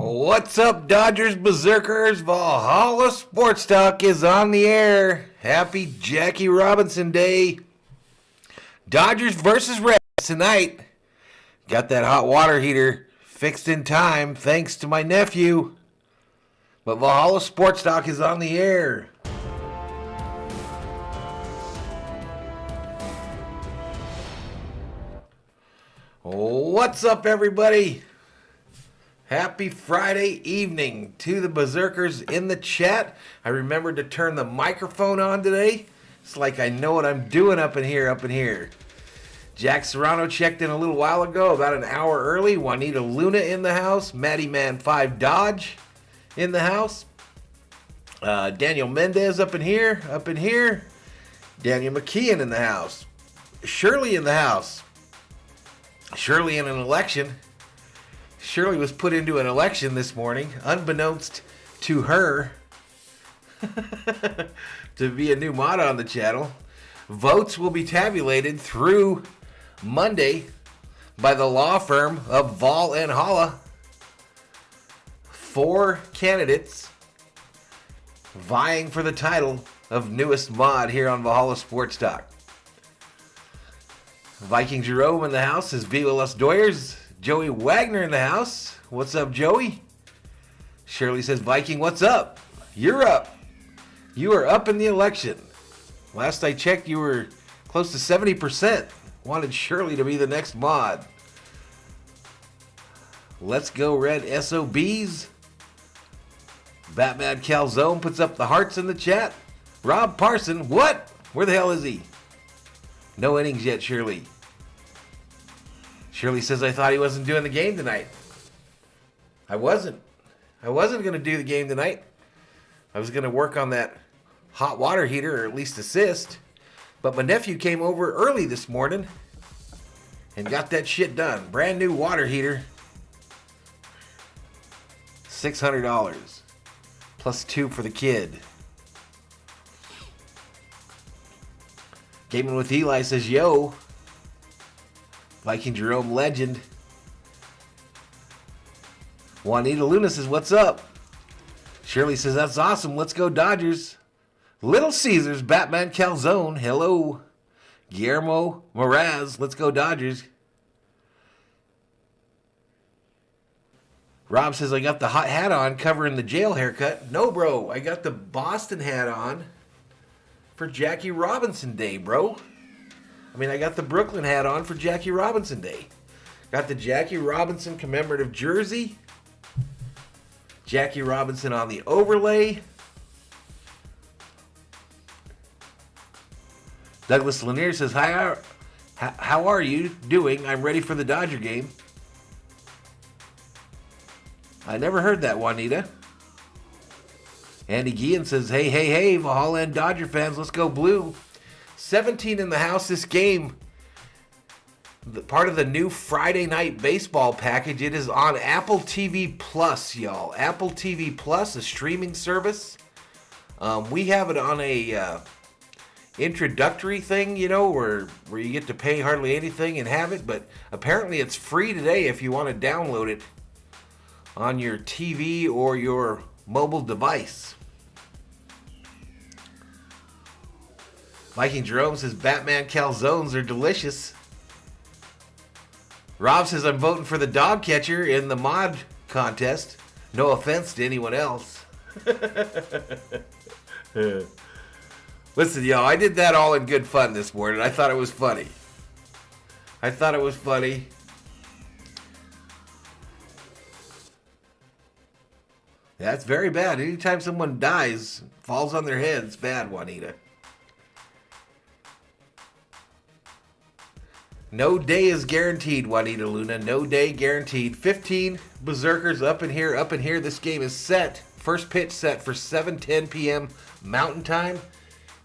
What's up, Dodgers Berserkers? Valhalla Sports Talk is on the air. Happy Jackie Robinson Day. Dodgers versus Reds tonight. Got that hot water heater fixed in time thanks to my nephew. But Valhalla Sports Talk is on the air. What's up, everybody? Happy Friday evening to the Berserkers in the chat. I remembered to turn the microphone on today. It's like I know what I'm doing up in here. Jack Serrano checked in a little while ago, about an hour early. Juanita Luna in the house. Matty Man 5 Dodge in the house. Daniel Mendez up in here. Daniel McKeon in the house. Shirley in the house. Shirley in an election. Shirley was put into an election this morning, unbeknownst to her, to be a new mod on the channel. Votes will be tabulated through Monday by the law firm of Vol and Holla. 4 candidates vying for the title of newest mod here on Valhalla Sports Talk. Viking Jerome in the house is Viva Los Doyers. Joey Wagner in the house. What's up, Joey? Shirley says, Viking, what's up? You're up. You are up in the election. Last I checked, you were close to 70%. Wanted Shirley to be the next mod. Let's go, Red SOBs. Batman Calzone puts up the hearts in the chat. Rob Parson, what? Where the hell is he? No innings yet, Shirley. Shirley says, I thought he wasn't doing the game tonight. I wasn't going to do the game tonight. I was going to work on that hot water heater, or at least assist. But my nephew came over early this morning and got that shit done. Brand new water heater. $600. Plus 2 for the kid. Gaming with Eli says, yo. Viking Jerome legend. Juanita Luna says, what's up? Shirley says, that's awesome. Let's go Dodgers. Little Caesars, Batman Calzone. Hello. Guillermo Moraz. Let's go Dodgers. Rob says, I got the hot hat on covering the jail haircut. No, bro. I got the Boston hat on for Jackie Robinson Day, bro. I got the Brooklyn hat on for Jackie Robinson Day. Got the Jackie Robinson commemorative jersey. Jackie Robinson on the overlay. Douglas Lanier says, hi, how are you doing? I'm ready for the Dodger game. I never heard that, Juanita. Andy Guillen says, hey, Valhalla and Dodger fans, let's go blue. 17 in the house this game. Part of the new Friday night baseball package. It is on Apple TV Plus, y'all. Apple TV Plus, a streaming service. We have it on a introductory thing, where you get to pay hardly anything and have it. But apparently it's free today if you want to download it on your TV or your mobile device. Viking Jerome says, Batman calzones are delicious. Rob says, I'm voting for the dog catcher in the mod contest. No offense to anyone else. Listen, y'all, I did that all in good fun this morning. I thought it was funny. That's very bad. Anytime someone dies, falls on their head, it's bad, Juanita. No day is guaranteed, Juanita Luna. No day guaranteed. 15 Berserkers up in here. This game is set. First pitch set for 7:10 p.m. Mountain Time.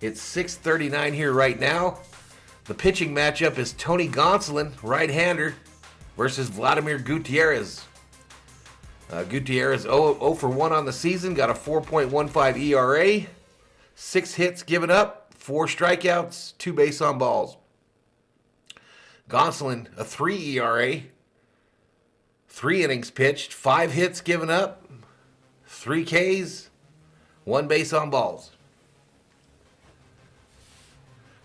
It's 6:39 here right now. The pitching matchup is Tony Gonsolin, right-hander, versus Vladimir Gutierrez. Gutierrez 0 for 1 on the season. Got a 4.15 ERA. 6 hits given up. 4 strikeouts. 2 base on balls. Gonsolin, a 3 ERA, 3 innings pitched, 5 hits given up, 3 Ks, 1 base on balls.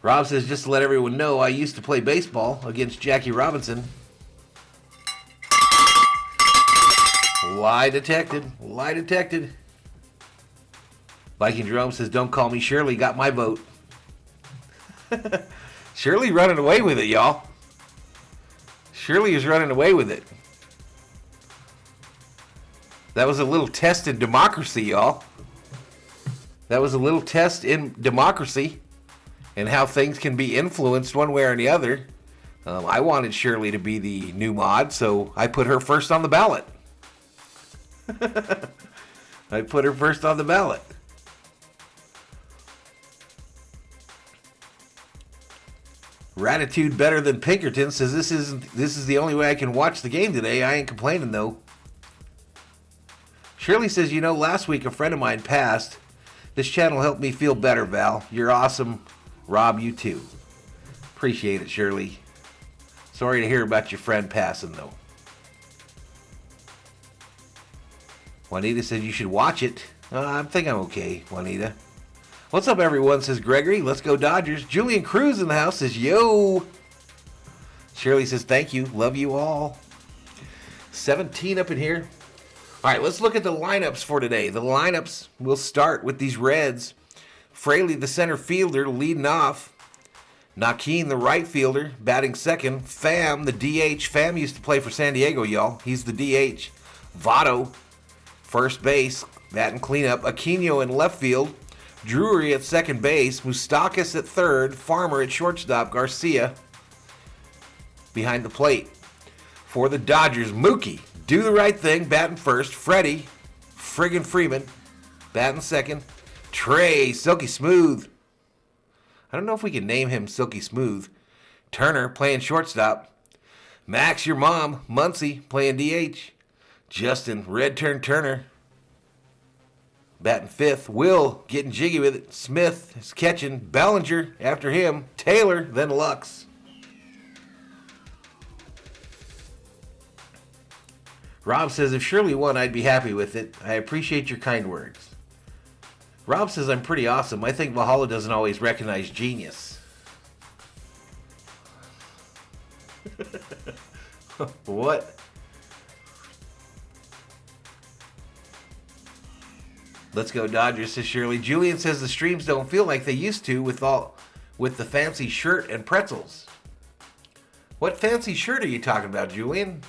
Rob says, just to let everyone know, I used to play baseball against Jackie Robinson. Lie detected. Lie detected. Viking Jerome says, don't call me Shirley. Got my vote. Shirley running away with it, y'all. Shirley is running away with it. That was a little test in democracy, y'all. That was a little test in democracy and how things can be influenced one way or the other. I wanted Shirley to be the new mod, so I put her first on the ballot. I put her first on the ballot. Ratitude better than Pinkerton says this is the only way I can watch the game today. I ain't complaining though. Shirley says, last week a friend of mine passed. This channel helped me feel better, Val. You're awesome. Rob, you too. Appreciate it, Shirley. Sorry to hear about your friend passing though. Juanita said you should watch it. I think I'm okay, Juanita. What's up, everyone, says Gregory. Let's go Dodgers. Julian Cruz in the house says, yo. Shirley says, thank you. Love you all. 17 up in here. All right, let's look at the lineups for today. The lineups will start with these Reds. Fraley, the center fielder, leading off. Nakeem, the right fielder, batting second. Pham, the DH. Pham used to play for San Diego, y'all. He's the DH. Votto, first base, batting cleanup. Aquino in left field. Drury at second base. Moustakas at third. Farmer at shortstop. Garcia behind the plate. For the Dodgers, Mookie, do the right thing, batting first. Freddie, friggin' Freeman, batting second. Trey, Silky Smooth. I don't know if we can name him Silky Smooth. Turner playing shortstop. Max, your mom. Muncy playing DH. Justin, Red Turner, batting fifth. Will getting jiggy with it. Smith is catching. Bellinger after him. Taylor, then Lux. Rob says, if Shirley won, I'd be happy with it. I appreciate your kind words. Rob says, I'm pretty awesome. I think Valhalla doesn't always recognize genius. What? Let's go Dodgers, says Shirley. Julian says the streams don't feel like they used to with the fancy shirt and pretzels. What fancy shirt are you talking about, Julian?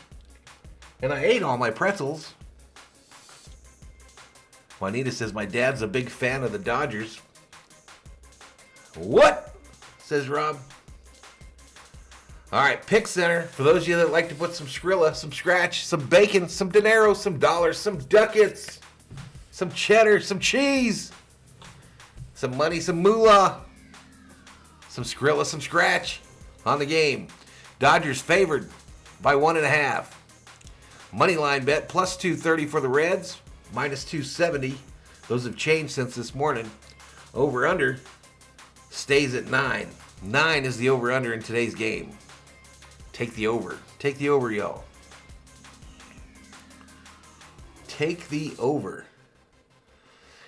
And I ate all my pretzels. Juanita says, my dad's a big fan of the Dodgers. What? Says Rob. All right, pick center. For those of you that like to put some Skrilla, some scratch, some bacon, some dinero, some dollars, some ducats, some cheddar, some cheese, some money, some moolah, some Skrilla, some scratch on the game. Dodgers favored by 1.5. Money line bet plus 230 for the Reds, minus 270. Those have changed since this morning. Over under stays at 9. 9 is the over under in today's game. Take the over. Take the over, y'all. Take the over.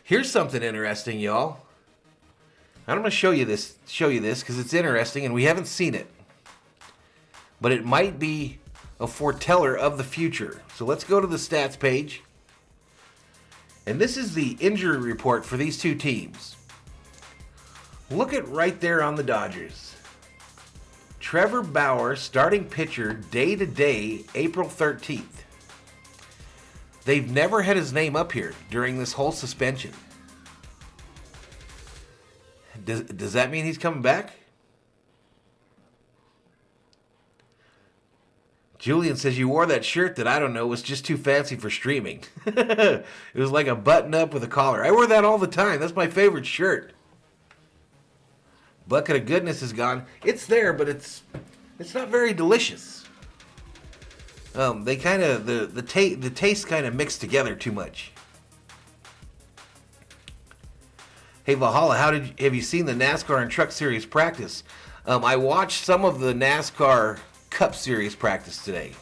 Here's something interesting, y'all. I'm going to show you this because it's interesting and we haven't seen it. But it might be a foreteller of the future. So let's go to the stats page. And this is the injury report for these two teams. Look at right there on the Dodgers. Trevor Bauer, starting pitcher, day-to-day, April 13th. They've never had his name up here during this whole suspension. Does that mean he's coming back? Julian says, you wore that shirt that I don't know was just too fancy for streaming. It was like a button-up with a collar. I wear that all the time. That's my favorite shirt. Bucket of goodness is gone. It's there, but it's not very delicious. They kind of the taste kind of mixed together too much. Hey Valhalla, have you seen the NASCAR and Truck Series practice? I watched some of the NASCAR Cup Series practice today.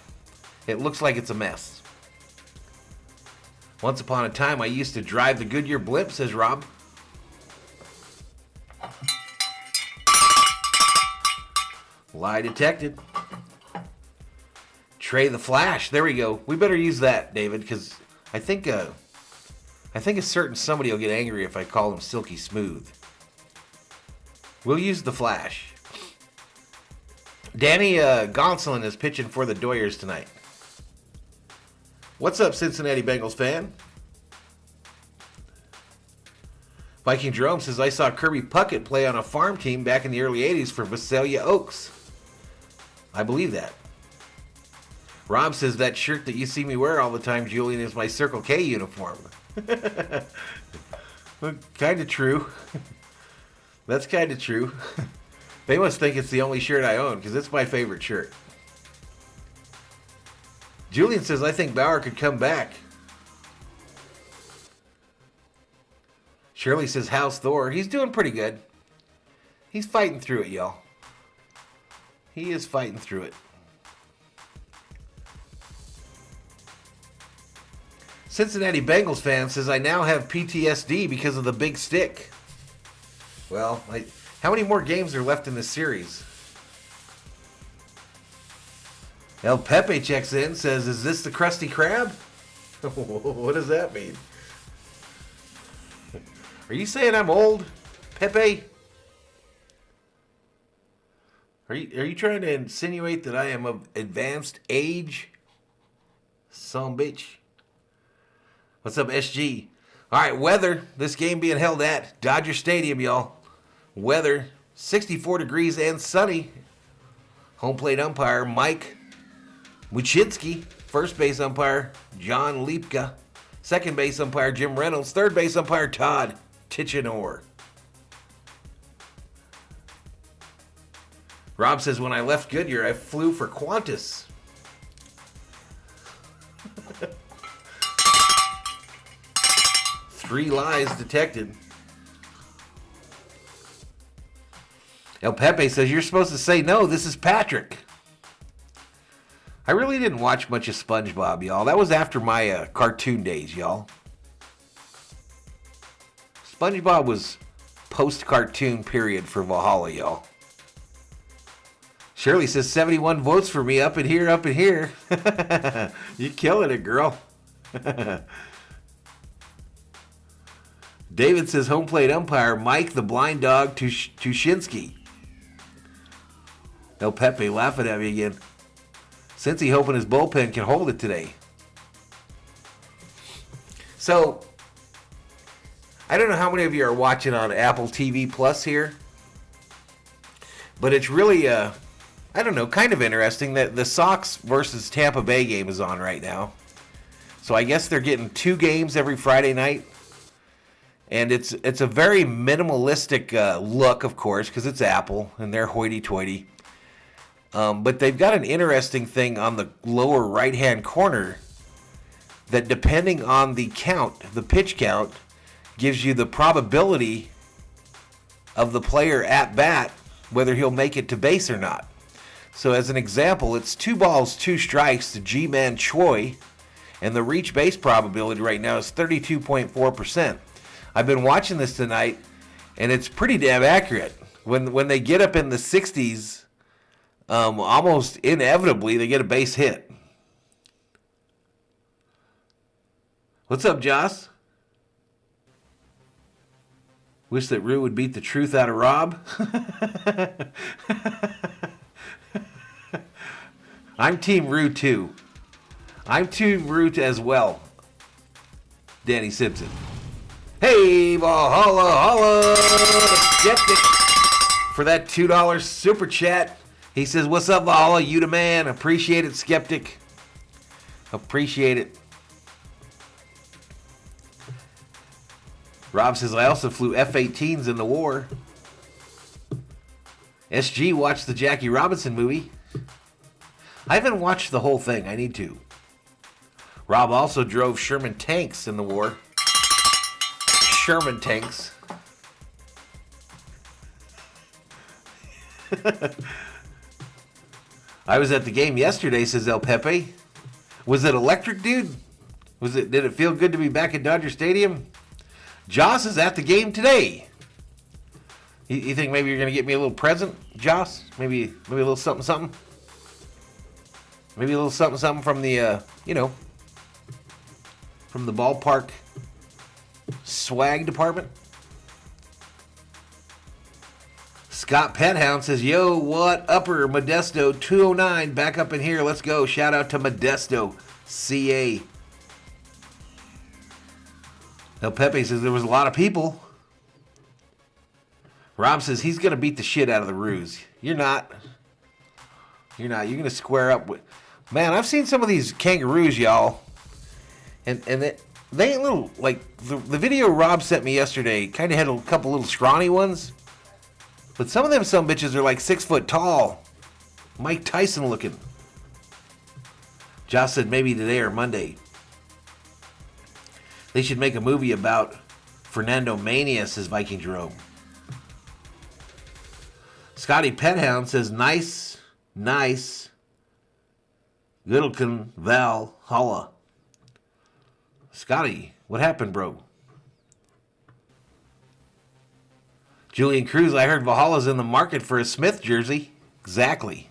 It looks like it's a mess. Once upon a time, I used to drive the Goodyear blimp, says Rob. Lie detected. Trey the Flash. There we go. We better use that, David, because I think a certain somebody will get angry if I call him Silky Smooth. We'll use the Flash. Danny Gonsolin is pitching for the Doyers tonight. What's up, Cincinnati Bengals fan? Viking Jerome says, I saw Kirby Puckett play on a farm team back in the early 80s for Visalia Oaks. I believe that. Rob says, that shirt that you see me wear all the time, Julian, is my Circle K uniform. Well, kind of true. That's kind of true. They must think it's the only shirt I own, because it's my favorite shirt. Julian says, I think Bauer could come back. Shirley says, how's Thor? He's doing pretty good. He's fighting through it, y'all. He is fighting through it. Cincinnati Bengals fan says, I now have PTSD because of the big stick. Well, how many more games are left in this series? El Pepe checks in, says, is this the Krusty Krab? What does that mean? Are you saying I'm old, Pepe? Are you trying to insinuate that I am of advanced age? Son bitch. What's up, SG? All right, weather. This game being held at Dodger Stadium, y'all. Weather, 64 degrees and sunny. Home plate umpire, Mike Muchinski. First base umpire, John Liepka. Second base umpire, Jim Reynolds. Third base umpire, Todd Tichenor. Rob says, when I left Goodyear, I flew for Qantas. Three lies detected. El Pepe says, you're supposed to say no, this is Patrick. I really didn't watch much of SpongeBob, y'all. That was after my cartoon days, y'all. SpongeBob was post-cartoon period for Valhalla, y'all. Shirley says, 71 votes for me, up in here, up in here. You killing it, girl. David says, home plate umpire, Mike the blind dog Tushinsky. El Pepe laughing at me again. Cincy hoping his bullpen can hold it today. So, I don't know how many of you are watching on Apple TV Plus here, but it's really, I don't know, kind of interesting that the Sox versus Tampa Bay game is on right now. So I guess they're getting 2 games every Friday night. And it's a very minimalistic look, of course, because it's Apple and they're hoity-toity. But they've got an interesting thing on the lower right-hand corner that, depending on the count, the pitch count, gives you the probability of the player at bat, whether he'll make it to base or not. So as an example, it's 2 balls, 2 strikes to G-Man Choi, and the reach base probability right now is 32.4%. I've been watching this tonight, and it's pretty damn accurate. When they get up in the 60s, almost inevitably they get a base hit. What's up, Joss? Wish that Rue would beat the truth out of Rob. I'm Team Rue too. I'm Team Rue as well. Danny Simpson. Hey, Valhalla, holla, Skeptic, for that $2 super chat. He says, what's up, Valhalla? You the man. Appreciate it, Skeptic. Appreciate it. Rob says, I also flew F-18s in the war. SG watched the Jackie Robinson movie. I haven't watched the whole thing. I need to. Rob also drove Sherman tanks in the war. Sherman tanks. I was at the game yesterday, says El Pepe. Was it electric, dude? Did it feel good to be back at Dodger Stadium? Joss is at the game today. You think maybe you're going to get me a little present, Joss? Maybe a little something, something? Maybe a little something, something from the, from the ballpark swag department? Scott Pethound says, yo, what upper Modesto 209 back up in here. Let's go. Shout out to Modesto, CA. El Pepe says there was a lot of people. Rob says he's going to beat the shit out of the Ruse. You're not. You're going to square up with... Man, I've seen some of these kangaroos, y'all. And they ain't little... Like, the video Rob sent me yesterday kind of had a couple little scrawny ones. But some of them bitches are like 6 foot tall. Mike Tyson looking. Josh said maybe today or Monday. They should make a movie about Fernando Mania, says Viking Jerome. Scotty Pethound says, nice. Good-looking Valhalla. Scotty, what happened, bro? Julian Cruz, I heard Valhalla's in the market for a Smith jersey. Exactly.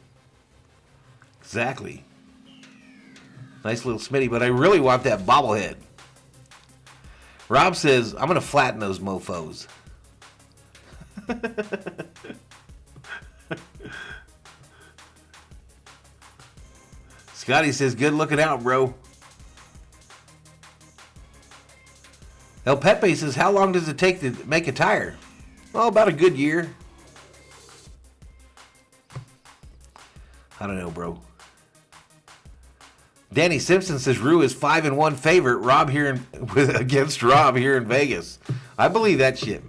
Nice little Smitty, but I really want that bobblehead. Rob says, I'm going to flatten those mofos. Scotty says, good looking out, bro. El Pepe says, how long does it take to make a tire? Well, about a good year. I don't know, bro. Danny Simpson says Rue is 5-1 favorite. Against Rob here in Vegas. I believe that shit.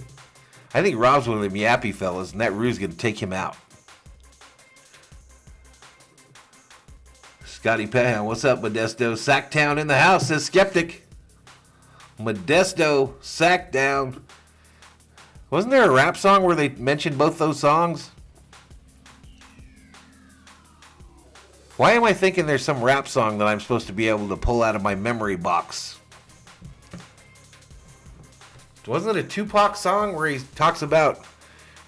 I think Rob's one of them yappy fellas, and that Rue's gonna take him out. Scotty Pethound, what's up, Modesto? Sacktown in the house, says Skeptic. Modesto, Sackdown. Wasn't there a rap song where they mentioned both those songs? Why am I thinking there's some rap song that I'm supposed to be able to pull out of my memory box? Wasn't it a Tupac song where he talks about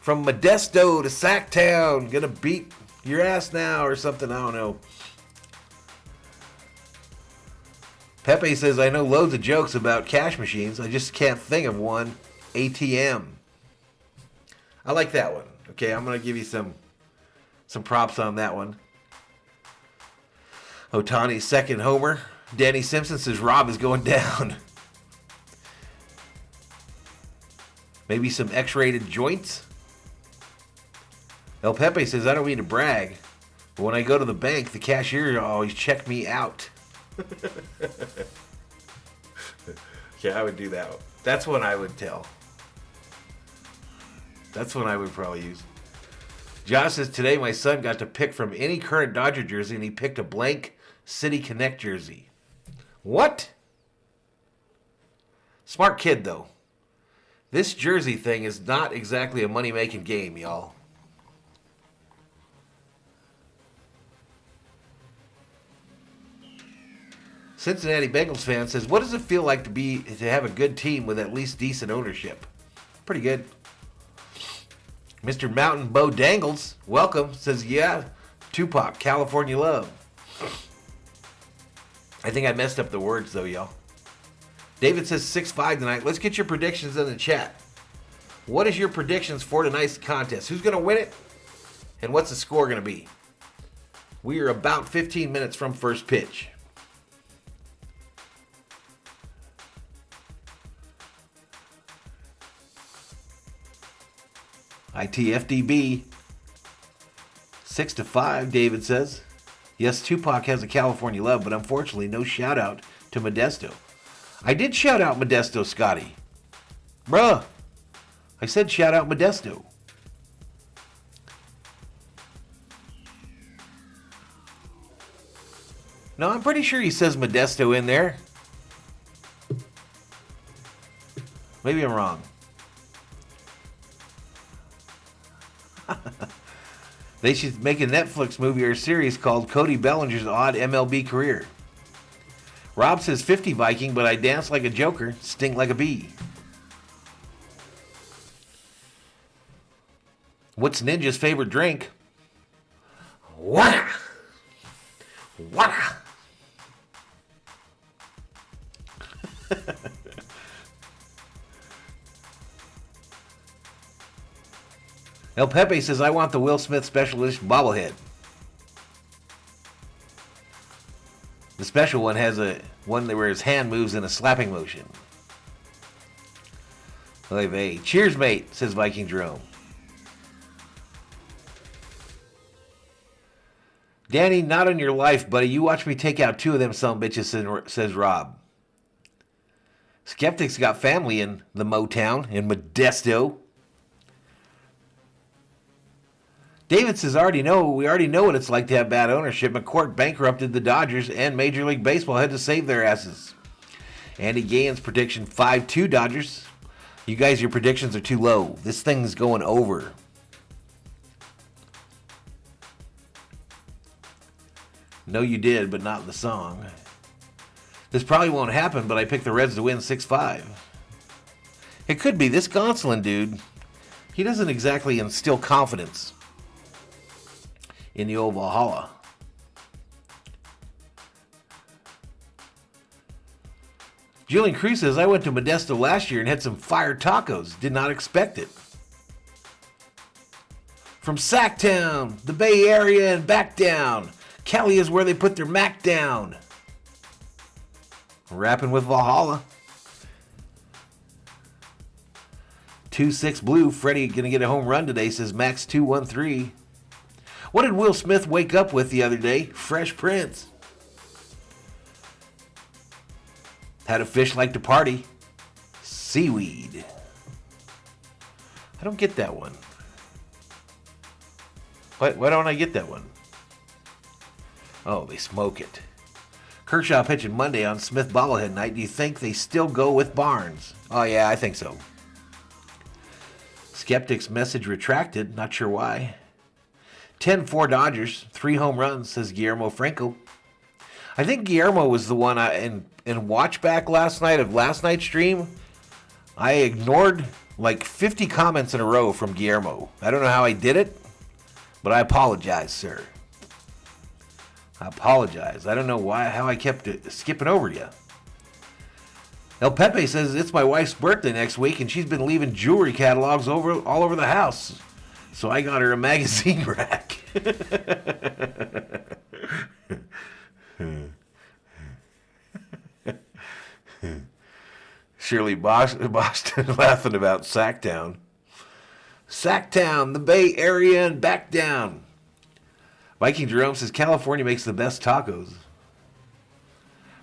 from Modesto to Sacktown, gonna beat your ass now or something? I don't know. Pepe says, I know loads of jokes about cash machines. I just can't think of one. ATM. I like that one. Okay, I'm going to give you some props on that one. Otani's second homer. Danny Simpson says Rob is going down. Maybe some X-rated joints. El Pepe says, I don't mean to brag, but when I go to the bank, the cashier always check me out. Yeah, I would do that. That's one I would tell. That's one I would probably use. Josh says, today my son got to pick from any current Dodger jersey, and he picked a blank City Connect jersey. What? Smart kid, though. This jersey thing is not exactly a money-making game, y'all. Cincinnati Bengals fan says, what does it feel like to have a good team with at least decent ownership? Pretty good. Mr. Mountain Bo Dangles, welcome, says, yeah, Tupac, California Love. I think I messed up the words, though, y'all. David says 6-5 tonight. Let's get your predictions in the chat. What is your predictions for tonight's contest? Who's going to win it? And what's the score going to be? We are about 15 minutes from first pitch. ITFDB 6-5, David says. Yes, Tupac has a California Love, but unfortunately no shout out to Modesto. I did shout out Modesto, Scotty. Bruh. I said shout out Modesto. No, I'm pretty sure he says Modesto in there. Maybe I'm wrong. They should make a Netflix movie or series called Cody Bellinger's Odd MLB Career. Rob says 50 Viking, but I dance like a joker, sting like a bee. What's Ninja's favorite drink? Water. Water. El Pepe says, I want the Will Smith Special Edition bobblehead. The special one has a one where his hand moves in a slapping motion. Hey, cheers, mate, says Viking Jerome. Danny, not on your life, buddy. You watch me take out 2 of them sumbitches, says Rob. Skeptics got family in the Motown in Modesto. David says, we already know what it's like to have bad ownership. McCourt bankrupted the Dodgers, and Major League Baseball had to save their asses. Andy Gaines prediction 5-2 Dodgers. You guys, your predictions are too low. This thing's going over. No, you did, but not in the song. This probably won't happen, but I picked the Reds to win 6-5. It could be. This Gonsolin dude, he doesn't exactly instill confidence in the old Valhalla. Julian Cruz says, I went to Modesto last year and had some fire tacos. Did not expect it. From Sacktown, the Bay Area, and back down. Cali is where they put their Mac down. Rapping with Valhalla. 2-6 blue. Freddie gonna get a home run today, says Max 213. What did Will Smith wake up with the other day? Fresh Prince. How do fish like to party? Seaweed. I don't get that one. Why don't I get that one? Oh, they smoke it. Kershaw pitching Monday on Smith bobblehead night. Do you think they still go with Barnes? Oh, yeah, I think so. Skeptics message retracted. Not sure why. 10-4 Dodgers. 3 home runs, says Guillermo Franco. I think Guillermo was the one in watch back last night of last night's stream. I ignored like 50 comments in a row from Guillermo. I don't know how I did it, but I apologize, sir. I apologize. I don't know how I kept skipping over you. El Pepe says it's my wife's birthday next week, and she's been leaving jewelry catalogs all over the house. So I got her a magazine rack. Shirley Boston laughing about Sacktown. Sacktown, the Bay Area, and back down. Viking Jerome says California makes the best tacos.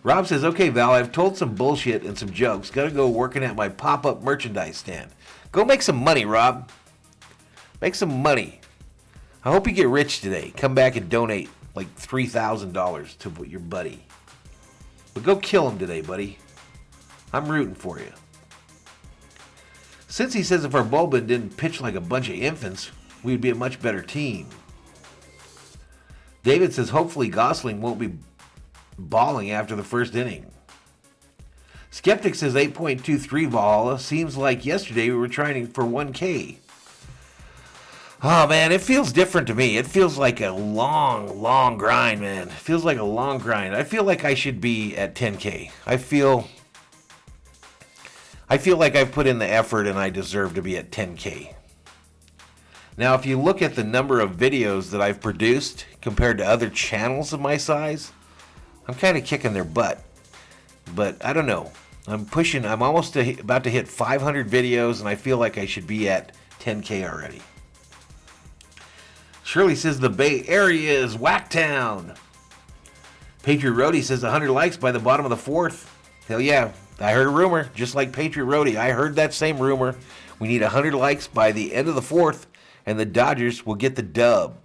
Rob says, okay, Val, I've told some bullshit and some jokes. Gotta go working at my pop-up merchandise stand. Go make some money, Rob. Make some money. I hope you get rich today. Come back and donate like $3,000 to your buddy. But go kill him today, buddy. I'm rooting for you. Since he says if our bullpen didn't pitch like a bunch of infants, we'd be a much better team. David says hopefully Gosling won't be balling after the first inning. Skeptic says 8.23 Valhalla. Seems like yesterday we were trying for 1K. Oh, man, it feels different to me. It feels like a long grind, man. It feels like a long grind. I feel like I should be at 10K. I feel like I've put in the effort and I deserve to be at 10K. Now, if you look at the number of videos that I've produced compared to other channels of my size, I'm kind of kicking their butt. But I don't know. I'm almost about to hit 500 videos, and I feel like I should be at 10K already. Shirley says the Bay Area is Whacktown. Patriot Roadie says 100 likes by the bottom of the fourth. Hell yeah. I heard a rumor, just like Patriot Roadie. I heard that same rumor. We need 100 likes by the end of the fourth, and the Dodgers will get the dub.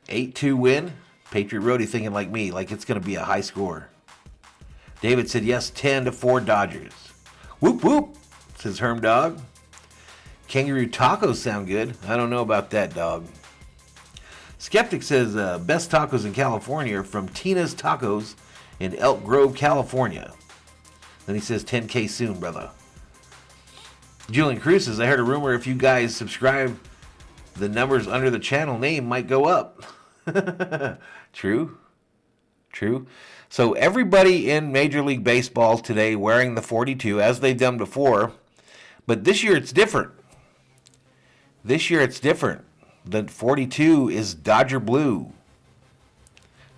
8-2 win. Patriot Roadie thinking like me, like it's going to be a high score. David said yes, 10-4 Dodgers. Whoop whoop, says Herm Dog. Kangaroo tacos sound good. I don't know about that, dog. Skeptic says best tacos in California are from Tina's Tacos in Elk Grove, California. Then he says 10K soon, brother. Julian Cruz says, I heard a rumor if you guys subscribe, the numbers under the channel name might go up. True. So everybody in Major League Baseball today wearing the 42, as they've done before. But this year it's different. The 42 is Dodger blue.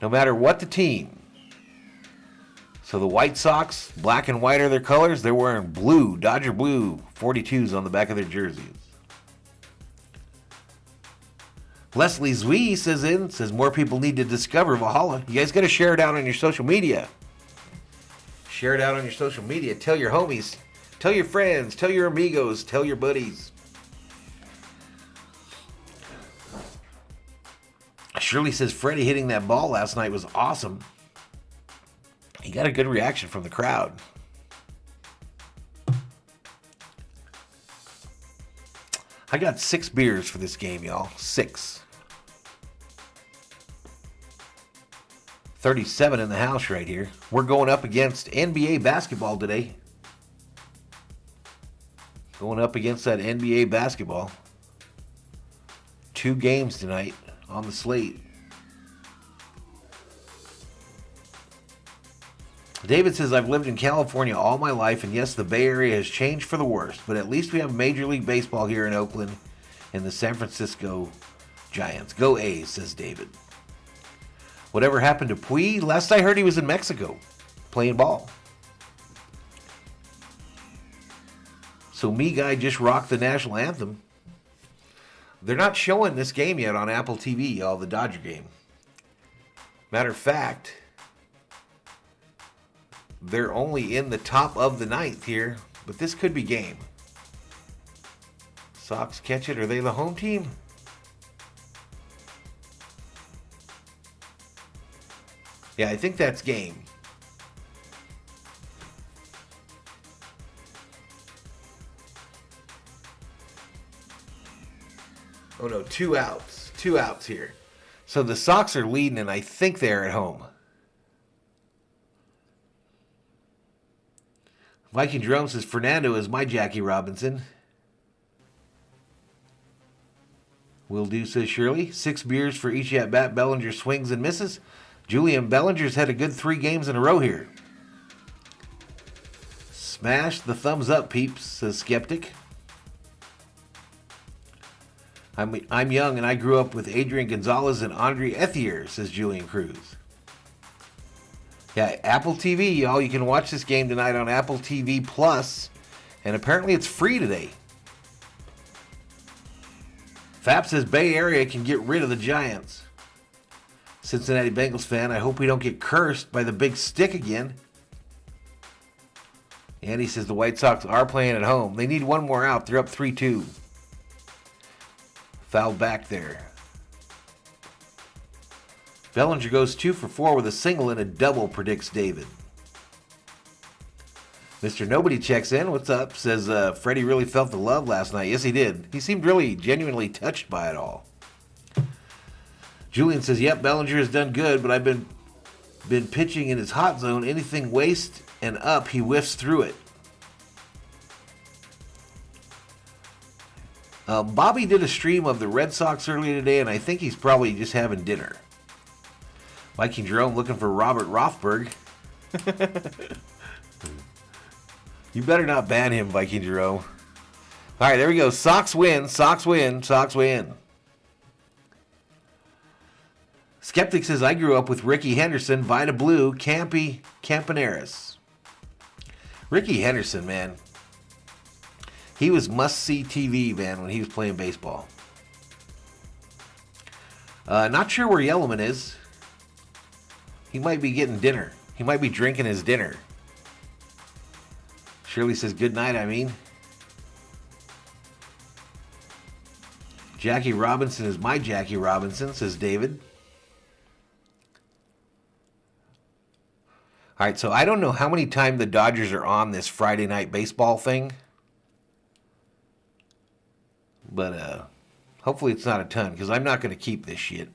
No matter what the team. So the White Sox, black and white are their colors. They're wearing blue, Dodger blue 42s on the back of their jerseys. Leslie Zwie says more people need to discover Valhalla. You guys got to share it out on your social media. Tell your homies. Tell your friends. Tell your amigos. Tell your buddies. Shirley says Freddie hitting that ball last night was awesome. He got a good reaction from the crowd. I got 6 beers for this game, y'all. 6. 37 in the house right here. We're going up against NBA basketball today. Going up against that NBA basketball. 2 games tonight on the slate. David says, I've lived in California all my life, and yes, the Bay Area has changed for the worst, but at least we have Major League Baseball here in Oakland and the San Francisco Giants. Go A's, says David. Whatever happened to Puig? Last I heard he was in Mexico playing ball. So me guy just rocked the national anthem. They're not showing this game yet on Apple TV, y'all, the Dodger game. Matter of fact, they're only in the top of the 9th here, but this could be game. Sox catch it. Are they the home team? Yeah, I think that's game. Oh no, 2 outs. 2 outs here. So the Sox are leading, and I think they're at home. Viking Jerome says, Fernando is my Jackie Robinson. Will do, says Shirley. 6 beers for each at-bat. Bellinger swings and misses. Julian Bellinger's had a good 3 games in a row here. Smash the thumbs up, peeps, says Skeptic. I'm young and I grew up with Adrian Gonzalez and Andre Ethier, says Julian Cruz. Yeah, Apple TV, y'all. You can watch this game tonight on Apple TV Plus, and apparently it's free today. Fap says Bay Area can get rid of the Giants. Cincinnati Bengals fan, I hope we don't get cursed by the big stick again. Andy says the White Sox are playing at home. They need one more out. They're up 3-2. Fouled back there. Bellinger goes 2 for 4 with a single and a double, predicts David. Mr. Nobody checks in. What's up? Says Freddie really felt the love last night. Yes, he did. He seemed really genuinely touched by it all. Julian says, yep, Bellinger has done good, but I've been pitching in his hot zone. Anything waist and up, he whiffs through it. Bobby did a stream of the Red Sox earlier today, and I think he's probably just having dinner. Viking Jerome looking for Robert Rothberg. You better not ban him, Viking Jerome. All right, there we go. Sox win, Sox win, Sox win. Skeptic says, I grew up with Ricky Henderson, Vida Blue, Campy, Campaneris. Ricky Henderson, man. He was must-see TV, man, when he was playing baseball. Not sure where Yellowman is. He might be getting dinner. He might be drinking his dinner. Shirley says, good night, I mean. Jackie Robinson is my Jackie Robinson, says David. All right, so I don't know how many times the Dodgers are on this Friday night baseball thing. But hopefully it's not a ton, because I'm not going to keep this shit.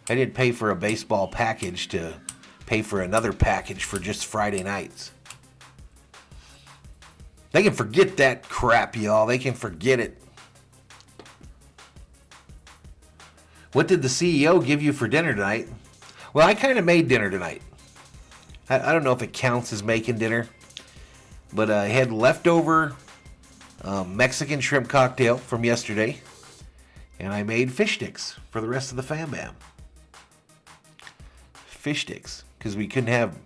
I didn't pay for a baseball package to pay for another package for just Friday nights. They can forget that crap, y'all. They can forget it. What did the CEO give you for dinner tonight? Well, I kind of made dinner tonight. I don't know if it counts as making dinner, but I had leftover Mexican shrimp cocktail from yesterday, and I made fish sticks for the rest of the fam bam. Fish sticks, because we couldn't have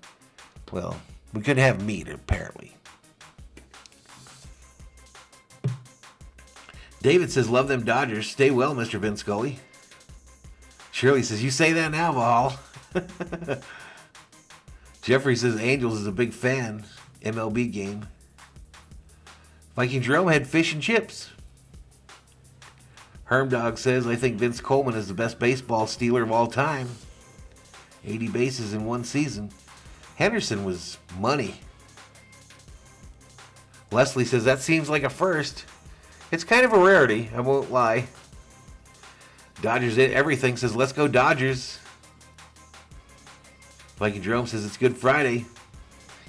meat, apparently. David says, love them Dodgers. Stay well, Mr. Vince Scully. Shirley says, you say that now, Val. Jeffrey says, Angels is a big fan. MLB game. Viking Jerome had fish and chips. Hermdog says, I think Vince Coleman is the best baseball stealer of all time. 80 bases in one season. Henderson was money. Leslie says, that seems like a first. It's kind of a rarity, I won't lie. Dodgers everything says, let's go Dodgers. Viking Jerome says, it's Good Friday.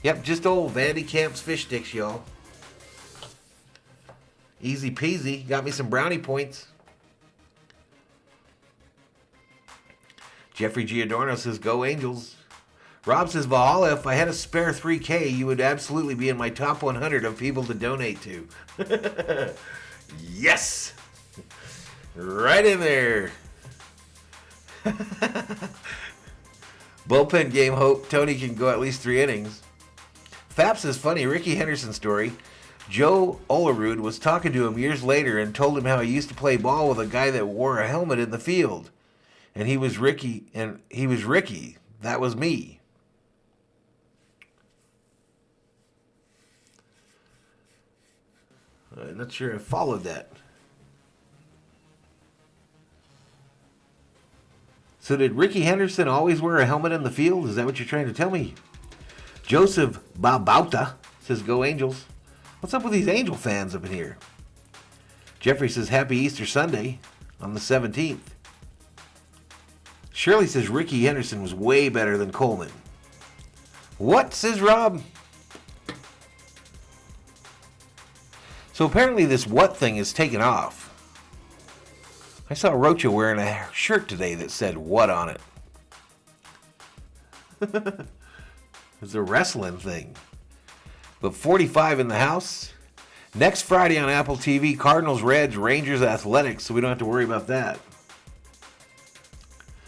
Yep, just old Vandy Camp's fish sticks, y'all. Easy peasy. Got me some brownie points. Jeffrey Giordano says, go Angels. Rob says, Valhalla, if I had a spare $3K, you would absolutely be in my top 100 of people to donate to. Yes! Right in there. Bullpen game hope Tony can go at least 3 innings. Fap says, funny, Ricky Henderson story. Joe Olerud was talking to him years later and told him how he used to play ball with a guy that wore a helmet in the field. And he was Ricky. That was me. I'm not sure I followed that. So did Ricky Henderson always wear a helmet in the field? Is that what you're trying to tell me? Joseph Babauta says, go Angels. What's up with these Angel fans up in here? Jeffrey says, happy Easter Sunday on the 17th. Shirley says, Ricky Henderson was way better than Coleman. What, says Rob? So apparently this what thing is taken off. I saw Rocha wearing a shirt today that said what on it. It's a wrestling thing. But 45 in the house. Next Friday on Apple TV, Cardinals, Reds, Rangers, Athletics, so we don't have to worry about that.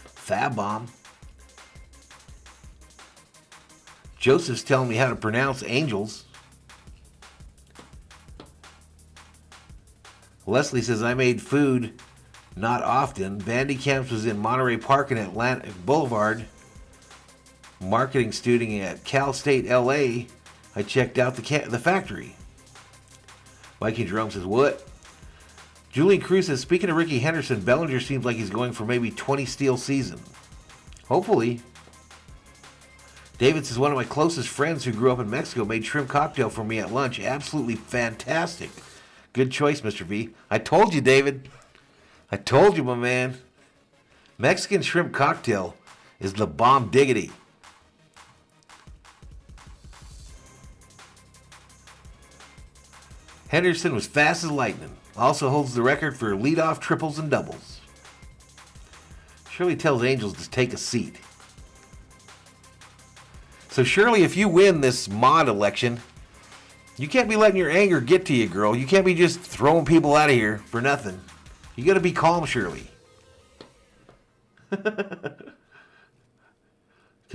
Fab Bomb. Joseph's telling me how to pronounce Angels. Leslie says, I made food not often. Bandy Camps was in Monterey Park and Atlantic Boulevard. Marketing student at Cal State LA. I checked out the factory. Viking Jerome says, what? Julian Cruz says, speaking of Ricky Henderson, Bellinger seems like he's going for maybe 20 steal season. Hopefully. David says, one of my closest friends who grew up in Mexico made shrimp cocktail for me at lunch. Absolutely fantastic. Good choice, Mr. V. I told you, David. I told you, my man. Mexican shrimp cocktail is the bomb diggity. Henderson was fast as lightning. Also holds the record for leadoff triples and doubles. Shirley tells Angels to take a seat. So Shirley, if you win this mod election, you can't be letting your anger get to you, girl. You can't be just throwing people out of here for nothing. You got to be calm, Shirley. Because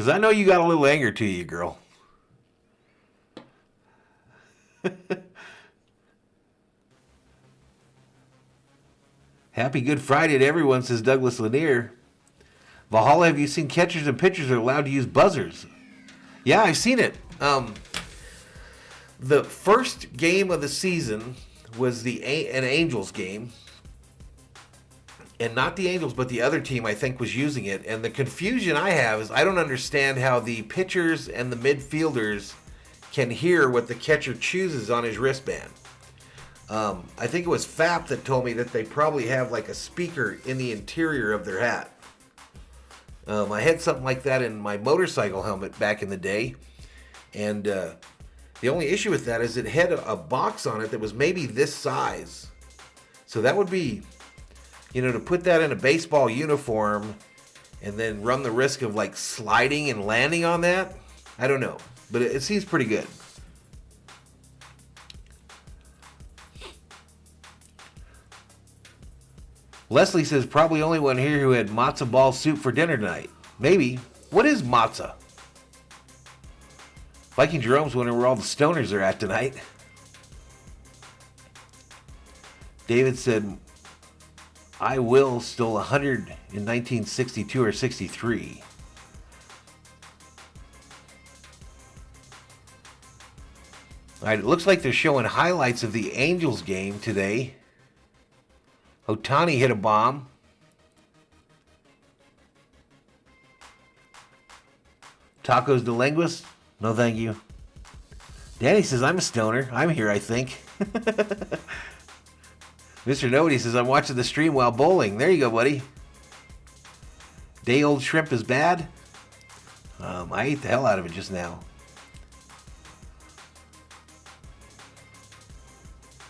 I know you got a little anger to you, girl. Happy Good Friday to everyone, says Douglas Lanier. Valhalla, have you seen catchers and pitchers are allowed to use buzzers? Yeah, I've seen it. The first game of the season was an Angels game. And not the Angels, but the other team, I think, was using it. And the confusion I have is I don't understand how the pitchers and the midfielders can hear what the catcher chooses on his wristband. I think it was Fap that told me that they probably have like a speaker in the interior of their hat. I had something like that in my motorcycle helmet back in the day. And the only issue with that is it had a box on it that was maybe this size. So that would be, to put that in a baseball uniform and then run the risk of like sliding and landing on that. I don't know, but it seems pretty good. Leslie says, probably only one here who had matzo ball soup for dinner tonight. Maybe. What is matzo? Viking Jerome's wondering where all the stoners are at tonight. David said, I will stole 100 in 1962 or 63. All right, it looks like they're showing highlights of the Angels game today. Ohtani hit a bomb. Tacos de lenguas? No, thank you. Danny says, I'm a stoner. I'm here, I think. Mr. Nobody says, I'm watching the stream while bowling. There you go, buddy. Day-old shrimp is bad? I ate the hell out of it just now.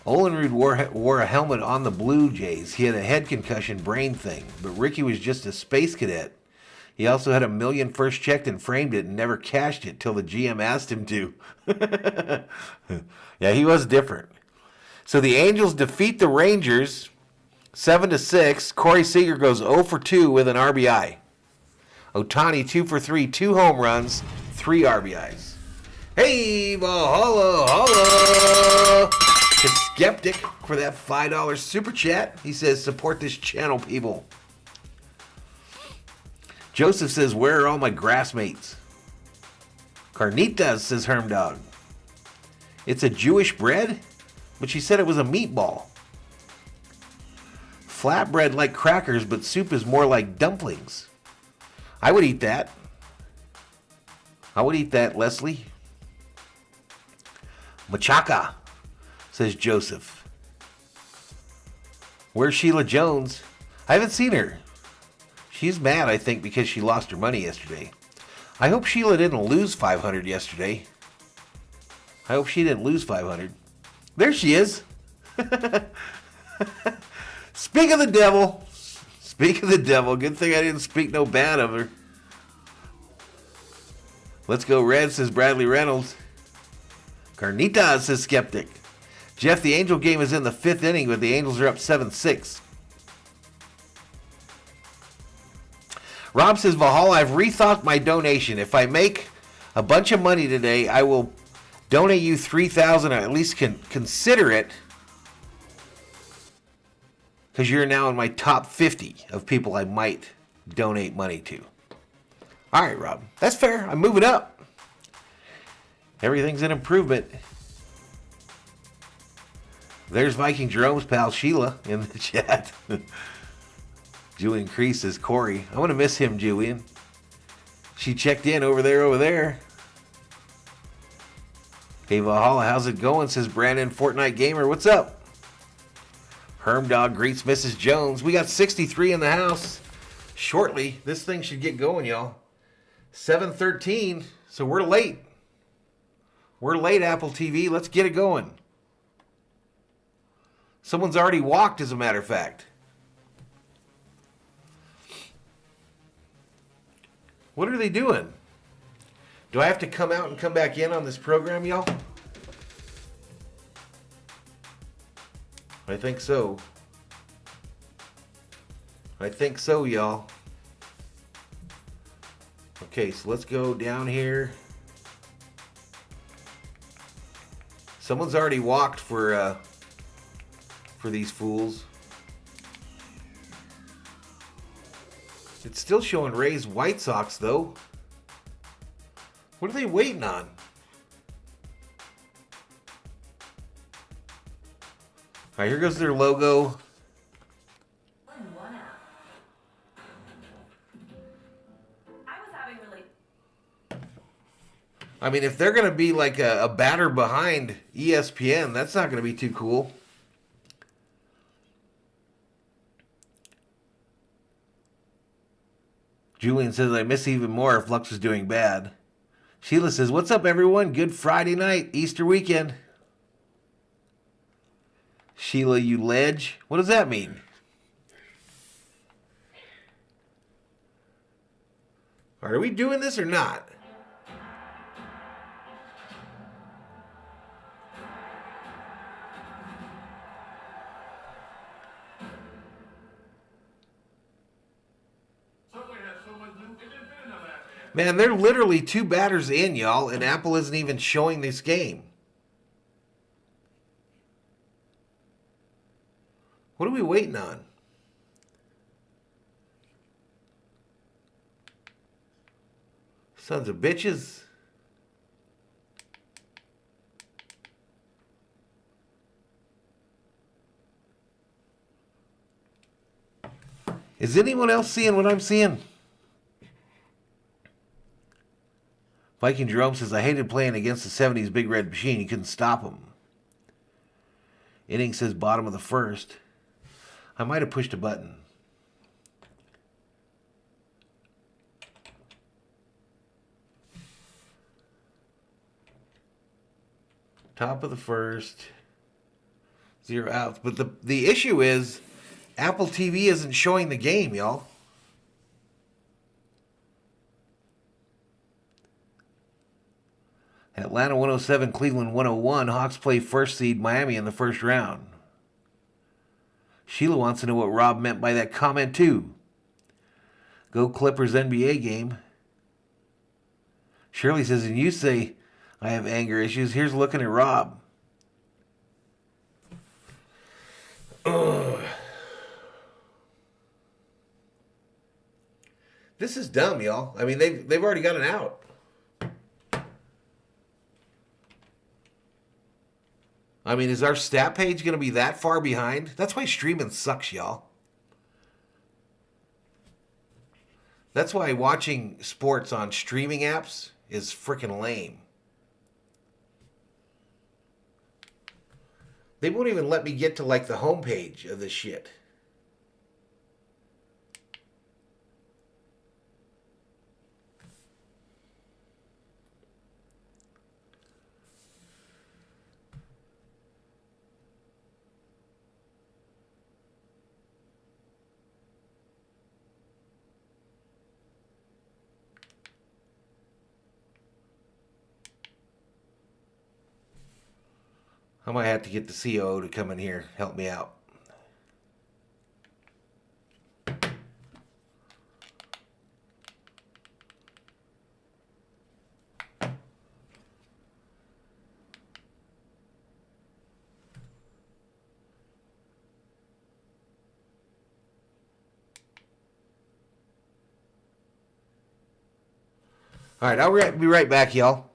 Olenrud wore a helmet on the Blue Jays. He had a head concussion brain thing, but Ricky was just a space cadet. He also had $1 million first checked and framed it and never cashed it till the GM asked him to. Yeah, he was different. So the Angels defeat the Rangers 7-6. Corey Seager goes 0 for 2 with an RBI. Ohtani 2 for 3, 2 home runs, 3 RBIs. Hey, Valhalla, holla! To Skeptic for that $5 super chat. He says, support this channel, people. Joseph says, where are all my grass mates? Carnitas, says Hermdog. It's a Jewish bread? But she said it was a meatball. Flatbread like crackers, but soup is more like dumplings. I would eat that. I would eat that, Leslie. Machaca, says Joseph. Where's Sheila Jones? I haven't seen her. She's mad, I think, because she lost her money yesterday. I hope Sheila didn't lose $500 yesterday. I hope she didn't lose $500. There she is. Speak of the devil. Speak of the devil. Good thing I didn't speak no bad of her. Let's go Red, says Bradley Reynolds. Carnitas, says Skeptic. Jeff, the Angel game is in the 5th inning, but the Angels are up 7-6. Rob says, Valhalla, I've rethought my donation. If I make a bunch of money today, I will donate you $3,000, or at least consider it, because you're now in my top 50 of people I might donate money to. All right, Rob. That's fair. I'm moving up. Everything's an improvement. There's Viking Jerome's pal Sheila in the chat. Julian Crease says, Corey. I want to miss him, Julian. She checked in over there. Hey, Valhalla, how's it going? Says Brandon Fortnite Gamer. What's up? Hermdog greets Mrs. Jones. We got 63 in the house. Shortly, this thing should get going, y'all. 7:13, so we're late. We're late, Apple TV. Let's get it going. Someone's already walked, as a matter of fact. What are they doing? Do I have to come out and come back in on this program, y'all? I think so. I think so, y'all. Okay, so let's go down here. Someone's already walked for these fools. It's still showing Rays White Sox, though. What are they waiting on? All right, here goes their logo. I mean, if they're going to be like a batter behind ESPN, that's not going to be too cool. Julian says, I miss even more if Lux is doing bad. Sheila says, what's up, everyone? Good Friday night, Easter weekend. Sheila, you ledge? What does that mean? Are we doing this or not? Man, they're literally 2 batters in, y'all, and Apple isn't even showing this game. What are we waiting on? Sons of bitches. Is anyone else seeing what I'm seeing? Viking Jerome says, I hated playing against the 70s Big Red Machine. You couldn't stop him. Innings says, bottom of the first. I might have pushed a button. Top of the first. 0 outs. But the issue is Apple TV isn't showing the game, y'all. Atlanta 107, Cleveland 101. Hawks play first seed Miami in the first round. Sheila wants to know what Rob meant by that comment, too. Go Clippers NBA game. Shirley says, and you say I have anger issues. Here's looking at Rob. Ugh. This is dumb, y'all. I mean, they've already got an out. I mean, is our stat page going to be that far behind? That's why streaming sucks, y'all. That's why watching sports on streaming apps is freaking lame. They won't even let me get to, like, the homepage of this shit. I might have to get the COO to come in here, help me out. All right, I'll be right back, y'all.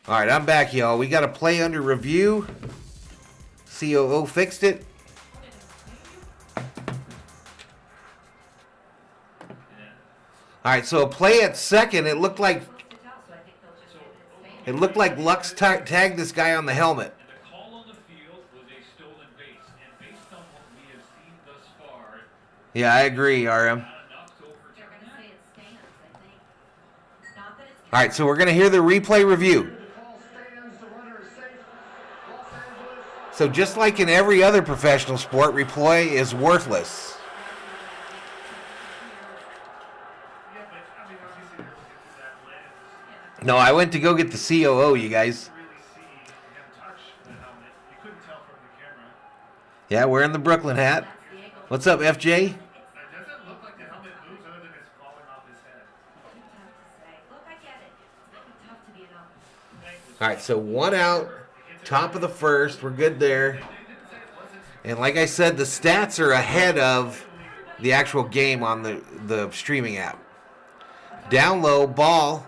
All right, I'm back, y'all. We got a play under review. COO fixed it. All right, so a play at second. It looked like Lux tagged this guy on the helmet. Yeah, I agree, RM. All right, so we're going to hear the replay review. So just like in every other professional sport, replay is worthless. No, I went to go get the COO, you guys. Yeah, wearing the Brooklyn hat. What's up, FJ? All right, so 1 out, top of the first. We're good there. And like I said, the stats are ahead of the actual game on the streaming app. Down low, ball.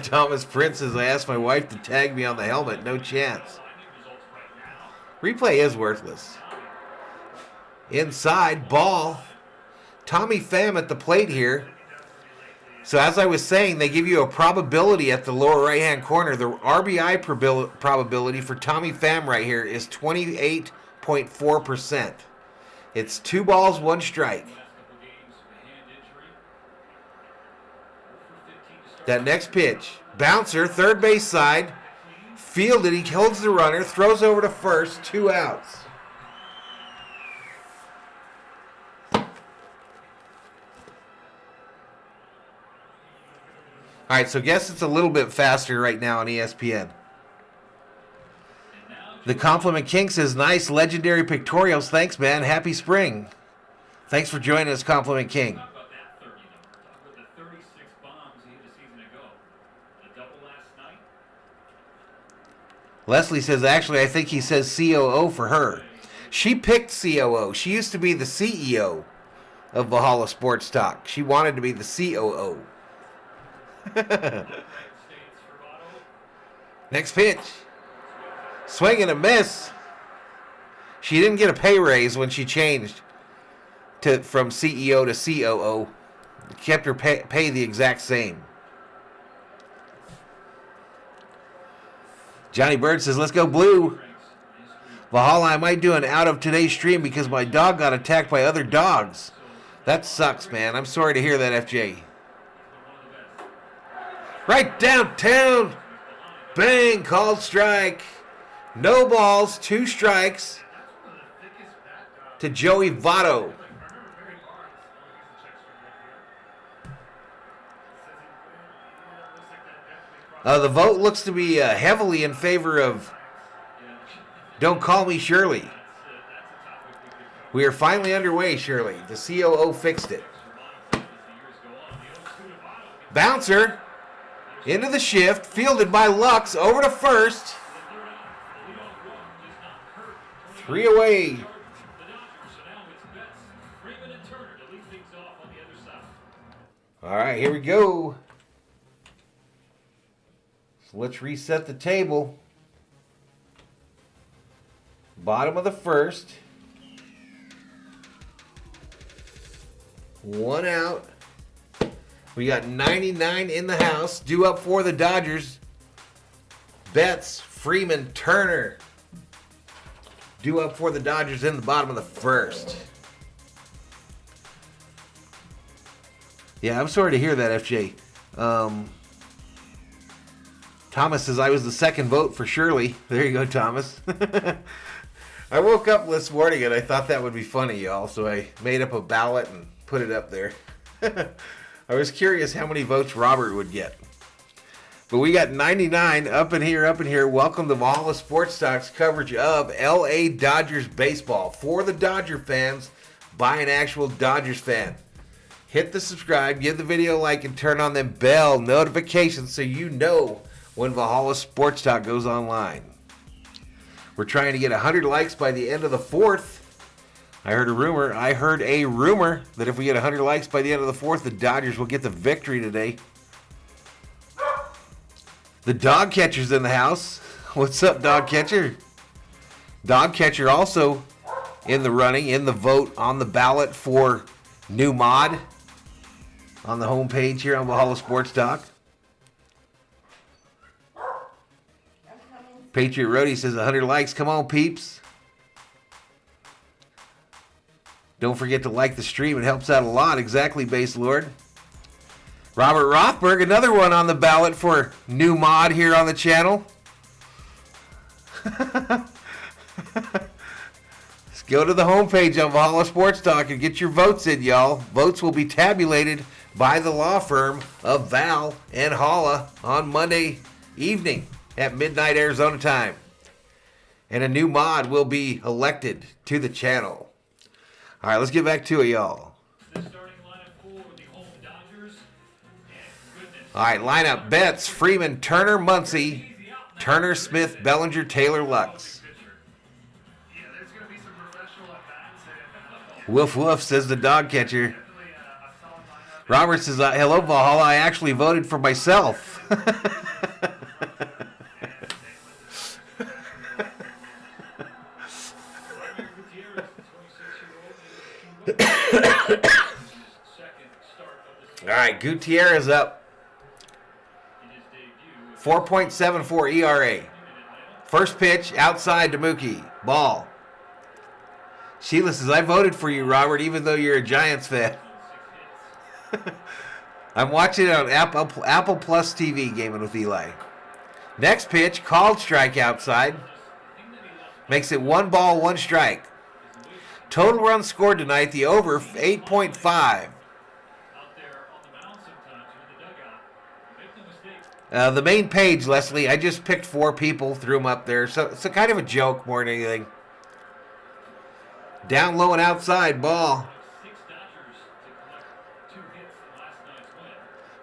Thomas Prince says, I asked my wife to tag me on the helmet. No chance. Replay is worthless. Inside, ball. Tommy Pham at the plate here. So as I was saying, they give you a probability at the lower right-hand corner. The RBI probability for Tommy Pham right here is 28.4%. It's 2 balls, 1 strike. That next pitch, bouncer, third base side, fielded, he holds the runner, throws over to first, 2 outs. All right, so guess it's a little bit faster right now on ESPN. The Compliment King says, nice, legendary pictorials. Thanks, man. Happy spring. Thanks for joining us, Compliment King. Leslie says, actually, I think he says COO for her. She picked COO. She used to be the CEO of Valhalla Sports Talk. She wanted to be the COO. Next pitch. Swing and a miss. She didn't get a pay raise when she changed from CEO to COO. Kept her pay the exact same. Johnny Bird says, let's go blue. Valhalla, I might do an out of today's stream because my dog got attacked by other dogs. That sucks, man. I'm sorry to hear that, FJ. Right downtown. Bang, called strike. No balls, 2 strikes to Joey Votto. The vote looks to be heavily in favor of Don't Call Me Shirley. We are finally underway, Shirley. The COO fixed it. Bouncer into the shift, fielded by Lux, over to first. 3 away. All right, here we go. So let's reset the table. Bottom of the first. 1 out. We got 99 in the house. Due up for the Dodgers. Betts, Freeman, Turner. Due up for the Dodgers in the bottom of the first. Yeah, I'm sorry to hear that, FJ. Thomas says I was the second vote for Shirley. There you go, Thomas. I woke up this morning and I thought that would be funny, y'all. So I made up a ballot and put it up there. I was curious how many votes Robert would get. But we got 99 up in here. Welcome to Valhalla Sports Talk's coverage of LA Dodgers baseball. For the Dodger fans, by an actual Dodgers fan. Hit the subscribe, give the video a like, and turn on them bell notifications so you know when Valhalla Sports Talk goes online. We're trying to get 100 likes by the end of the fourth. I heard a rumor that if we get 100 likes by the end of the fourth, the Dodgers will get the victory today. The dog catcher's in the house. What's up, dog catcher? Dog catcher also in the running, in the vote, on the ballot for new mod on the homepage here on Valhalla Sports Talk. Patriot Roadie says 100 likes. Come on, peeps. Don't forget to like the stream. It helps out a lot. Exactly, Base Lord. Robert Rothberg, another one on the ballot for new mod here on the channel. Let's go to the homepage on Valhalla Sports Talk and get your votes in, y'all. Votes will be tabulated by the law firm of Val and Holla on Monday evening at midnight Arizona time. And a new mod will be elected to the channel. All right, let's get back to it, y'all. All right, lineup: Betts, Freeman, Turner, Muncy, Turner, Smith, Bellinger, Taylor, Lux. Woof woof, says the dog catcher. Robert says, hello, Valhalla. I actually voted for myself. All right, Gutierrez up. 4.74 ERA. First pitch, outside to Mookie. Ball. Sheila says, I voted for you, Robert, even though you're a Giants fan. I'm watching it on Apple Plus TV, gaming with Eli. Next pitch, called strike outside. Makes it 1 ball, 1 strike. Total runs scored tonight, the over, 8.5. The main page, Leslie, I just picked 4 people, threw them up there. So it's a kind of a joke more than anything. Down low and outside, ball.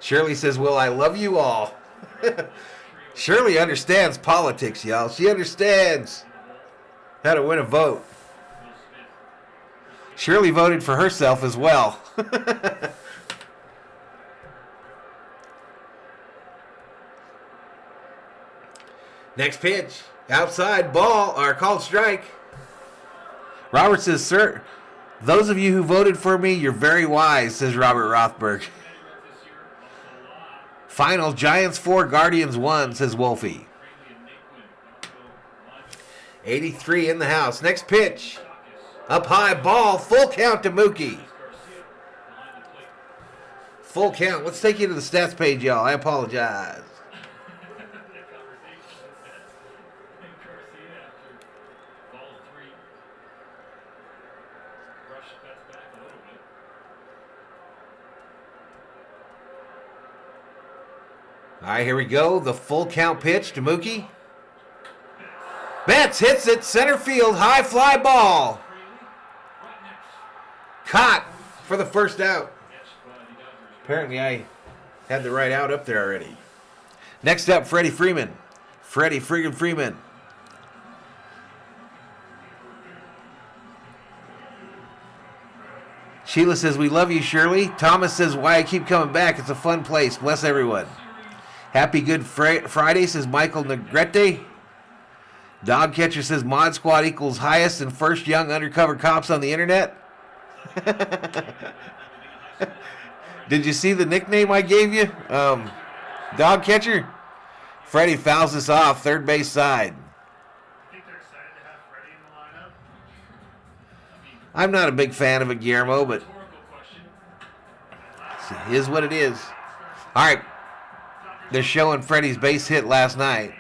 Shirley says, well, I love you all. Shirley understands politics, y'all. She understands how to win a vote. Shirley voted for herself as well. Next pitch, outside, ball, or called strike. Robert says, sir, those of you who voted for me, you're very wise, says Robert Rothberg. Final, Giants 4, Guardians 1, says Wolfie. 83 in the house. Next pitch, up high, ball, full count to Mookie. Full count. Let's take you to the stats page, y'all. I apologize. All right, here we go. The full count pitch to Mookie. Betts hits it, center field, high fly ball. Caught for the first out. Apparently I had the right out up there already. Next up, Freddie Freeman. Freddie friggin' Freeman. Sheila says, we love you, Shirley. Thomas says, why I keep coming back. It's a fun place. Bless everyone. Happy Good Friday, says Michael Negrete. Dog Catcher says, Mod Squad equals highest and first young undercover cops on the internet. Did you see the nickname I gave you? Dog Catcher? Freddie fouls us off, third base side. I'm not a big fan of it, Guillermo, but it is what it is. All right. They're showing Freddie's base hit last night.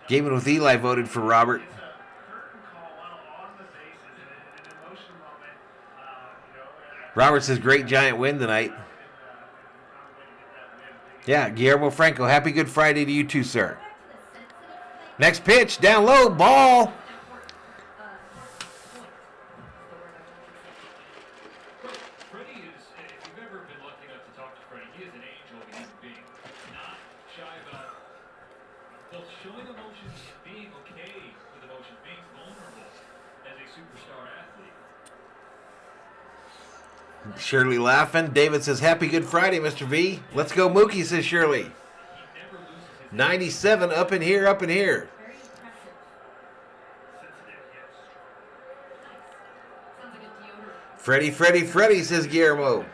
Gaming with Eli voted for Robert. Robert says, great Giant win tonight. Yeah, Guillermo Franco, happy Good Friday to you too, sir. Next pitch, down low, ball. Both showing emotions and being okay with emotions, being vulnerable as a superstar athlete. Shirley laughing. David says, "Happy Good Friday, Mr. V." Let's go, Mookie, says Shirley. He never loses his 97 up in here, up in here. Very impressive. Cincinnati, yes. Sounds like a deodorant. Freddie, says Guillermo.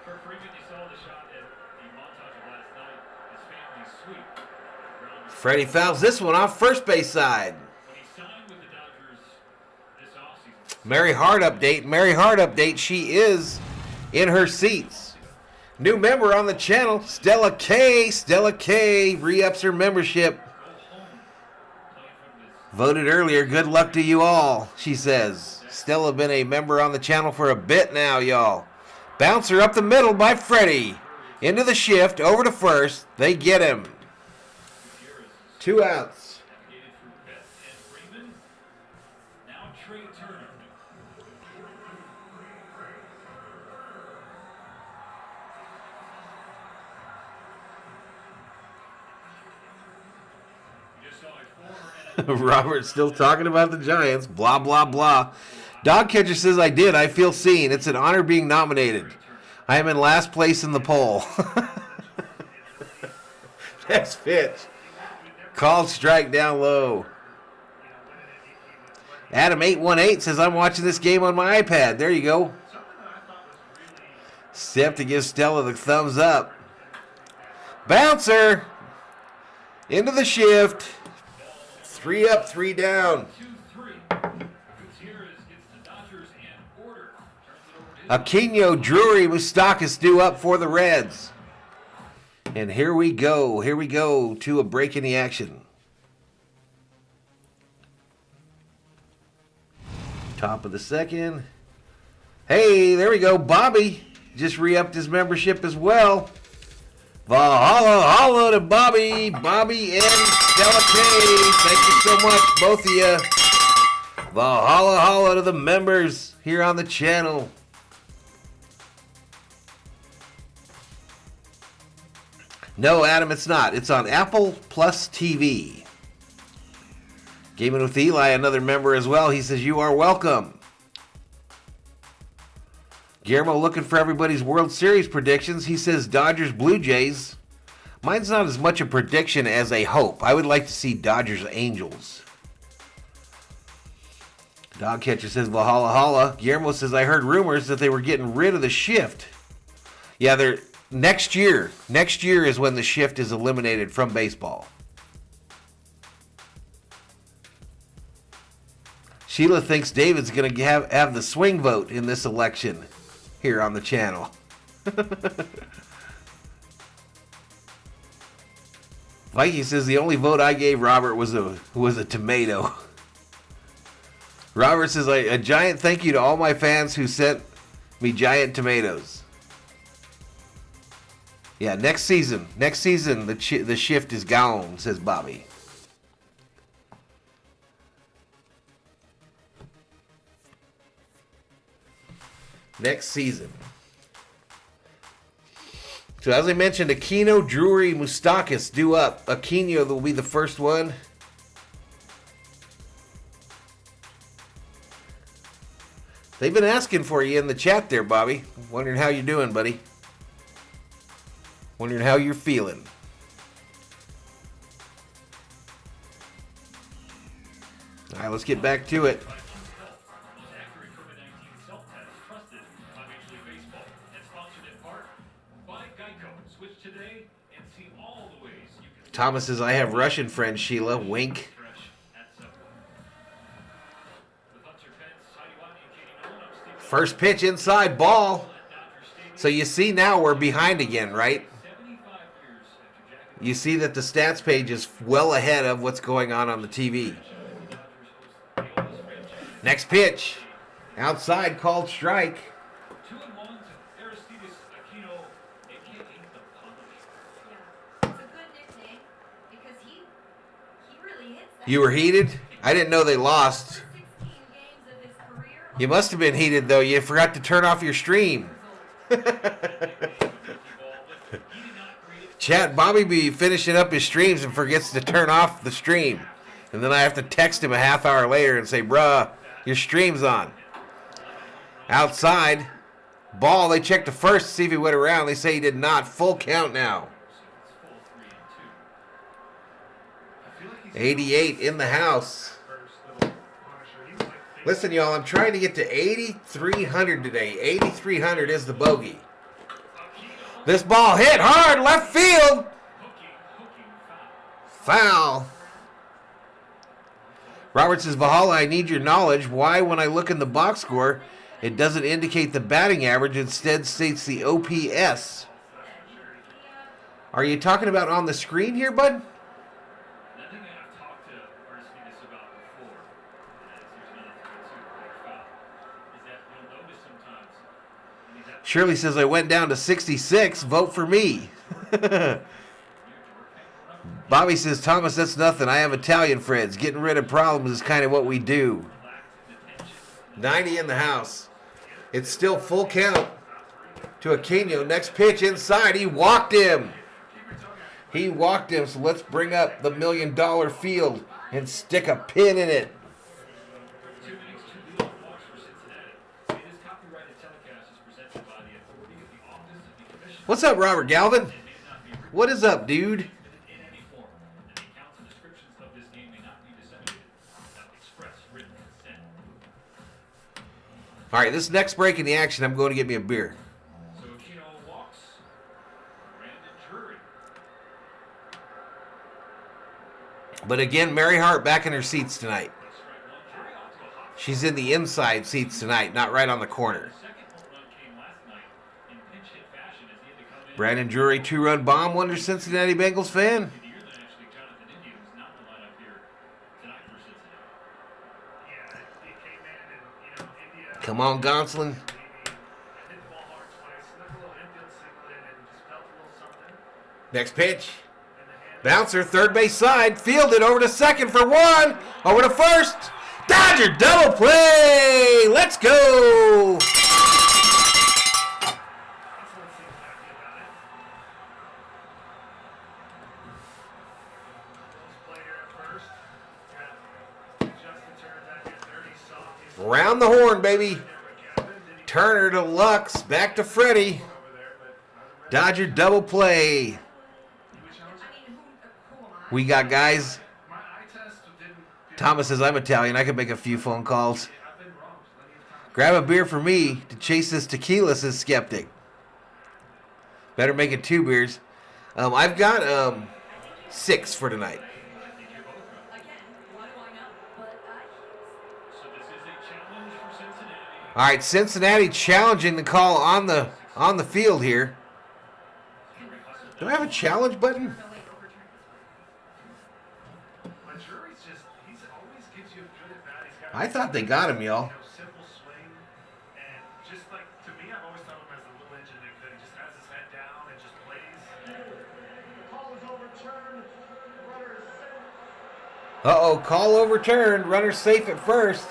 For Freeman, you saw the shot at the montage of last night. His family's sweet. Freddie fouls this one off first base side. When he signed with the Dodgers this offseason, Mary Hart update. She is in her seats. New member on the channel, Stella K. Re-ups her membership. go home playing from this. Voted earlier. Good luck to you all, she says. Stella been a member on the channel for a bit now, y'all. Bouncer up the middle by Freddie. Into the shift, over to first. They get him. 2 outs. Navigated through Beth and Freeman. Now Trey Turner. We just saw a former NFL Robert's still talking about the Giants. Blah, blah, blah. Dog catcher says, "I did. I feel seen. It's an honor being nominated. I am in last place in the poll." Next pitch. Called strike down low. Adam 818 says, "I'm watching this game on my iPad." There you go. Step to give Stella the thumbs up. Bouncer. Into the shift. 3 up, 3 down. 2-3. Gutierrez gets the Dodgers and order. Turns it over to his Aquino, Drury, Moustakas due up for the Reds. And here we go to a break in the action. Top of the second. Hey, there we go. Bobby just re-upped his membership as well. Valhalla to Bobby. Bobby and Stella K. Thank you so much, both of you. Valhalla to the members here on the channel. No, Adam, it's not. It's on Apple Plus TV. Gaming with Eli, another member as well. He says, "You are welcome." Guillermo looking for everybody's World Series predictions. He says Dodgers, Blue Jays. Mine's not as much a prediction as a hope. I would like to see Dodgers, Angels. Dog catcher says Valhalla. Guillermo says, "I heard rumors that they were getting rid of the shift." Yeah, they're next year. Next year is when the shift is eliminated from baseball. Sheila thinks David's going to have the swing vote in this election here on the channel. Viking says the only vote I gave Robert was a tomato. Robert says, "A giant thank you to all my fans who sent me giant tomatoes." Yeah, next season the shift is gone, says Bobby. Next season. So as I mentioned, Aquino, Drury, Moustakas due up. Aquino will be the first one. They've been asking for you in the chat there, Bobby. Wondering how you're doing, buddy. Wondering how you're feeling. All right, let's get back to it. Thomas says, "I have Russian friends, Sheila." Wink. First pitch inside, ball. So you see now we're behind again, right? You see that the stats page is well ahead of what's going on the TV. Next pitch. Outside, called strike. 2-1 to Aristides Aquino, aka the Punch. Yeah, it's a good nickname because he really hits that. You were heated? I didn't know they lost. 16 games of his career. You must have been heated, though. You forgot to turn off your stream. Chat, Bobby be finishing up his streams and forgets to turn off the stream. And then I have to text him a half hour later and say, bruh, your stream's on. Outside, ball, they checked the first to see if he went around. They say he did not. Full count now. 88 in the house. Listen, y'all, I'm trying to get to 8,300 today. 8,300 is the bogey. This ball hit hard, left field. Foul. Robert says, Valhalla, I need your knowledge. Why, when I look in the box score, it doesn't indicate the batting average, instead states the OPS. Are you talking about on the screen here, bud? Shirley says, I went down to 66. Vote for me. Bobby says, Thomas, that's nothing. I have Italian friends. Getting rid of problems is kind of what we do. 90 in the house. It's still full count to Aquino. Next pitch inside. He walked him. He walked him. So let's bring up the $1 million field and stick a pin in it. What's up, Robert Galvin? What is up, dude? All right, this next break in the action, I'm going to get me a beer. So Aquino walks. Brandon Drury. But again, Mary Hart back in her seats tonight. She's in the inside seats tonight, not right on the corner. Brandon Drury, 2-run bomb. Wonder Cincinnati Bengals fan? Come on, Gonsolin. Next pitch. Bouncer, third base side. Fielded over to second for one. Over to first. Dodger double play. Let's go. Round the horn, baby. Turner to Lux. Back to Freddie. Dodger double play. We got guys. Thomas says, I'm Italian. I can make a few phone calls. Grab a beer for me to chase this tequila, says Skeptic. Better make it 2 beers. I've got 6 for tonight. All right, Cincinnati challenging the call on the field here. Do I have a challenge button? I thought they got him, y'all. Uh-oh, call overturned. Runner safe at first.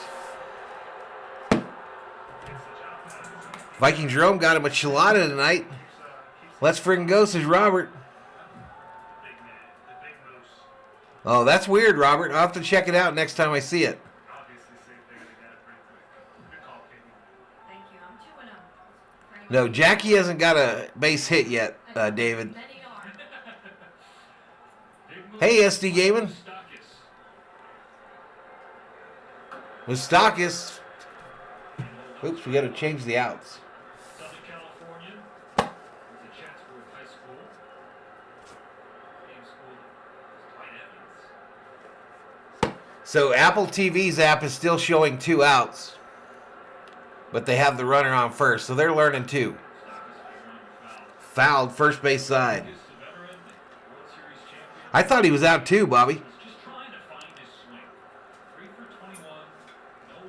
Viking Jerome got him a chilada tonight. Let's friggin' go, says Robert. Oh, that's weird, Robert. I'll have to check it out next time I see it. No, Jackie hasn't got a base hit yet, David. Hey, SD Gaming. Moustakis. Oops, we got to change the outs. Southern California, the Chatsworth High School. Game school is Dwight Evans. So Apple TV's app is still showing 2 outs. But they have the runner on first, so they're learning too. Fouled first base side. I thought he was out too, Bobby.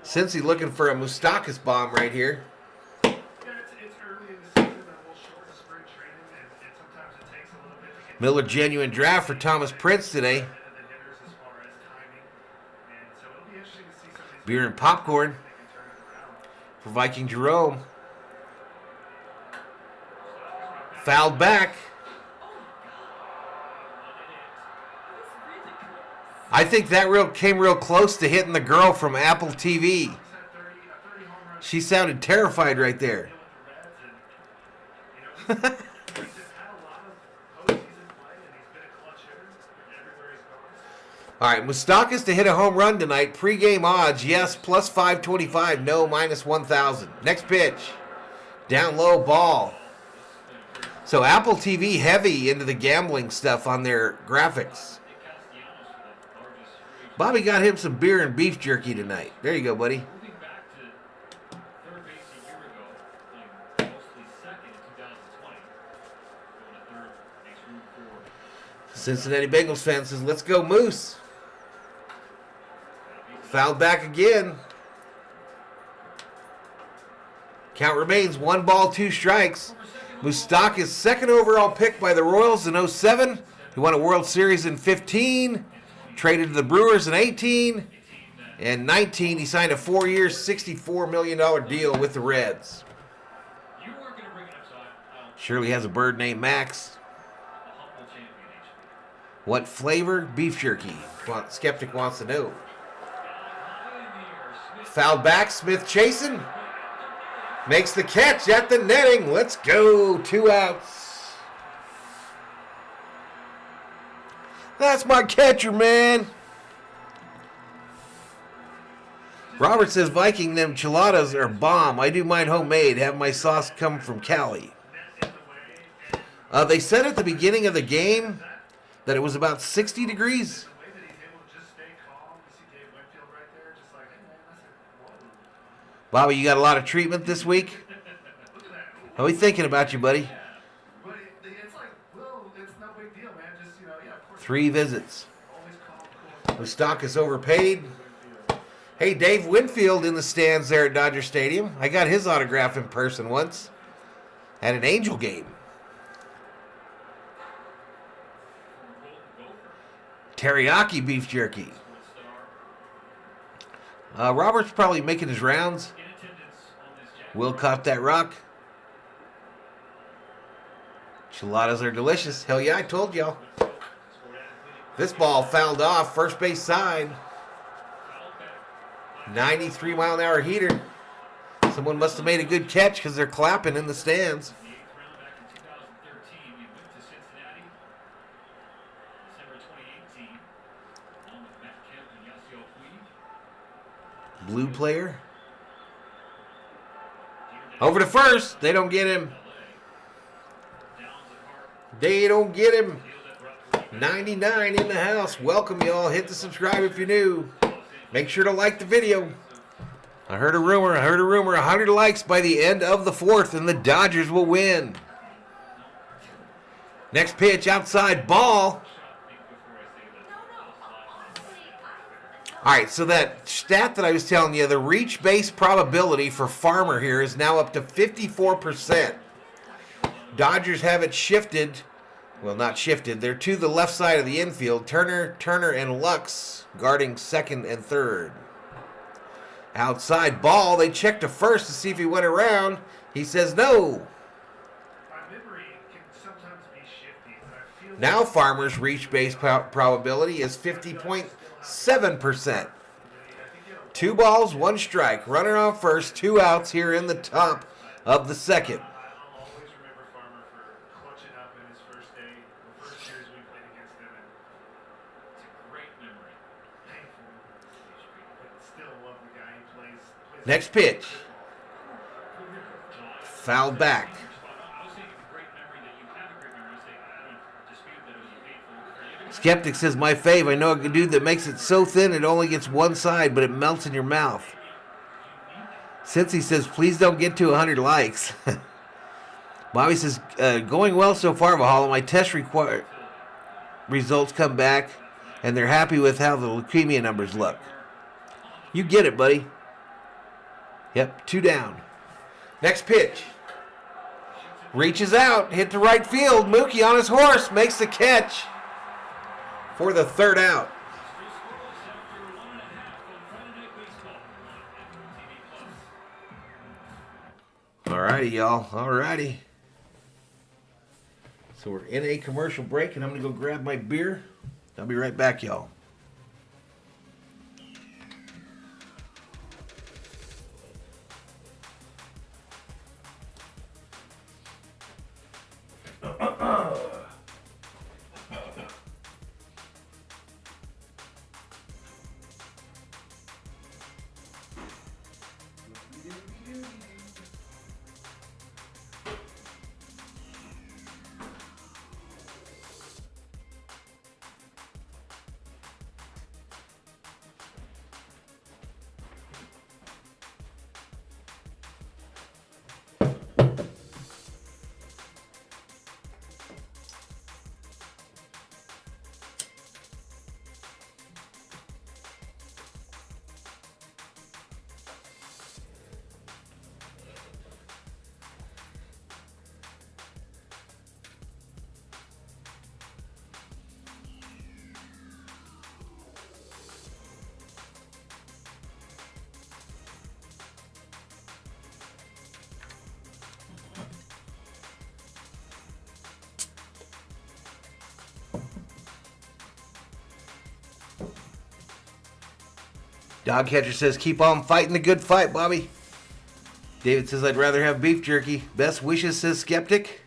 Cincy looking for a Moustakis bomb right here. Yeah, it's early in the season, a little short of spring training, and sometimes it takes a little bit to get Miller genuine draft for Thomas Prince today. the hitters as far as timing. And so it'll be interesting to see some of these Beer and popcorn that can turn it around. for Viking Jerome. Fouled back. I think that came real close to hitting the girl from Apple TV. He's had 30 home runs. She sounded terrified right there. Deal with the Reds, and he's had a lot of postseason play, and he's been a clutch hitter everywhere he's gone. All right, Moustakas to hit a home run tonight. Pre-game odds, yes, plus 525. No, minus 1,000. Next pitch. Down low, ball. So Apple TV heavy into the gambling stuff on their graphics. Bobby got him some beer and beef jerky tonight. There you go, buddy. Moving back to third base a year ago, playing mostly second in 2020. Going to third, makes room for Cincinnati Bengals fan says, let's go, Moose. Fouled back again. Count remains 1 ball, 2 strikes. Moustakas second overall pick by the Royals in 07. He won a World Series in 15. Traded to the Brewers in 18. And 19, he signed a 4-year, $64 million deal with the Reds. You weren't going to bring it up, so I'll Surely has a bird named Max. a humble champion each. What flavor? Beef jerky. Skeptic wants to know. High in the air, Smith Fouled back, Smith chasing. Makes the catch at the netting. Let's go. 2 outs. That's my catcher, man. Robert says Viking them enchiladas are bomb. I do mine homemade. Have my sauce come from Cali. They said at the beginning of the game that it was about 60 degrees. The way that he's able to just stay calm, you see Dave Winfield right there, just like, hey man, listen, whoa. Bobby, you got a lot of treatment this week? Look at that. How are we thinking about you, buddy? But it's like, well, it's no big deal, man. Just, yeah, of course. 3 visits. Always calm, cool. Moustakas overpaid. Hey, Dave Winfield in the stands there at Dodger Stadium. I got his autograph in person once at an Angel game. Teriyaki beef jerky. Robert's probably making his rounds. in attendance on this jet. Will caught that rock. Enchiladas are delicious. Hell yeah, I told y'all. This ball fouled off. First base side. 93 mile an hour heater. Someone must have made a good catch because they're clapping in the stands. The 8th round back in 2013, we went to Cincinnati. December 2018, along with Matt Kemp and Yasiel Puig. Blue player. Over to first. They don't get him. They don't get him. 99 in the house. Welcome, y'all. Hit the subscribe if you're new. Make sure to like the video. I heard a rumor. 100 likes by the end of the 4th, and the Dodgers will win. Next pitch, outside ball. All right, so that stat that I was telling you, the reach base probability for Farmer here is now up to 54%. Dodgers have it shifted. Well, not shifted. They're to the left side of the infield. Turner, and Lux guarding second and third. Outside ball. They check to first to see if he went around. He says no. My memory can sometimes be shifty, but I feel Now Farmer's reach base probability is 50.7%. 2 balls, 1 strike. Runner on first, 2 outs here in the top of the second. I'll always remember Farmer for clutching up in his first day, the first years we played against him, and It's a great memory. painful. But still love the guy. He plays Next pitch. Fouled back. I was saying it's a great memory that you have a great memory. I was saying I don't dispute that it was painful for you. Skeptic says, my fave. I know a dude that makes it so thin it only gets one side, but it melts in your mouth. Since he says, please don't get to 100 likes. Bobby says, going well so far, Valhalla. My test results come back, and they're happy with how the leukemia numbers look. You get it, buddy. Yep, 2 down. Next pitch. Reaches out, hit to right field. Mookie on his horse makes the catch for the 3rd out. Alrighty, y'all. Alrighty. So we're in a commercial break, and I'm going to go grab my beer. I'll be right back, y'all. Dog catcher says, keep on fighting the good fight, Bobby. David says, I'd rather have beef jerky. Best wishes, says Skeptic.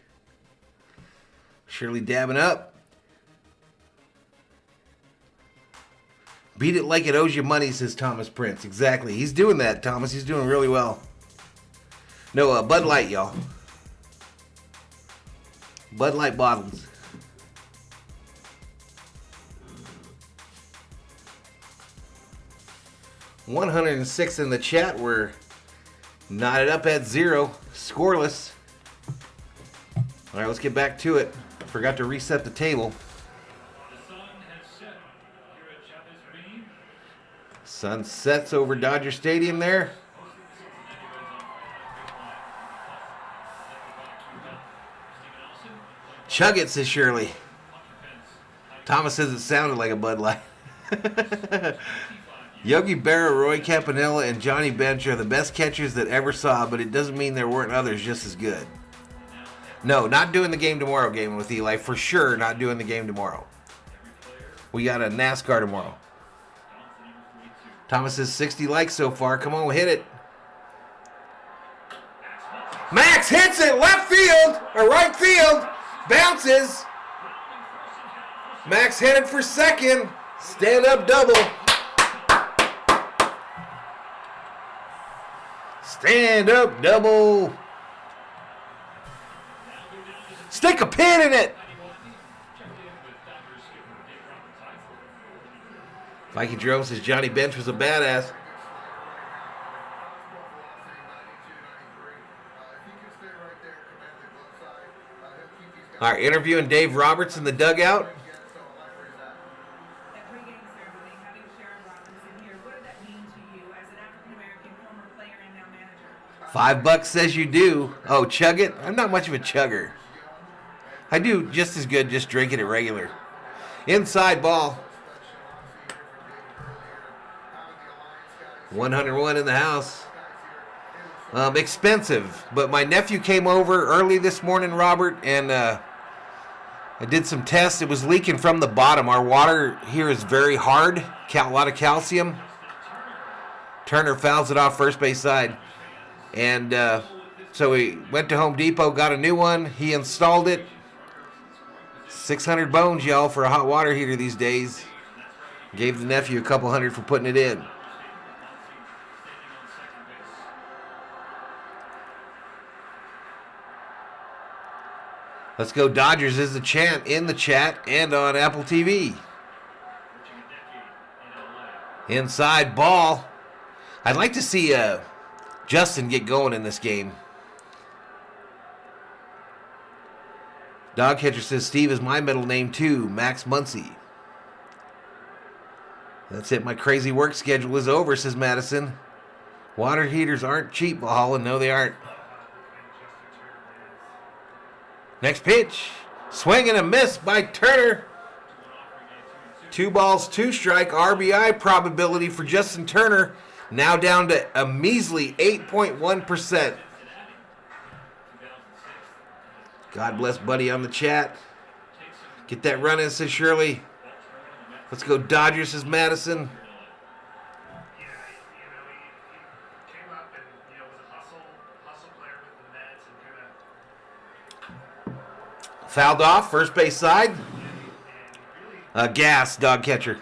Shirley dabbing up. Beat it like it owes you money, says Thomas Prince. Exactly. He's doing that, Thomas. He's doing really well. No, Bud Light, y'all. Bud Light bottles. $106 in the chat. We're knotted up at 0. Scoreless. All right, let's get back to it. Forgot to reset the table. The sun has set here at Chavez Ravine. Sun sets over Dodger Stadium there. Chug it, says Shirley. Thomas says it sounded like a Bud Light. Yogi Berra, Roy Campanella, and Johnny Bench are the best catchers that ever saw, but it doesn't mean there weren't others just as good. No, not doing the game tomorrow game with Eli. For sure, not doing the game tomorrow. We got a NASCAR tomorrow. Thomas says 60 likes so far. Come on, hit it. Max hits it left field or right field. Bounces. Max headed for second. Stand up double. Stand up double. Stick a pin in it. Mikey Jerome says Johnny Bench was a badass. All right, interviewing Dave Roberts in the dugout. At pregame ceremony, having Sharon Robinson here, what did that mean to you as an African-American former player and now manager? $5 says you do. Oh, chug it? I'm not much of a chugger. I do just as good just drinking it regular. Inside ball. 101 in the house. Expensive, but my nephew came over early this morning, Robert, and I did some tests. It was leaking from the bottom. Our water here is very hard, a lot of calcium. Turner fouls it off first base side. And so we went to Home Depot, got a new one. He installed it. 600 bones, y'all, for a hot water heater these days. Gave the nephew a couple hundred for putting it in. Let's go Dodgers is the chant in the chat and on Apple TV. Inside ball. I'd like to see Justin get going in this game. Dog catcher says Steve is my middle name too, Max Muncy. That's it, my crazy work schedule is over, says Madison. Water heaters aren't cheap, Valhalla. No, they aren't. Next pitch. Swing and a miss by Turner. 2 balls, 2 strike. RBI probability for Justin Turner. Now down to a measly 8.1%. God bless Buddy on the chat. Get that run in, says Shirley. Let's go Dodgers, says Madison. Yeah, he came up and, was a hustle player with the Mets and kind of. Fouled off, first base side. Gas, dog catcher.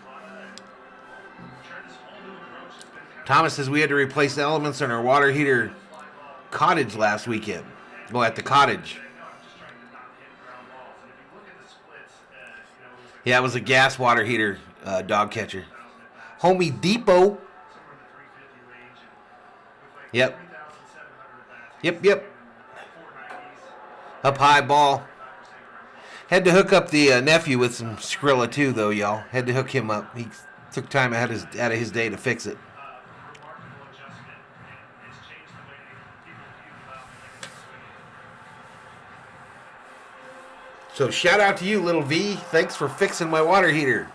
Thomas says we had to replace the elements in our water heater cottage last weekend. Well, at the cottage. Yeah, it was a gas water heater, dog catcher. Homie Depot. Yep. Yep. Up high ball. Had to hook up the nephew with some Skrilla too, though, y'all. Had to hook him up. He took time out of his day to fix it. So shout out to you, little V. Thanks for fixing my water heater.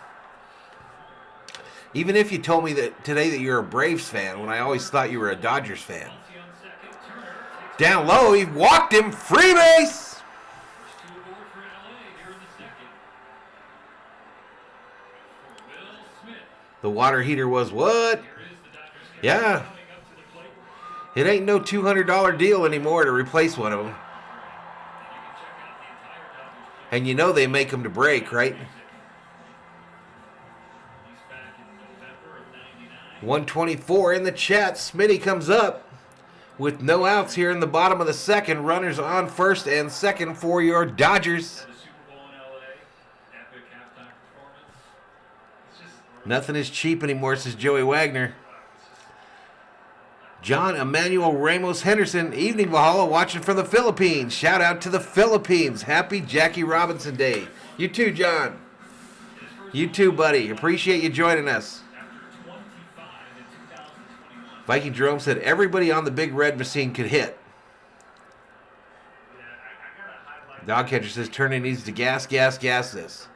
Even if you told me that today that you're a Braves fan, when I always thought you were a Dodgers fan. Down low, he walked him. Free base. The water heater was what? Yeah. It ain't no $200 deal anymore to replace one of them. And you know they make them to break, right? 124 in the chat. Smitty comes up with no outs here in the bottom of the second. Runners on first and second for your Dodgers. Nothing is cheap anymore, says Joey Wagner. John Emmanuel Ramos Henderson, evening Valhalla, watching from the Philippines. Shout out to the Philippines. Happy Jackie Robinson Day. You too, John. You too, buddy. Appreciate you joining us. Viking Jerome said everybody on the big red machine could hit. Dog catcher says Turner needs to gas this.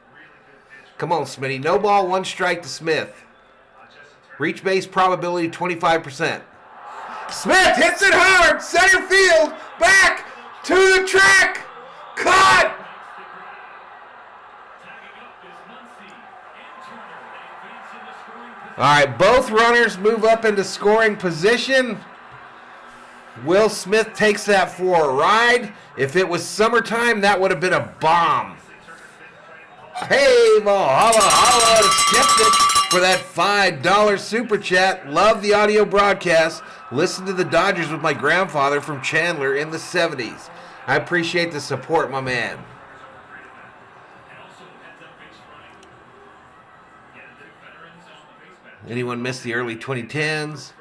Come on, Smitty. No ball, one strike to Smith. Reach base probability 25%. Smith hits it hard. Center field. Back to the track. Caught. All right, both runners move up into scoring position. Will Smith takes that for a ride. If it was summertime, that would have been a bomb. Hey, Valhalla, holla to Skeptic for that $5 super chat. Love the audio broadcast. Listen to the Dodgers with my grandfather from Chandler in the 70s. I appreciate the support, my man. Anyone miss the early 2010s?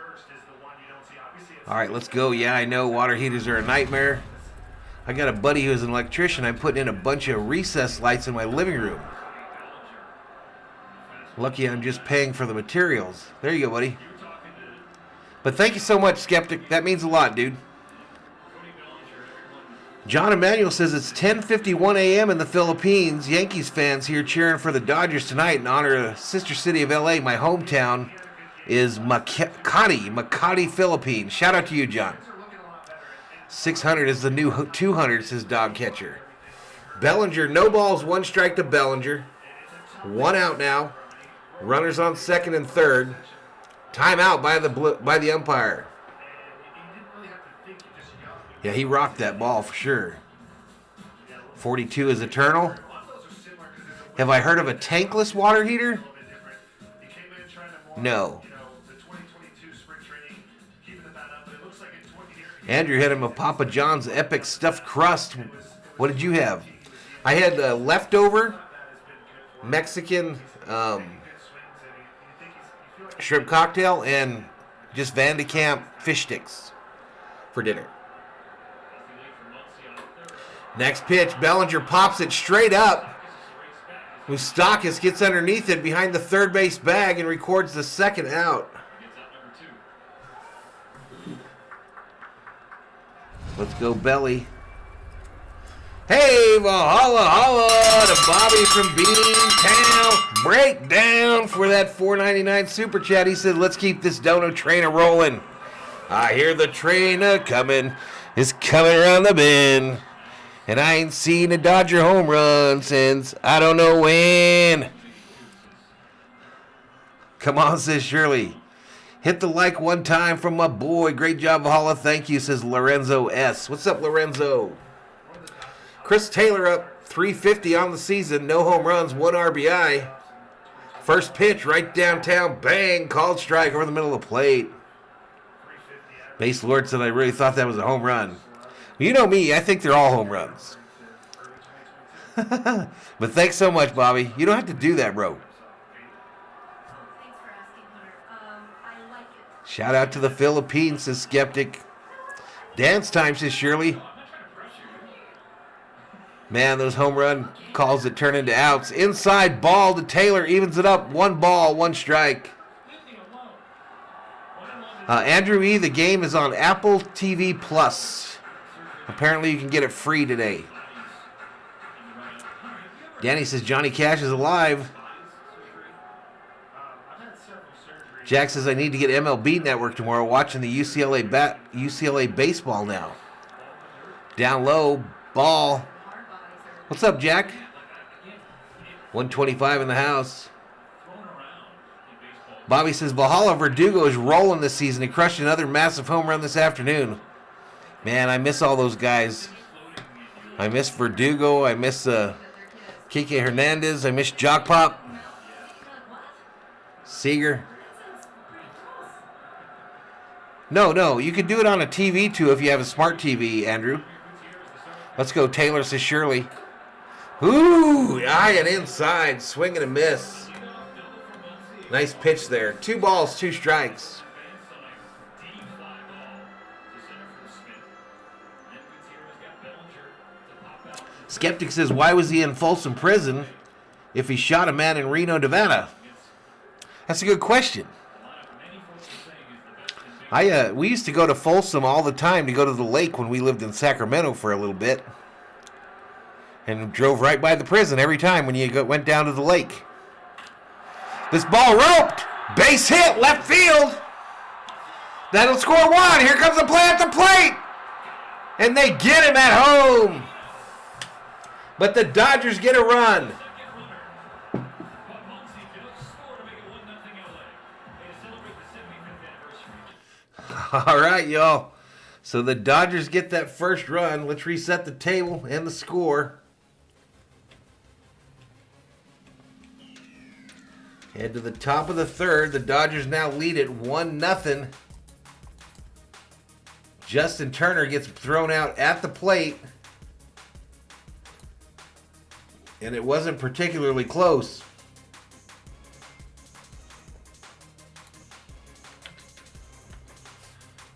All right, let's go. Yeah, I know water heaters are a nightmare. I got a buddy who's an electrician. I'm putting in a bunch of recessed lights in my living room. Lucky I'm just paying for the materials. There you go, buddy. But thank you so much, Skeptic. That means a lot, dude. John Emmanuel says it's 10:51 a.m. in the Philippines. Yankees fans here cheering for the Dodgers tonight in honor of the sister city of L.A. My hometown is Makati, Philippines. Shout out to you, John. 600 is the new 200, says Dog Catcher. Bellinger, no balls, one strike to Bellinger. One out now. Runners on second and third. Timeout by the umpire. Yeah, he rocked that ball for sure. 42 is eternal. Have I heard of a tankless water heater? No. Andrew hit him a Papa John's epic stuffed crust. What did you have? I had leftover Mexican shrimp cocktail and just Van de Kamp fish sticks for dinner. Next pitch, Bellinger pops it straight up. Moustakis gets underneath it behind the third base bag and records the second out. Let's go, Belly. Hey, Valhalla, holla to Bobby from Beantown. Breakdown for that $4.99 super chat. He said, let's keep this dono train a-rolling. I hear the train a-coming. It's coming around the bend. And I ain't seen a Dodger home run since I don't know when. Come on, says Shirley. Hit the like one time from my boy. Great job, Valhalla. Thank you, says Lorenzo S. What's up, Lorenzo? Chris Taylor up 350 on the season. No home runs, 1 RBI. First pitch right downtown. Bang. Called strike over the middle of the plate. Base Lord said I really thought that was a home run. You know me. I think they're all home runs. But thanks so much, Bobby. You don't have to do that, bro. Thanks for asking, Hunter. I like it. Shout out to the Philippines, says Skeptic. Dance time, says Shirley. Man, those home run calls that turn into outs. Inside ball to Taylor, evens it up. 1 ball, 1 strike. Andrew E., the game is on Apple TV Plus. Apparently you can get it free today. Danny says Johnny Cash is alive. Jack says I need to get MLB Network tomorrow, watching the UCLA baseball now. Down low, ball. What's up, Jack? 125 in the house. Bobby says Valhalla Verdugo is rolling this season. He crushed another massive home run this afternoon. Man, I miss all those guys. I miss Verdugo. I miss Kike Hernandez. I miss Jock Pop. Seager. No. You could do it on a TV, too, if you have a smart TV, Andrew. Let's go. Taylor says Shirley. Ooh, eye and inside. Swing and a miss. Nice pitch there. 2 balls, 2 strikes. Skeptic says, why was he in Folsom Prison if he shot a man in Reno, Nevada? That's a good question. We used to go to Folsom all the time to go to the lake when we lived in Sacramento for a little bit. And drove right by the prison every time when you went down to the lake. This ball roped. Base hit, left field. That'll score 1. Here comes the play at the plate. And they get him at home. But the Dodgers get a run. All right, y'all. So the Dodgers get that first run. Let's reset the table and the score. Head to the top of the third. The Dodgers now lead it 1-0. Justin Turner gets thrown out at the plate. And it wasn't particularly close.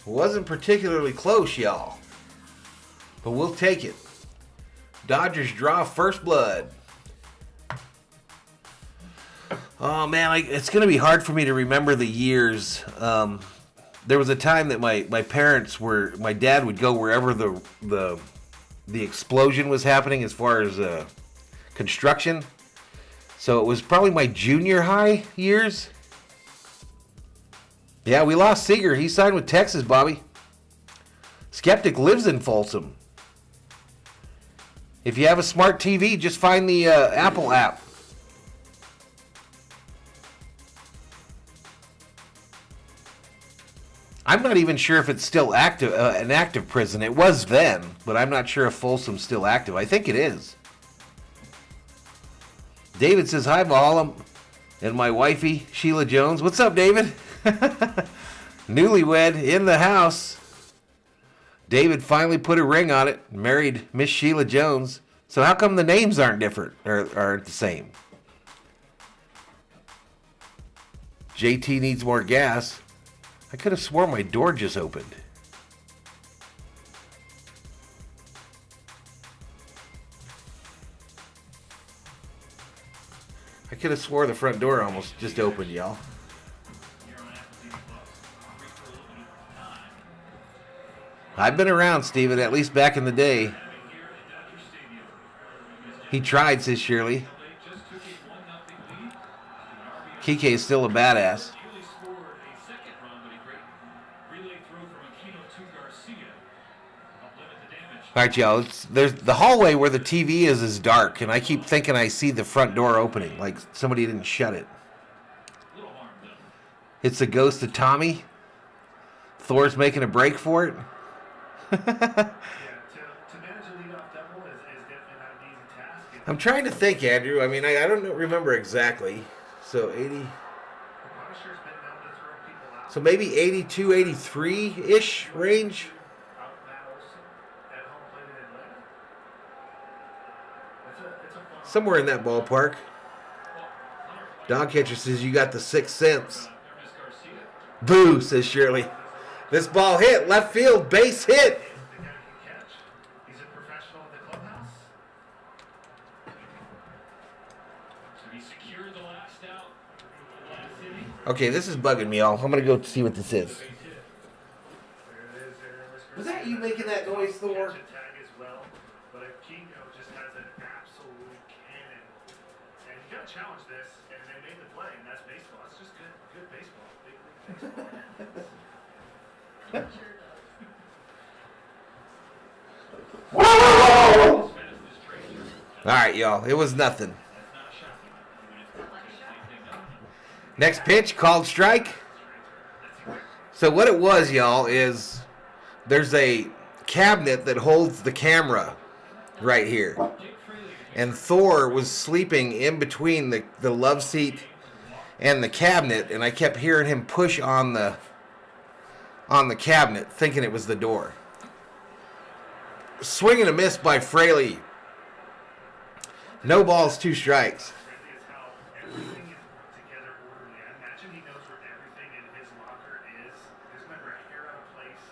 It wasn't particularly close, y'all. But we'll take it. Dodgers draw first blood. Oh, man, it's going to be hard for me to remember the years. There was a time that my parents were, my dad would go wherever the explosion was happening as far as construction. So it was probably my junior high years. Yeah, we lost Seager. He signed with Texas, Bobby. Skeptic lives in Folsom. If you have a smart TV, just find the Apple app. I'm not even sure if it's still active, an active prison. It was then, but I'm not sure if Folsom's still active. I think it is. David says, hi, Valhalla, and my wifey, Sheila Jones. What's up, David? Newlywed in the house. David finally put a ring on it, married Miss Sheila Jones. So how come the names aren't different, or aren't the same? JT needs more gas. I could have sworn my door just opened. I could have swore the front door almost just opened, y'all. I've been around, Steven, at least back in the day. He tried, says Shirley. Kike is still a badass. All right, y'all. There's the hallway where the TV is dark, and I keep thinking I see the front door opening, like somebody didn't shut it. It's the ghost of Tommy. Thor's making a break for it. To manage a leadoff double is definitely not an easy task. I'm trying to think, Andrew. I mean, I don't remember exactly. So 80. The Punisher's been known to throw people out. So maybe 82, 83-ish range. Out Matt Olson at home plate in Atlanta. It's a fun Somewhere in that ballpark. Dog catcher says you got the sixth sense. Boo, says Shirley. This ball hit, left field, base hit. The guy can catch. He's a professional in the clubhouse. So he secured the last out. Last inning. Okay, this is bugging me, all. I'm going to go see what this is. There it is. Was that you making that noise, Thor? Catch and tag as well, but if Kingo just has an absolute cannon, and you gotta challenge this, and they made the play, and that's baseball. That's just good baseball. Big league baseball. All right, y'all. It was nothing. Next pitch, called strike. So what it was, y'all, is there's a cabinet that holds the camera right here. And Thor was sleeping in between the love seat and the cabinet, and I kept hearing him push on the cabinet, thinking it was the door. Swing and a miss by Fraley. No balls, 2 strikes. Frankly, it's how everything is put together orderly. I imagine he knows where everything in his locker is. There's never a hair out of place.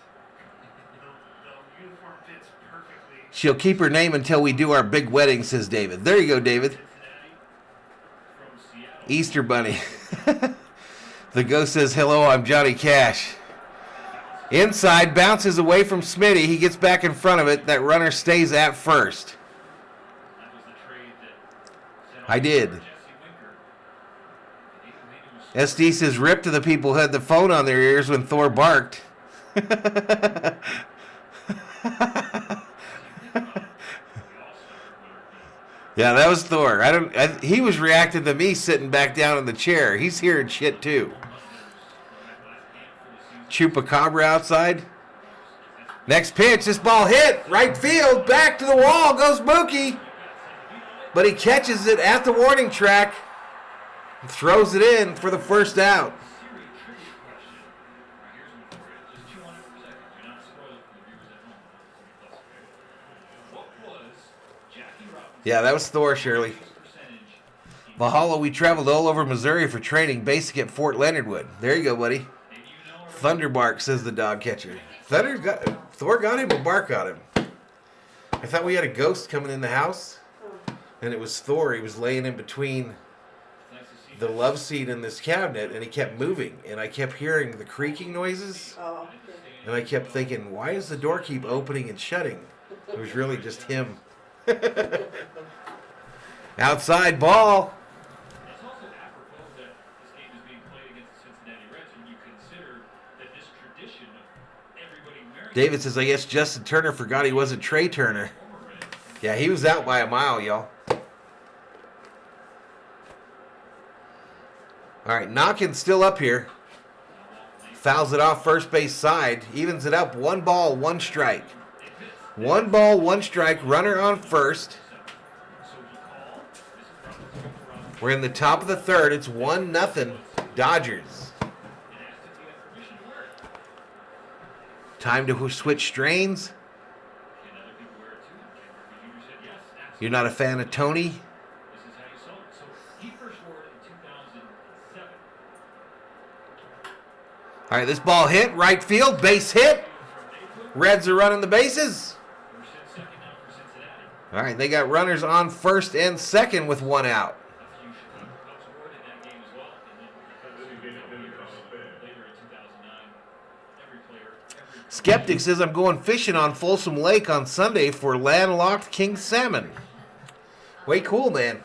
The uniform fits perfectly. She'll keep her name until we do our big wedding, says David. There you go, David. Easter Bunny. The ghost says, hello, I'm Johnny Cash. Inside, bounces away from Smitty. He gets back in front of it. That runner stays at first. I did. SD says, rip to the people who had the phone on their ears when Thor barked. Yeah, that was Thor. He was reacting to me sitting back down in the chair. He's hearing shit too. Chupacabra outside. Next pitch, this ball hit right field, back to the wall goes Mookie, but he catches it at the warning track and throws it in for the first out. Yeah, that was Thor, Shirley. Valhalla, we traveled all over Missouri for training, basic at Fort Leonard Wood. There you go, buddy. Thunderbark, says the dog catcher. Thor got him, but Bark got him. I thought we had a ghost coming in the house, and it was Thor. He was laying in between the love seat and this cabinet, and he kept moving, and I kept hearing the creaking noises, and I kept thinking, why does the door keep opening and shutting? It was really just him. Outside ball. It's also apropos that this game is being played against the Cincinnati Reds when you consider that this tradition of everybody marrying. David says, I guess Justin Turner forgot he wasn't Trey Turner. Yeah, he was out by a mile, y'all. All right, Knockin's still up here. Fouls it off first base side. Evens it up. 1 ball, 1 strike. 1 ball, 1 strike. Runner on first. We're in the top of the third. It's 1-0 Dodgers. Time to switch strains. You're not a fan of Tony? All right, this ball hit. Right field. Base hit. Reds are running the bases. All right, they got runners on first and second with 1 out. Skeptic says, I'm going fishing on Folsom Lake on Sunday for landlocked king salmon. Way cool, man.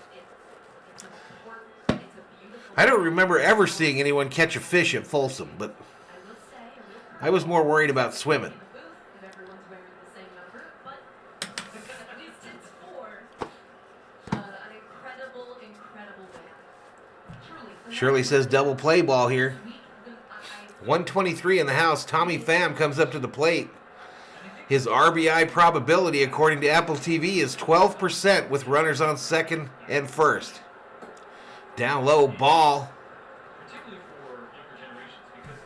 I don't remember ever seeing anyone catch a fish at Folsom, but I was more worried about swimming. Shirley says double play ball here. 123 in the house. Tommy Pham comes up to the plate. His RBI probability, according to Apple TV, is 12% with runners on second and first. Down low ball. Particularly for younger generations, because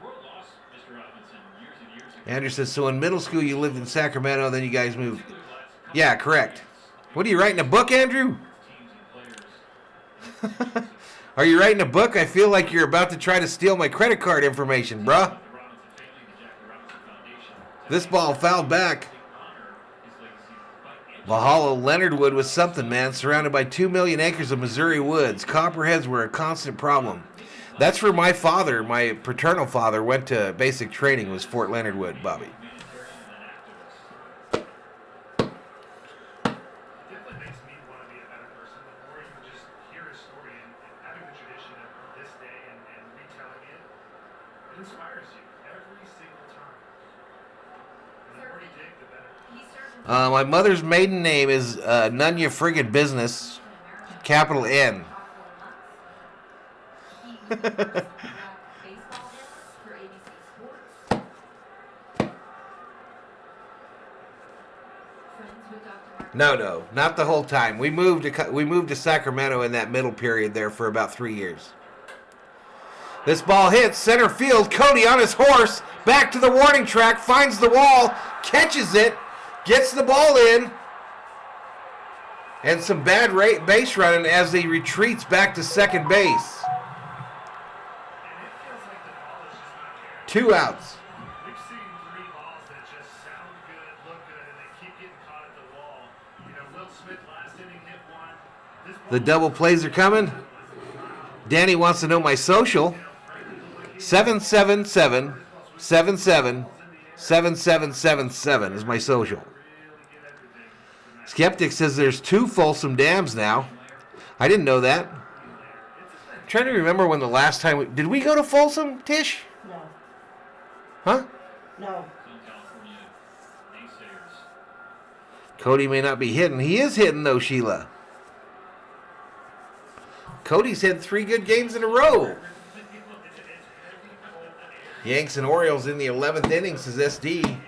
the world lost Mr. Robinson years and years ago. Andrew says, so in middle school you lived in Sacramento, then you guys moved. Yeah, correct. What are you writing, a book, Andrew? Are you writing a book? I feel like you're about to try to steal my credit card information, bruh. This ball fouled back. Valhalla Leonard Wood was something, man. Surrounded by 2 million acres of Missouri woods. Copperheads were a constant problem. That's where my father, my paternal father, went to basic training, was Fort Leonard Wood, Bobby. My mother's maiden name is none your friggin' business, capital N. Baseball analyst for ABC Sports. Friends with Dr. Mark. No, not the whole time. We moved to Sacramento in that middle period there for about 3 years. This ball hits center field. Cody on his horse, back to the warning track, finds the wall, catches it, gets the ball in, and some bad base running as he retreats back to second base. And it feels like the ball is just not carrying. 2 outs. We've seen 3 balls that just sound good, look good, and they keep getting caught at the wall. You know, Will Smith last inning hit one. This ball The double plays are coming. Danny wants to know my social. 777-77-7777 is my social. Skeptic says there's 2 Folsom dams now. I didn't know that. I'm trying to remember when the last time did we go to Folsom, Tish? No. Huh? No. Southern California naysayers. Cody may not be hitting. He is hitting though, Sheila. Cody's had 3 good games in a row. Yanks and Orioles in the 11th inning, says SD.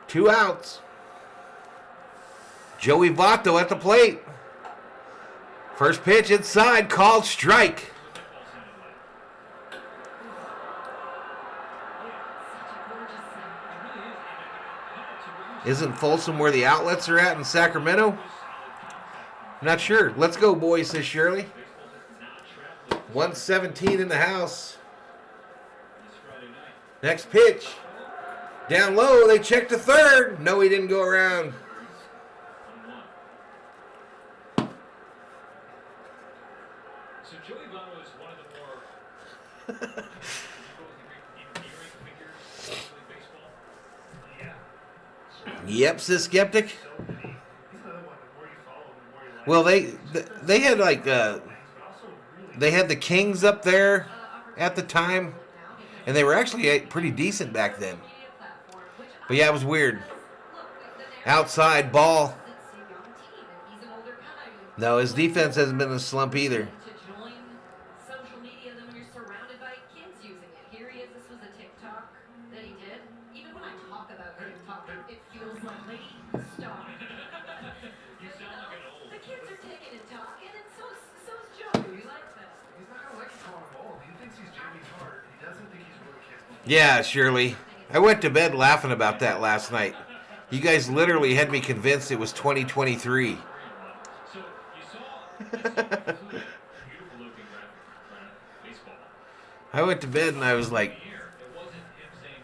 2 outs. Joey Votto at the plate. First pitch inside, called strike. Isn't Folsom where the outlets are at in Sacramento? I'm not sure. Let's go, boys, says Shirley. 117 in the house. Next pitch. Down low, they check to third. No, he didn't go around. So Joey Votto is one of the more endearing figures in baseball. Yeah. Yep, says Skeptic. He's another one. The more you follow him, the more you like. Well, they had like But also really they had the Kings up there at the time, and they were actually pretty decent back then. But yeah, it was weird. Outside ball. No, his defense hasn't been in a slump either. To join social media, then when you're surrounded by kids using it. Here he is. This was a TikTok that he did. Even when I talk about TikTok, it feels like, lady, stop. You sound like an old. The kids are taking and talking, and so's Joe. You like that? he's not gonna like to call him old. He thinks he's Jamie Hart. He doesn't think he's really capable. Yeah, Shirley. I went to bed laughing about that last night. You guys literally had me convinced it was 2023. So you saw this beautiful looking graphic baseball. I went to bed and I was like, Here, it wasn't him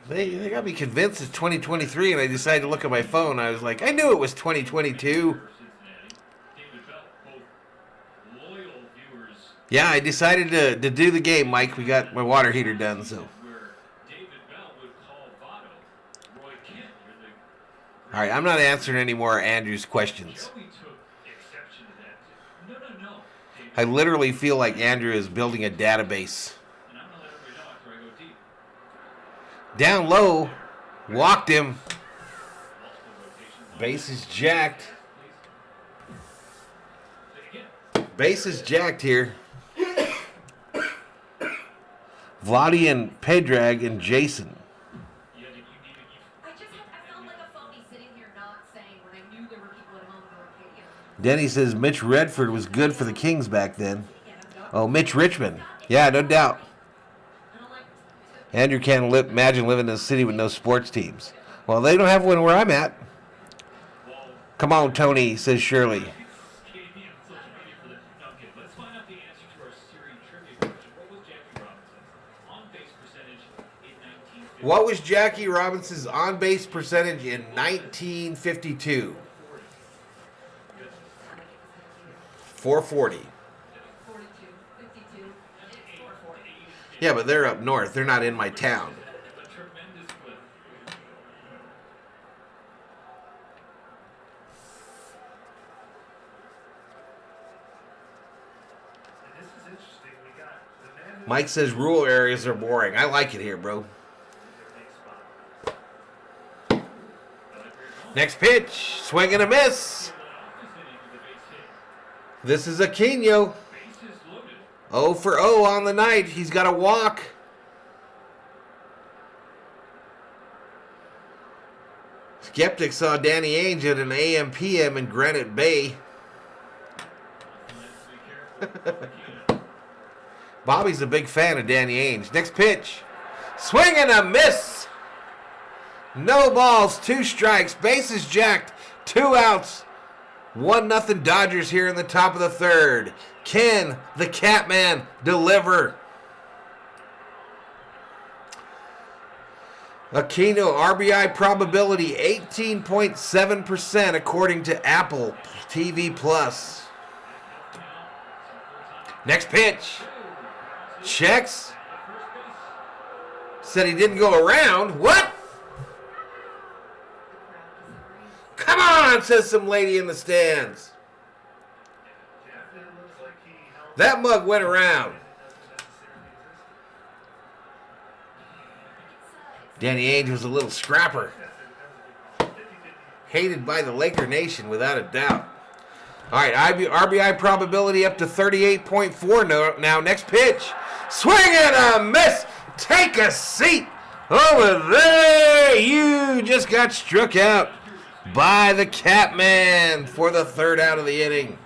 saying they got me convinced it's 2023, and I decided to look at my phone. I was like, I knew it was 2022. Cincinnati. David Bell, both loyal viewers Yeah, I decided to do the game, Mike. We got my water heater done, so. where David Bell would call Votto Roy Kent. You're the All right, I'm not answering any more Andrew's questions. Joey took exception to that. No. David, I literally feel like Andrew is building a database. and I'm gonna let everybody know after I go deep. Down low, walked him. Multiple rotations. Base is jacked. Please. Again. Base is jacked here. Vladdy and Pedrag and Jason. You I felt like a phony sitting here not saying when I knew there were people at home going, okay, you know, Denny says Mitch Redford was good for the Kings back then. Oh, Mitch Richmond. Yeah, no doubt. I don't like Andrew can't imagine living in a city with no sports teams. Well, they don't have one where I'm at. Come on, Tony, says Shirley. skating on social media for the. No, okay, let's find out the answer to our Siri trivia question. What was Jackie Robinson's on-base percentage in 1950? What was Jackie Robinson's on-base percentage in 1952? 440. 42, 52, 440. Yeah, but they're up north. They're not in my town. A tremendous clip. And this is interesting. We got the man who Mike says rural areas are boring. I like it here, bro. their big spot. Next pitch. Swing and a miss. Off this inning with a base hit. This is Aquino. Bases loaded. 0 for 0 on the night. He's got a walk. Skeptic saw Danny Ainge at an AM/PM in Granite Bay. Bobby's a big fan of Danny Ainge. Next pitch. Swing and a miss. No balls, 2 strikes, bases jacked, 2 outs. 1-0 Dodgers here in the top of the third. Can the Catman deliver? Aquino RBI probability 18.7% according to Apple TV Plus. Next pitch. Checks. Said he didn't go around. What? Come on, says some lady in the stands. That mug went around. Danny Ainge was a little scrapper. Hated by the Laker Nation, without a doubt. All right, RBI probability up to 38.4 now. Next pitch. Swing and a miss. Take a seat over there. You just got struck out by the Catman for the 3rd out of the inning.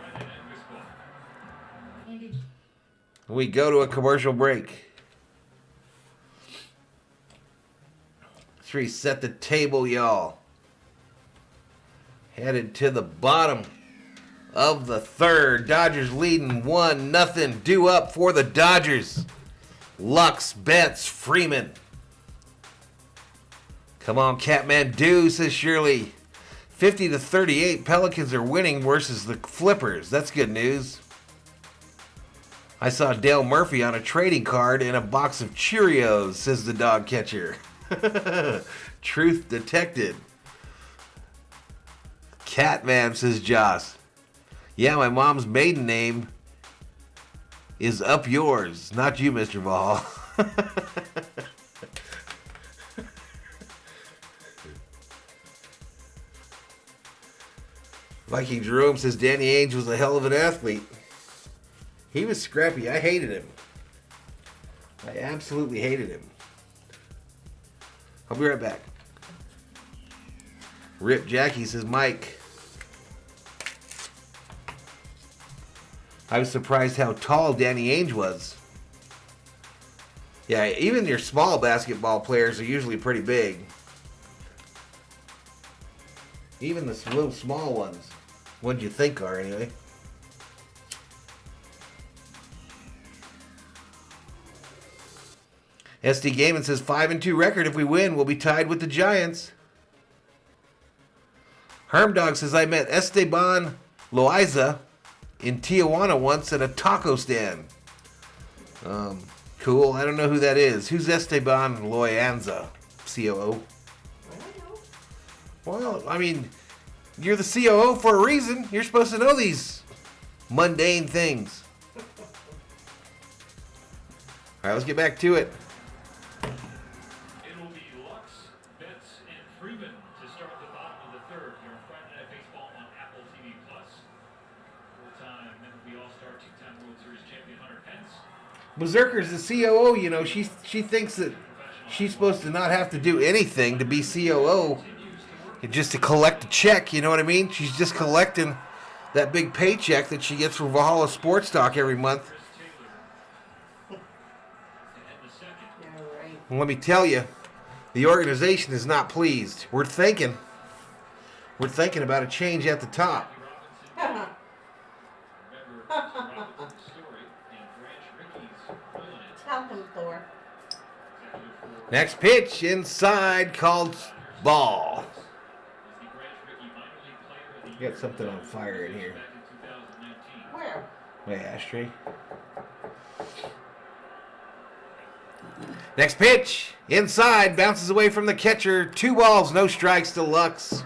We go to a commercial break. Let's reset the table, y'all. Headed to the bottom of the 3rd. Dodgers leading 1-0. Due up for the Dodgers. Lux, Betts, Freeman. Come on, Catman, do, says Shirley. 50-38, Pelicans are winning versus the Flippers. That's good news. I saw Dale Murphy on a trading card and a box of Cheerios, says the dog catcher. Truth detected. Catman, says Joss. Yeah, my mom's maiden name is Up Yours. Not you, Mr. Ball. Viking Jerome says Danny Ainge was a hell of an athlete. He was scrappy. I hated him. I absolutely hated him. I'll be right back. Rip Jackie says, Mike, I was surprised how tall Danny Ainge was. Yeah, even your small basketball players are usually pretty big. Even the little small ones. What'd you think are, anyway? SD Gaiman says 5-2 record. If we win, we'll be tied with the Giants. Hermdog says I met Esteban Loaiza in Tijuana once at a taco stand. Cool. I don't know who that is. Who's Esteban Loaiza? COO. Well, I mean, you're the COO for a reason. You're supposed to know these mundane things. All right, let's get back to it. It will be Lux, Betts, and Freeman to start the bottom of the 3rd here on Friday Night Baseball on Apple TV Plus. Full-time MLB All-Star, 2-time World Series champion Hunter Pence. Berserker's the COO, you know. She thinks that she's supposed to not have to do anything to be COO. Just to collect a check, you know what I mean? She's just collecting that big paycheck that she gets from Valhalla Sports Talk every month. And let me tell you, the organization is not pleased. We're thinking about a change at the top. Tell him, Thor. Next pitch inside, called ball. Got something on fire in here. Where? My ashtray. Next pitch inside, bounces away from the catcher. 2 balls, no strikes to Lux.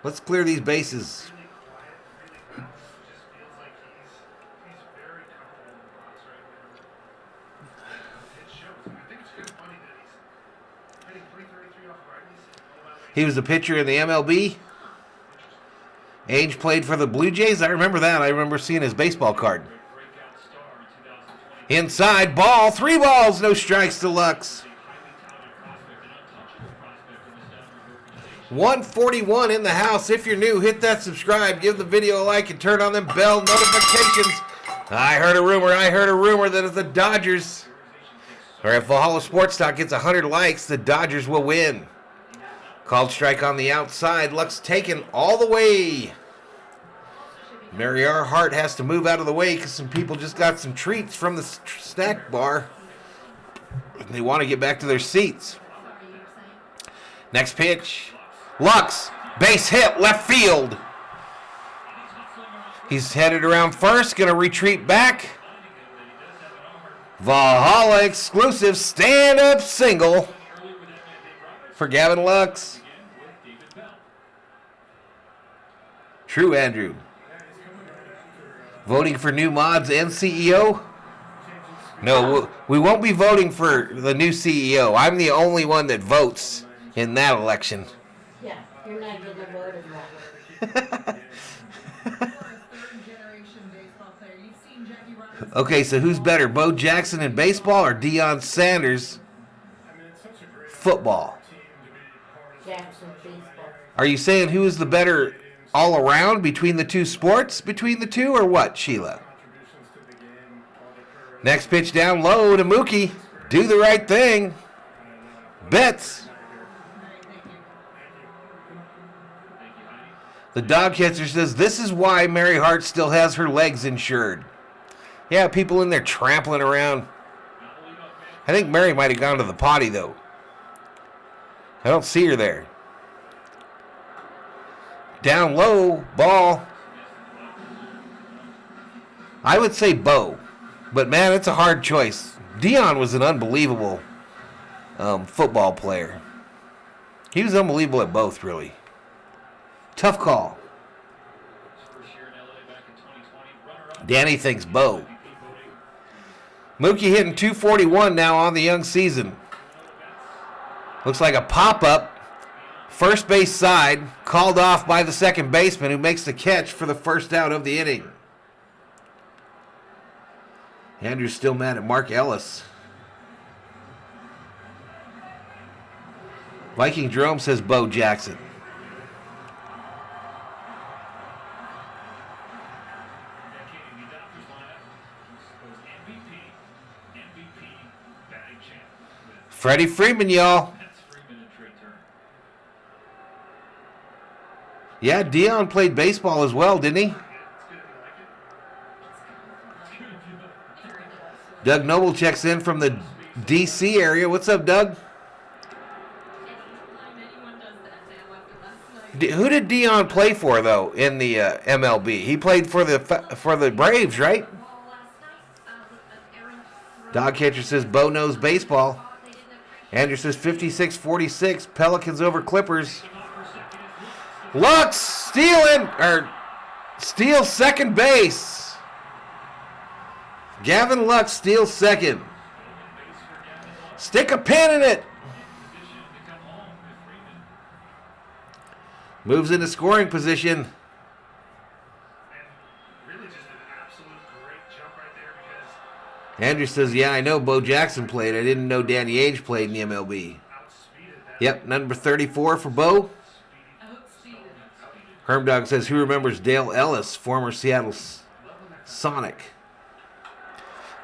Let's clear these bases. Really quiet, really calm. Just feels like he's very comfortable in the box right now. It shows. I think it's kind of funny that he's hitting .333 off righties. He was a pitcher in the MLB. Ainge played for the Blue Jays. I remember that. I remember seeing his baseball card. Breakout star in 2020. Inside ball, 3 balls, no strikes to Lux. A highly touted prospect, an untouchable prospect in this Denver organization. 141 in the house. If you're new, hit that subscribe, give the video a like, and turn on them bell notifications. I heard a rumor that if the Dodgers, or if Valhalla Sports Talk gets 100 likes, the Dodgers will win. Called strike on the outside. Lux taken all the way. Mary R. Hart has to move out of the way because some people just got some treats from the snack bar. They want to get back to their seats. Next pitch. Lux, base hit, left field. He's headed around first, going to retreat back. Valhalla exclusive stand-up single for Gavin Lux. True, Andrew. Voting for new mods and CEO? No, we won't be voting for the new CEO. I'm the only one that votes in that election. Yeah, you're not getting a vote as well. Okay, so who's better, Bo Jackson in baseball or Deion Sanders football? Jackson baseball. Are you saying who is the better all around between the two sports, between the two, or what, Sheila? Next pitch down low to Mookie. Do the right thing. Betts. The dog catcher says this is why Mary Hart still has her legs insured. Yeah, people in there trampling around. I think Mary might have gone to the potty, though. I don't see her there. Down low, ball. I would say Bo. But, man, it's a hard choice. Deion was an unbelievable football player. He was unbelievable at both, really. Tough call. Danny thinks Bo. Mookie hitting 241 now on the young season. Looks like a pop-up. First base side, called off by the second baseman who makes the catch for the first out of the inning. Andrew's still mad at Mark Ellis. Viking Jerome says Bo Jackson. Freddie Freeman, y'all. Yeah, Deion played baseball as well, didn't he? Doug Noble checks in from the D.C. area. What's up, Doug? Who did Deion play for, though, in the MLB? He played for the Braves, right? Dog catcher says Bo knows baseball. Andrew says 56-46, Pelicans over Clippers. Lux steals second base. Gavin Lux steals second. Stick a pin in it. Moves into scoring position. Andrew says, yeah, I know Bo Jackson played. I didn't know Danny Ainge played in the MLB. Yep, number 34 for Bo. Hermdog says, who remembers Dale Ellis, former Seattle Sonic?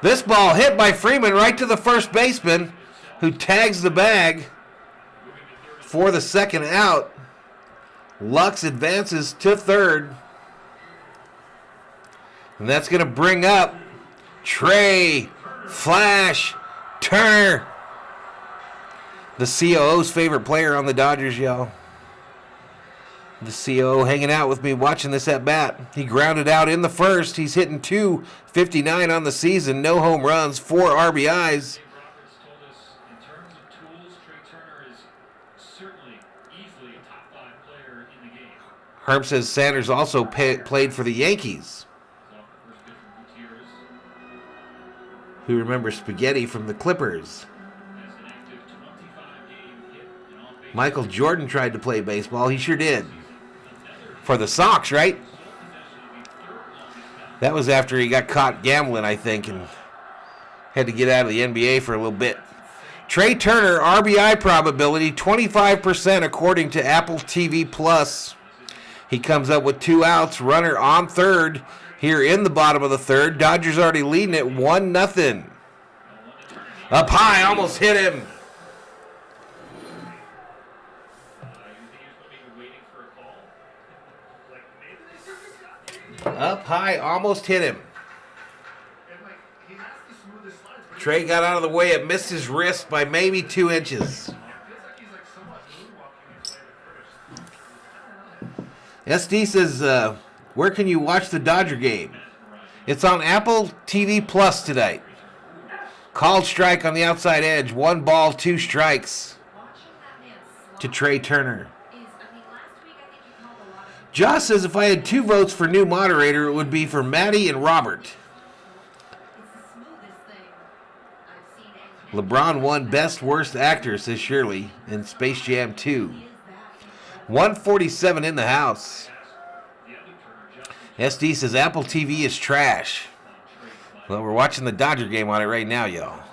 This ball hit by Freeman right to the first baseman, who tags the bag for the second out. Lux advances to third. And that's going to bring up Trey Flash Turner, the COO's favorite player on the Dodgers, y'all. The COO hanging out with me watching this at bat. He grounded out in the first. He's hitting .259 on the season. No home runs, 4 RBIs. Roberts told us in terms of tools, Trey Turner is certainly easily a top 5 player in the game. Herb says Sanders also played for the Yankees. First pitch from Gutierrez. Who remembers Spaghetti from the Clippers? Has an active 25-game hit and on-base. Michael Jordan tried to play baseball. He sure did. for the Sox, right? That was after he got caught gambling, I think, and had to get out of the NBA for a little bit. Trey Turner, RBI probability, 25% according to Apple TV Plus. He comes up with 2 outs, runner on third here in the bottom of the third. Dodgers already leading it 1-0. Up high, almost hit him. Up high, almost hit him. Trey got out of the way. It missed his wrist by maybe 2 inches. SD says, where can you watch the Dodger game? It's on Apple TV Plus tonight. Called strike on the outside edge. 1 ball, 2 strikes to Trey Turner. Josh says if I had 2 votes for new moderator, it would be for Maddie and Robert. LeBron won Best Worst Actor, says Shirley, in Space Jam 2. 147 in the house. SD says Apple TV is trash. Well, we're watching the Dodger game on it right now, y'all.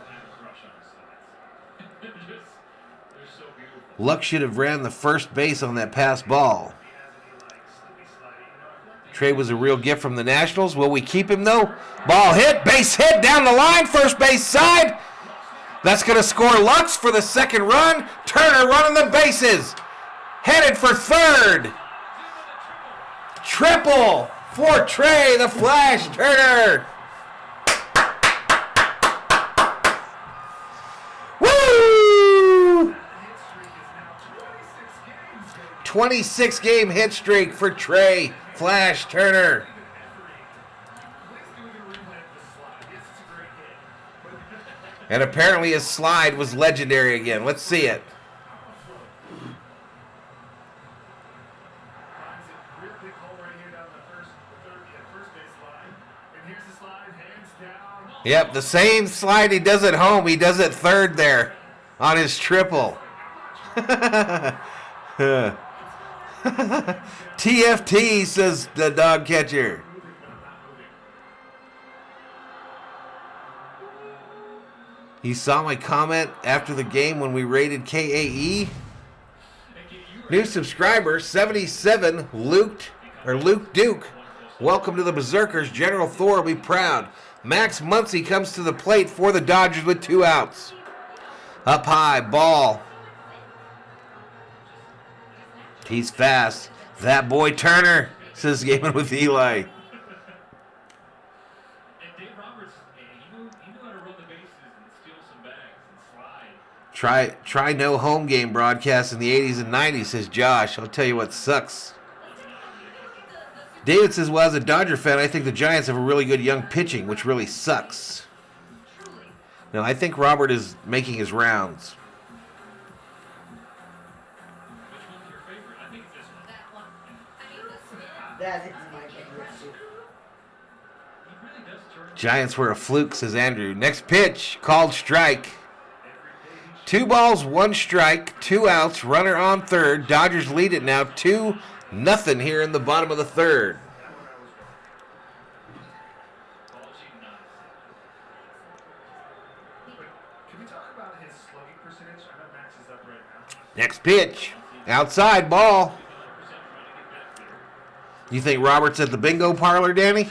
Luck should have ran the first base on that pass ball. Trey was a real gift from the Nationals. Will we keep him, though? Ball hit, base hit, down the line, first base side. That's going to score Lux for the second run. Turner running the bases. Headed for third. Triple for Trey, the Flash Turner. Woo! 26-game hit streak for Trey Flash Turner. And apparently his slide was legendary again. Let's see it. Yep, the same slide he does at home, he does at third there on his triple. TFT, says the dog catcher. You saw my comment after the game when we rated KAE? New subscriber, 77, Luke Duke. Welcome to the Berserkers. General Thor will be proud. Max Muncy comes to the plate for the Dodgers with 2 outs. Up high, ball. He's fast. That boy Turner, says Gaming with Eli. Try no home game broadcast in the 80s and 90s, says Josh. I'll tell you what sucks. David says, well, as a Dodger fan, I think the Giants have a really good young pitching, which really sucks. No, I think Robert is making his rounds. That is my favorite too. Giants were a fluke, says Andrew. Next pitch, called strike. 2 balls, 1 strike, 2 outs, runner on third. Dodgers lead it now 2-0 here in the bottom of the third. Can we talk about his slugging percentage? I know Max is up right now. Next pitch, outside ball. You think Robert's at the bingo parlor, Danny?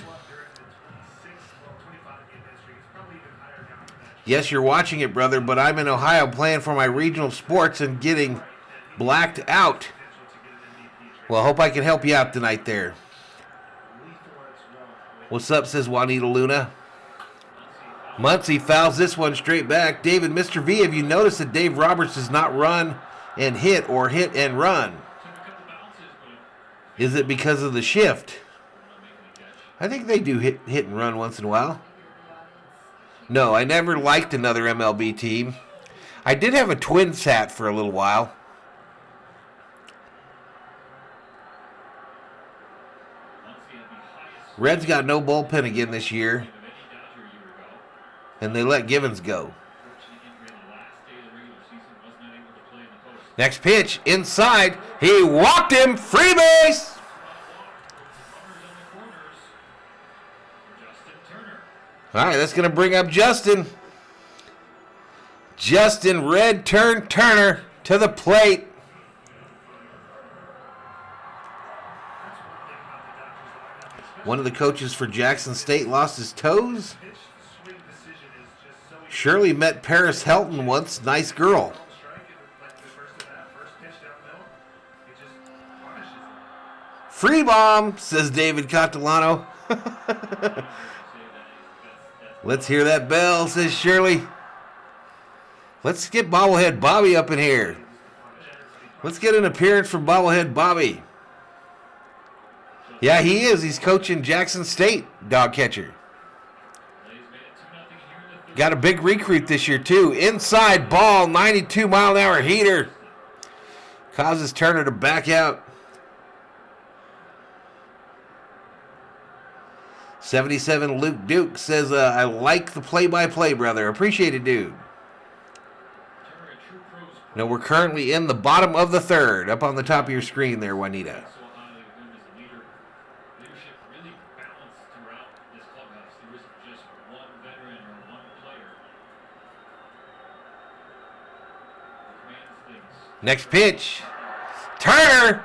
Yes, you're watching it, brother, but I'm in Ohio playing for my regional sports and getting blacked out. Well, I hope I can help you out tonight there. What's up, says Juanita Luna. Muncy fouls this one straight back. David, Mr. V, have you noticed that Dave Roberts does not run and hit or hit and run? Is it because of the shift? I think they do hit and run once in a while. No, I never liked another MLB team. I did have a Twins hat for a little while. Reds got no bullpen again this year. And they let Givens go. Next pitch, inside. He walked him. Free base. All right, that's going to bring up Justin. Justin Red Turner to the plate. One of the coaches for Jackson State lost his toes. Shirley met Paris Helton once. Nice girl. Free bomb, says David Catalano. Let's hear that bell, says Shirley. Let's get Bobblehead Bobby up in here. Let's get an appearance from Bobblehead Bobby. Yeah, he is. He's coaching Jackson State, dog catcher. Got a big recruit this year, too. Inside ball, 92-mile-an-hour heater. Causes Turner to back out. 77 Luke Duke says, I like the play-by-play, brother. Appreciate it, dude. No, we're currently in the bottom of the third, up on the top of your screen there, Juanita. Next pitch. Turner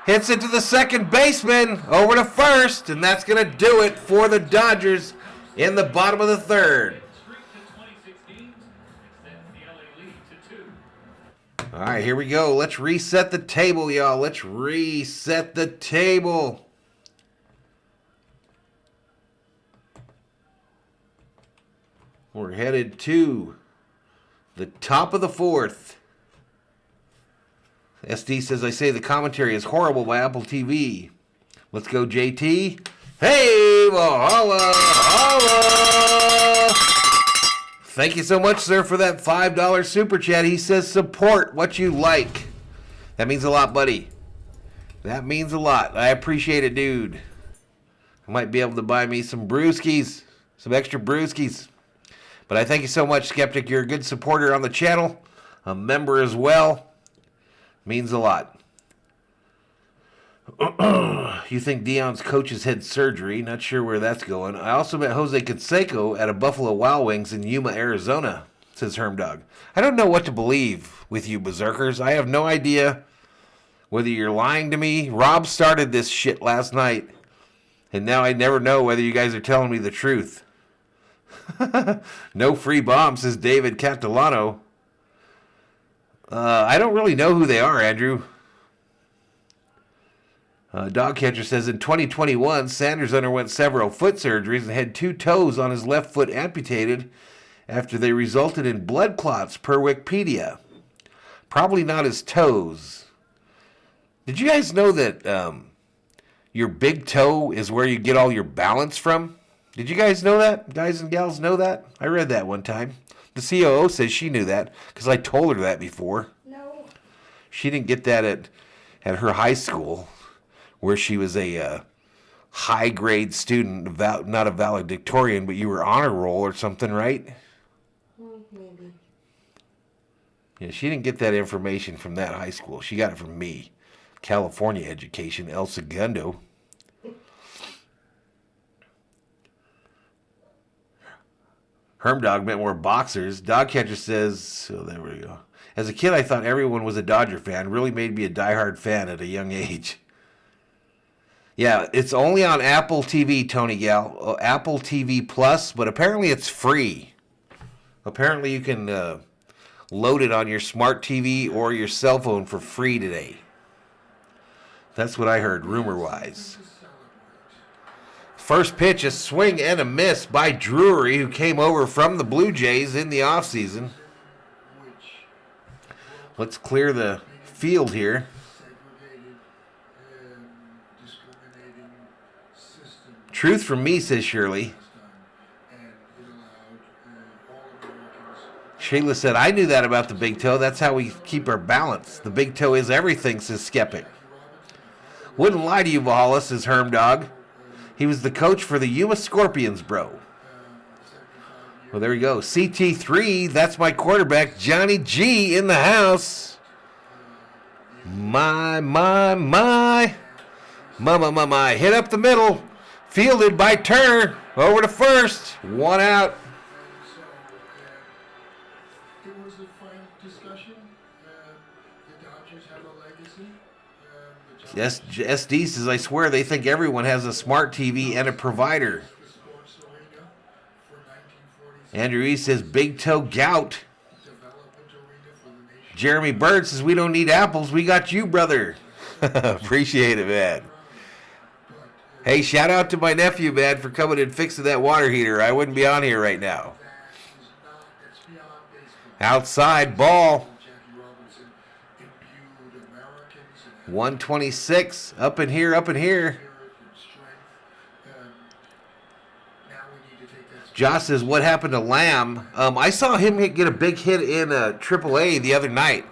hits it to the second baseman, over to first, and that's going to do it for the Dodgers in the bottom of the third. All right, here we go. Let's reset the table, y'all. Let's reset the table. We're headed to the top of the fourth. SD says, I say the commentary is horrible by Apple TV. Let's go, JT. Hey, Valhalla! Holla! Thank you so much, sir, for that $5 super chat. He says, support what you like. That means a lot, buddy. That means a lot. I appreciate it, dude. I might be able to buy me some brewskis, some extra brewskis. But I thank you so much, Skeptic. You're a good supporter on the channel, a member as well. Means a lot. You think Deion's coach has had surgery? Not sure where that's going. I also met Jose Canseco at a Buffalo Wild Wings in Yuma, Arizona, says Hermdog. I don't know what to believe with you berserkers. I have no idea whether you're lying to me. Rob started this shit last night, and now I never know whether you guys are telling me the truth. No free bomb, says David Catalano. I don't really know who they are, Andrew. Dogcatcher says, in 2021, Sanders underwent several foot surgeries and had 2 toes on his left foot amputated after they resulted in blood clots, per Wikipedia. Probably not his toes. Did you guys know that your big toe is where you get all your balance from? Did you guys know that? Guys and gals know that? I read that one time. The COO says she knew that because I told her that before. No. She didn't get that at her high school where she was a high-grade student, not a valedictorian, but you were honor roll or something, right? Maybe. Yeah, she didn't get that information from that high school. She got it from me. California education, El Segundo. Hermdog meant more boxers. Dogcatcher says, so there we go. As a kid, I thought everyone was a Dodger fan. Really made me a diehard fan at a young age. Yeah, it's only on Apple TV, Tony Gal. Apple TV Plus, but apparently it's free. Apparently you can load it on your smart TV or your cell phone for free today. That's what I heard, rumor-wise. First pitch, a swing and a miss by Drury, who came over from the Blue Jays in the offseason. Let's clear the field here. Truth from me, says Shirley. Shayla said, I knew that about the big toe. That's how we keep our balance. The big toe is everything, says Skeptic. Wouldn't lie to you, Valhalla, says Hermdog. He was the coach for the Yuma Scorpions, bro. Well, there we go. CT3, that's my quarterback, Johnny G in the house. My. Hit up the middle. Fielded by Turner. Over to first. One out. So, it was a frank discussion. The Dodgers have a legacy. SD says, I swear they think everyone has a smart TV and a provider. The sports arena for 1946. Andrew E. says, big toe gout. Development arena for the nation. Jeremy Bird says, we don't need apples. We got you, brother. Appreciate it, man. Hey, shout out to my nephew, man, for coming and fixing that water heater. I wouldn't be on here right now. That's beyond baseball. Outside, ball. Jackie Robinson imbued Americans in 126. Up in here, up in here. spirit and strength. Now we need to take that. Josh says, what happened to Lamb? I saw him get a big hit in AAA the other night.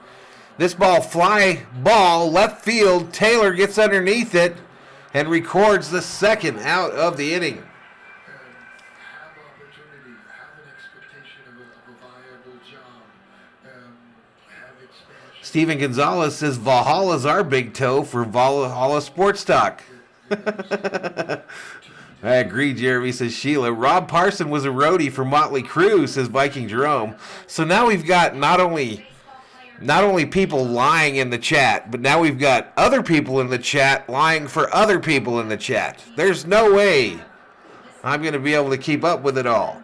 This ball, fly ball, left field. Taylor gets underneath it and records the second out of the inning. Have opportunity, have an expectation of a viable job, have expansion. Steven Gonzalez says, Valhalla's our big toe for Valhalla Sports Talk. I agree, Jeremy, says Sheila. Rob Parson was a roadie for Motley Crue, says Viking Jerome. So now we've got not only people lying in the chat, but now we've got other people in the chat lying for other people in the chat. There's no way I'm going to be able to keep up with it all.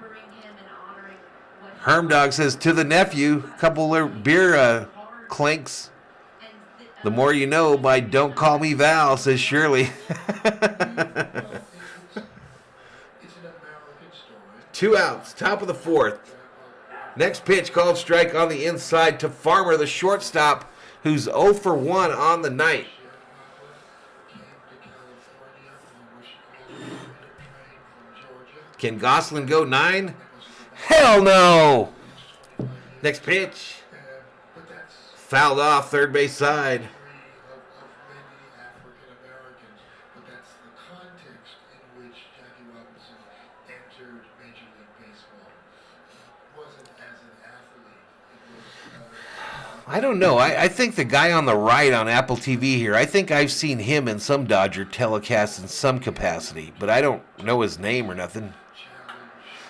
Hermdog says, to the nephew, couple of beer clinks. The more you know by Don't Call Me Val, says Shirley. It's an American story. 2 outs, top of the fourth. Next pitch called strike on the inside to Farmer, the shortstop, who's 0 for 1 on the night. Came to California on what she called a train from Georgia. Can Gosselin go 9? Hell no! Next pitch. But that's Fouled off third base side. of many African Americans. But that's the context in which Jackie Robinson entered Major League Baseball. It wasn't as an athlete. It was I don't know. I think the guy on the right on Apple TV here, I think I've seen him in some Dodger telecasts in some capacity, but I don't know his name or nothing.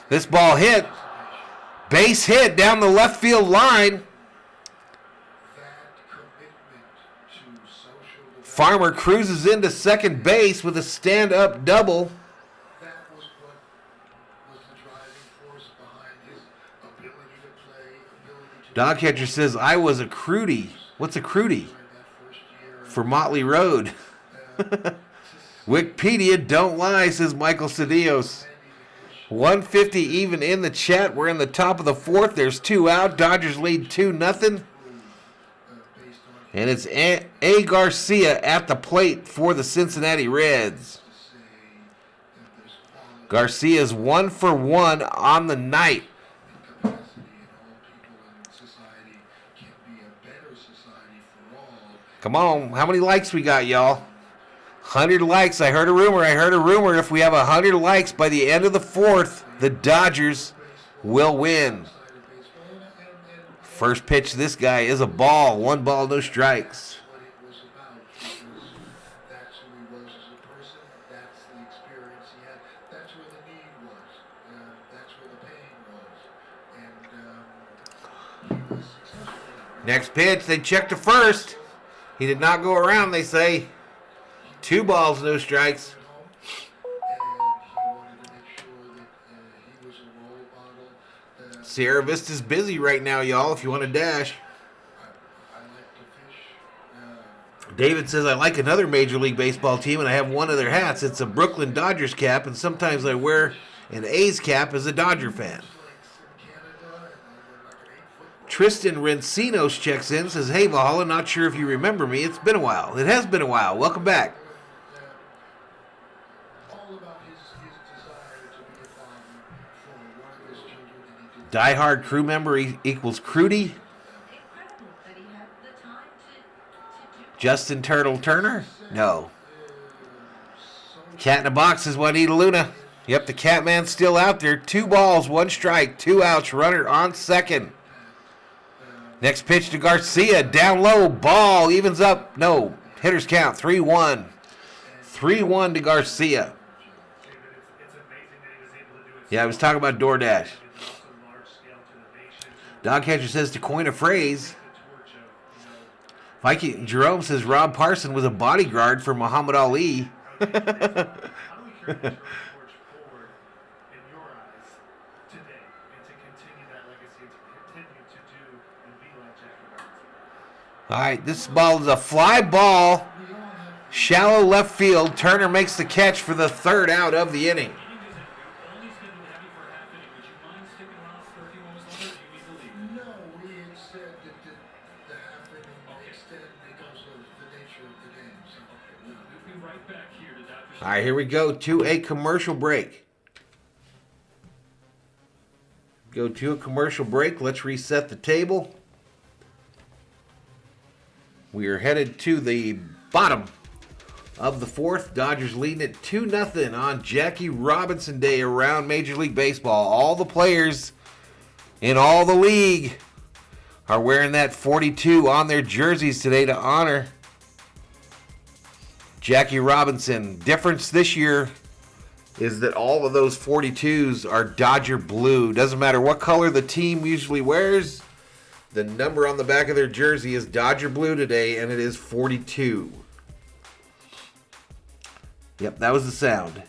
This ball hit. Base hit down the left field line. that commitment to social development. Farmer cruises into second base with a stand-up double. That was what was the driving force behind his ability to play, ability to Dog catcher says, I was a crudie. What's a crudie? that first year. For Motley Road. Wikipedia, don't lie, says Michael Cedillos. 150 even in the chat. We're in the top of the fourth. There's 2 out. Dodgers lead 2-0. Based on And it's A. Garcia at the plate for the Cincinnati Reds. to say that there's quality Garcia's 1 for 1 on the night. and capacity in all people in society can be a better society for all. Come on, how many likes we got, y'all? 100 likes. I heard a rumor. If we have 100 likes by the end of the fourth, the Dodgers will win. Side of baseball and First pitch to this guy is a ball. 1 ball, no strikes. what it was about because that's who he was as a person. That's the experience he had. That's where the need was. That's where the pain was. And he was successful. Next pitch, they check to first. He did not go around, they say. 2 balls, no strikes. And he wanted to make sure that he was a role model. Sierra Vista's busy right now, y'all, if you want to dash. I like to fish. David says, I like another Major League Baseball team, and I have one of their hats. It's a Brooklyn Dodgers cap, and sometimes I wear an A's cap as a Dodger fan. Links in Canada, and we're like an 8-foot. Tristan Rencinos checks in, says, hey, Valhalla, not sure if you remember me. It's been a while. It has been a while. Welcome back. All about his desire to be a father for one of his children, and he did Diehard crew member equals Crudy. Incredible that he had the time to do Justin Turtle Turner? No. Cat in a box is Juanita Luna. Yep, the Catman's still out there. 2 balls, 1 strike, 2 outs. Runner on second. Next pitch to Garcia. Down low. Ball evens up. No. Hitters count. 3-1. 3-1 to Garcia. David, it's amazing that he was Yeah, I was talking about DoorDash. It's also large scale to the nation. Dogcatcher says to coin a phrase. The torch of, you know, Viking Jerome says Rob Parson was a bodyguard for Muhammad Ali. how do we carry the torch forward in your eyes today and to continue that legacy and to continue to do and be like Jackie Robinson? All right, this ball is a fly ball. Shallow left field. Turner makes the catch for the third out of the inning. Inning is only scheduled to have you for a half inning. Would you mind sticking around for a few moments longer? Or do you need to leave? No, we had said that the half inning may extend because of the nature of the game. So, no. We'll be right back here to Dr. All right, here we go to a commercial break. Go to a commercial break. Let's reset the table. We are headed to the bottom of the fourth. Dodgers leading it 2-0 on Jackie Robinson Day around Major League Baseball. All the players in all the league are wearing that 42 on their jerseys today to honor Jackie Robinson. Difference this year is that all of those 42s are Dodger blue. Doesn't matter what color the team usually wears. The number on the back of their jersey is Dodger blue today, and it is 42. Yep, that was the sound.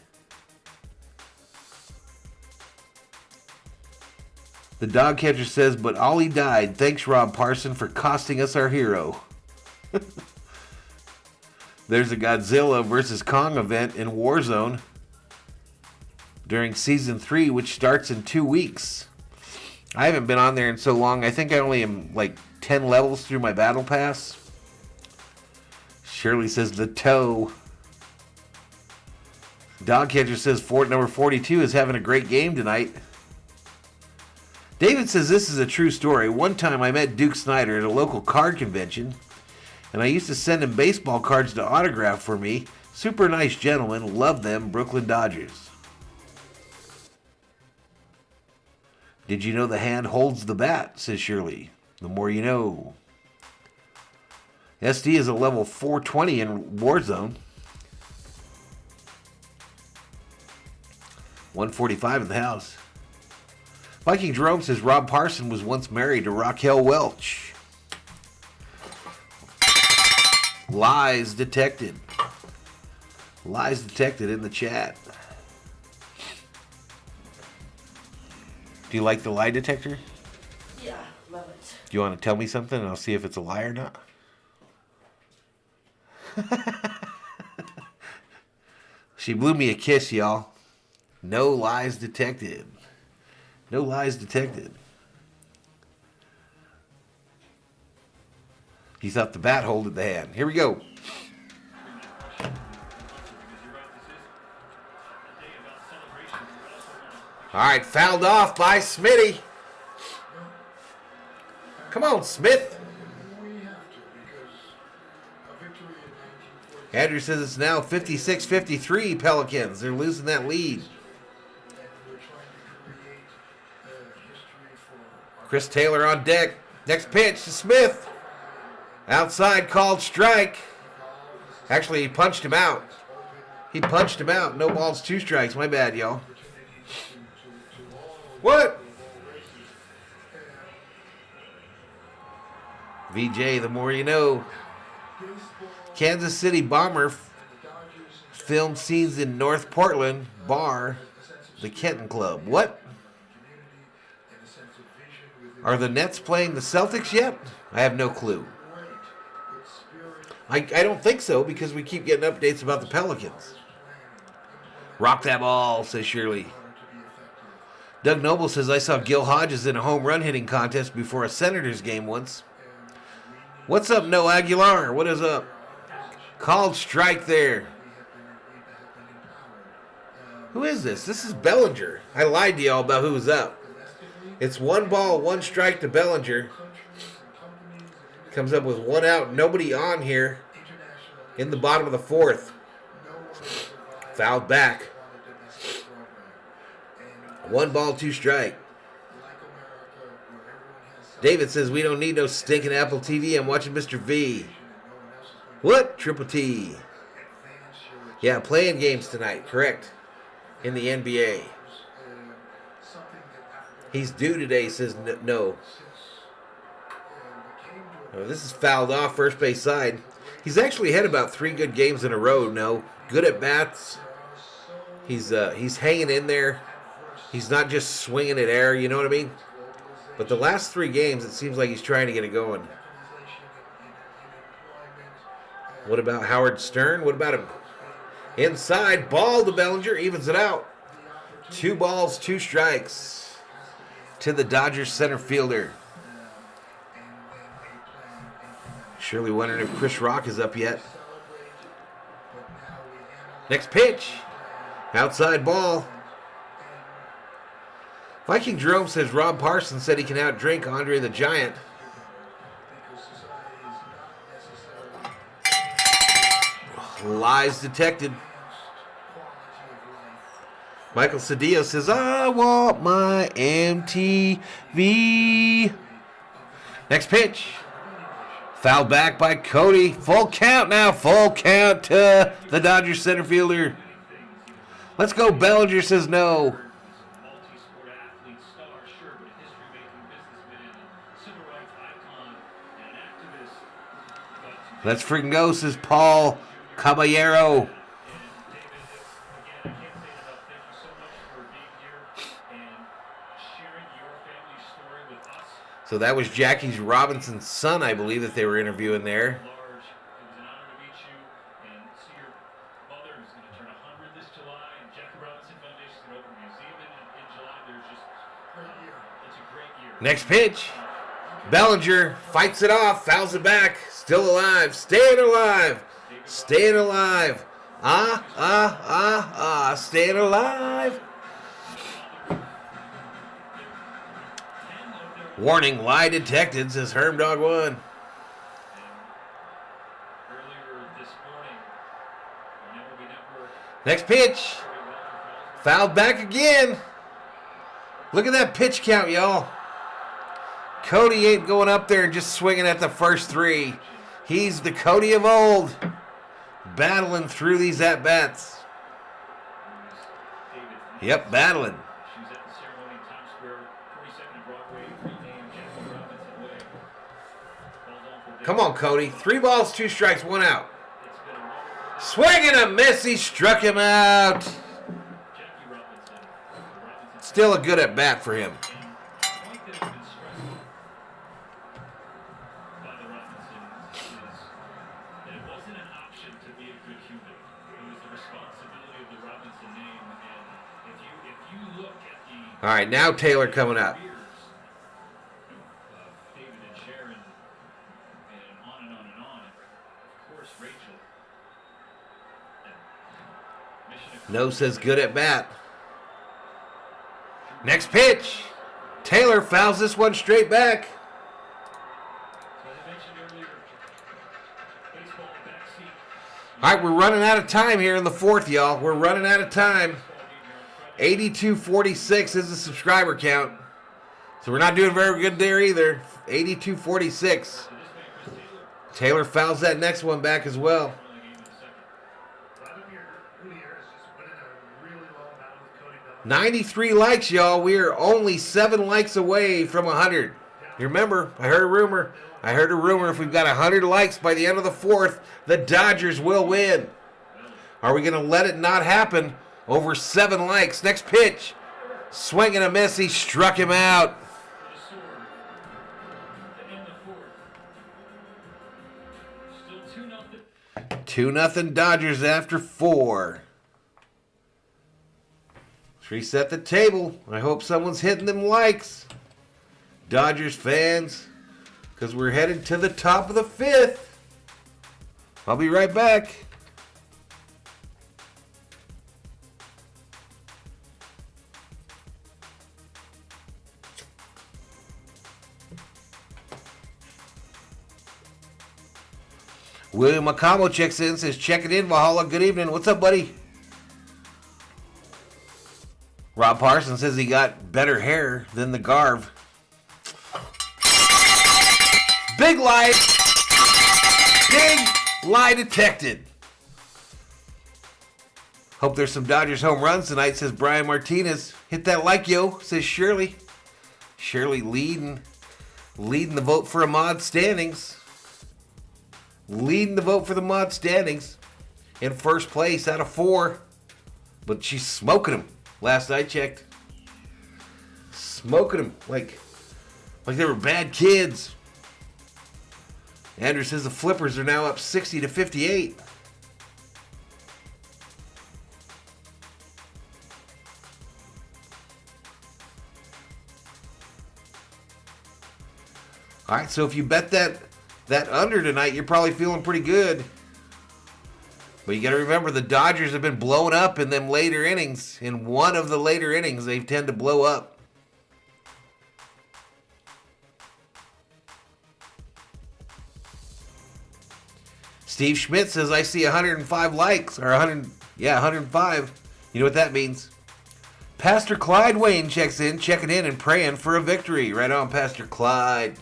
The dog catcher says, but Ollie died. Thanks, Rob Parson, for costing us our hero. There's a Godzilla vs. Kong event in Warzone during Season 3, which starts in 2 weeks. I haven't been on there in so long. I think I only am like 10 levels through my battle pass. Shirley says, the toe. Dogcatcher says Fort number 42 is having a great game tonight. David says this is a true story. One time I met Duke Snyder at a local card convention, and I used to send him baseball cards to autograph for me. Super nice gentleman. Love them, Brooklyn Dodgers. Did you know the hand holds the bat, says Shirley. The more you know. SD is a level 420 in Warzone. 145 in the house. Viking Jerome says Rob Parson was once married to Raquel Welch. Lies detected. Lies detected in the chat. Do you like the lie detector? Yeah, love it. Do you want to tell me something and I'll see if it's a lie or not? She blew me a kiss, y'all. No lies detected. No lies detected. He thought the bat holded the hand. Here we go. All right, fouled off by Smitty. Come on, Smith. We have to because a victory in 1940 Andrew says it's now 56-53 Pelicans. They're losing that lead. and we're trying to create history for our Chris Taylor on deck. Next pitch to Smith. Outside called strike. Actually, he punched him out. He punched him out. No balls, 2 strikes. My bad, y'all. What? VJ, the more you know. Kansas City Bomber filmed scenes in North Portland bar, the Kenton Club. What? Are the Nets playing the Celtics yet? I have no clue. I don't think so because we keep getting updates about the Pelicans. Rock that ball, says Shirley. Doug Noble says, I saw Gil Hodges in a home run hitting contest before a Senators game once. What's up, No Aguilar? What is up? Called strike there. Who is this? This is Bellinger. I lied to y'all about who was up. It's 1 ball, 1 strike to Bellinger. Comes up with 1 out. Nobody on here in the bottom of the 4th. Fouled back. 1 ball, 2 strike. David says we don't need no stinking Apple TV. I'm watching Mr. V. What? Triple T. Yeah, playing games tonight. Correct. In the NBA. He's due today, says no. Oh, this is fouled off first base side. He's actually had about 3 good games in a row. No, good at bats. He's hanging in there. He's not just swinging at air. You know what I mean? But the last 3 games, it seems like he's trying to get it going. What about Howard Stern? What about him? Inside, ball to Bellinger, evens it out. 2 balls, 2 strikes to the Dodgers center fielder. Surely wondering if Chris Rock is up yet. Next pitch. Outside ball. Viking Jerome says Rob Parsons said he can outdrink Andre the Giant. Lies detected. Michael Cedillo says, I want my MTV. Next pitch. Fouled back by Cody. Full count now. Full count to the Dodgers center fielder. Let's go. Bellinger says no. Multi-sport athlete, star, sure, but a history-making businessman, civil rights icon, and an activist. Let's freaking go, says Paul Caballero. And David, again, I can't say it enough. Thank you so much for being here and sharing your family story with us. So that was Jackie Robinson's son, I believe, that they were interviewing there. Large. It was an honor to meet you and see your mother, who's going to turn 100 this July. And Jackie Robinson Foundation is going to open a museum in July. There's just, it's a great year. Next pitch. Bellinger fights it off, fouls it back. Still alive, staying alive, staying alive. Staying alive. Warning, lie detected, says Herm Dog 1. Earlier this morning, on MLB Network, Next pitch. Fouled back again. Look at that pitch count, y'all. Cody ain't going up there and just swinging at the first 3. He's the Cody of old, battling through these at-bats. Yep, battling. she was at the ceremony in Times Square, 42nd and Broadway, renamed Jackie Robinson Way. Called on for Come on, Cody. 3 balls, 2 strikes, 1 out. It's been a wonderful Swinging a miss. He struck him out. Jackie Robinson. Still a good at-bat for him. The point that has been stressed by the Robinsons is that it wasn't an option to be a good human. It was the responsibility of the Robinson name. And if you look at the All right, now Taylor coming up. careers of David and Sharon, and on and on and on, and of course Rachel. And mission No says good at-bat. Next pitch. Taylor fouls this one straight back. So as I mentioned earlier, baseball backseat. All right, we're running out of time here in the 4th, y'all. We're running out of time. 8246 is the subscriber count. So we're not doing very good there either. 8246. Taylor fouls that next one back as well. Vladimir Gutierrez just winning a really long battle with Cody Bellinger. 93 likes, y'all. We are only 7 likes away from 100. You remember, I heard a rumor. If we've got 100 likes by the end of the 4th, the Dodgers will win. Are we going to let it not happen? Over 7 likes. Next pitch. Swing and a miss. He struck him out. For the sword to end the 4th. Still 2-0. 2-0 Dodgers after 4. Let's reset the table. I hope someone's hitting them likes. Dodgers fans, because we're headed to the top of the 5th. I'll be right back. William Macamo checks in, says, checking in, Valhalla. Good evening. What's up, buddy? Rob Parsons says he got better hair than the Garv. Big lie. Big lie detected. Hope there's some Dodgers home runs tonight, says Brian Martinez. Hit that like, yo, says Shirley. Shirley leading the vote for Ahmad standings. Leading the vote for the Ahmad standings. In first place out of 4. But she's smoking them. Last I checked. Smoking them like they were bad kids. Andrew says the Flippers are now up 60-58. All right, so if you bet that under tonight, you're probably feeling pretty good. But you got to remember, the Dodgers have been blowing up in them later innings. In one of the later innings, they tend to blow up. Steve Schmidt says, I see 105 likes, or 105. You know what that means. Pastor Clyde Wayne checking in and praying for a victory. Right on, Pastor Clyde.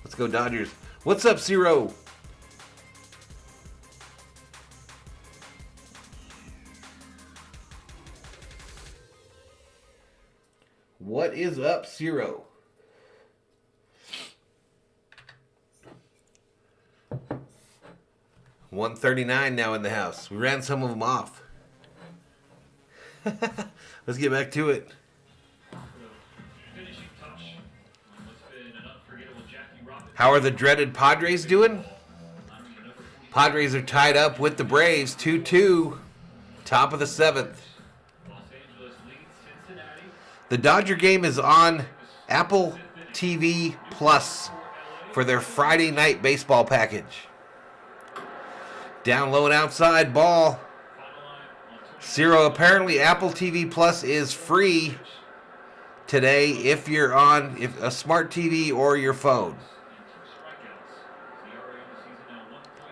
Let's go, Dodgers. What's up, Zero? What is up, Zero? $139 now in the house. We ran some of them off. Let's get back to it. How are the dreaded Padres doing? Padres are tied up with the Braves, 2-2, top of the 7th. The Dodger game is on Apple TV Plus for their Friday night baseball package. Down low and outside ball. Zero. Apparently Apple TV Plus is free today if you're on a smart TV or your phone.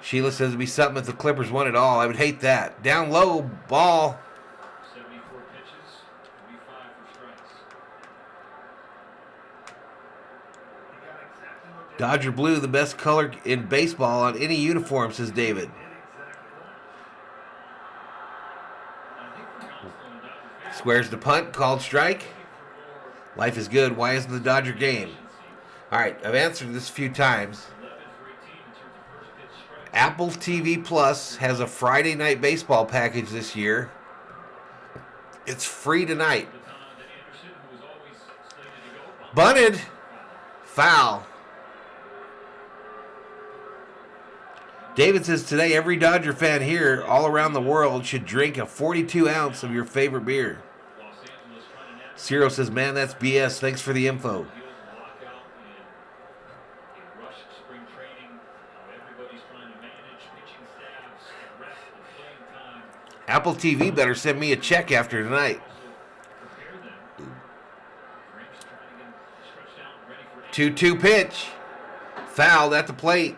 Sheila says it'd be something if the Clippers won it all. I would hate that. Down low ball. Dodger blue, the best color in baseball on any uniform, says David. Squares the punt, called strike. Life is good. Why isn't the Dodger game? All right, I've answered this a few times. Apple TV Plus has a Friday night baseball package this year. It's free tonight. Bunted. Foul. David says today every Dodger fan here all around the world should drink a 42 ounce of your favorite beer. Ciro says, man, that's BS. Thanks for the info. Apple TV better send me a check after tonight. 2-2 pitch. Fouled at the plate.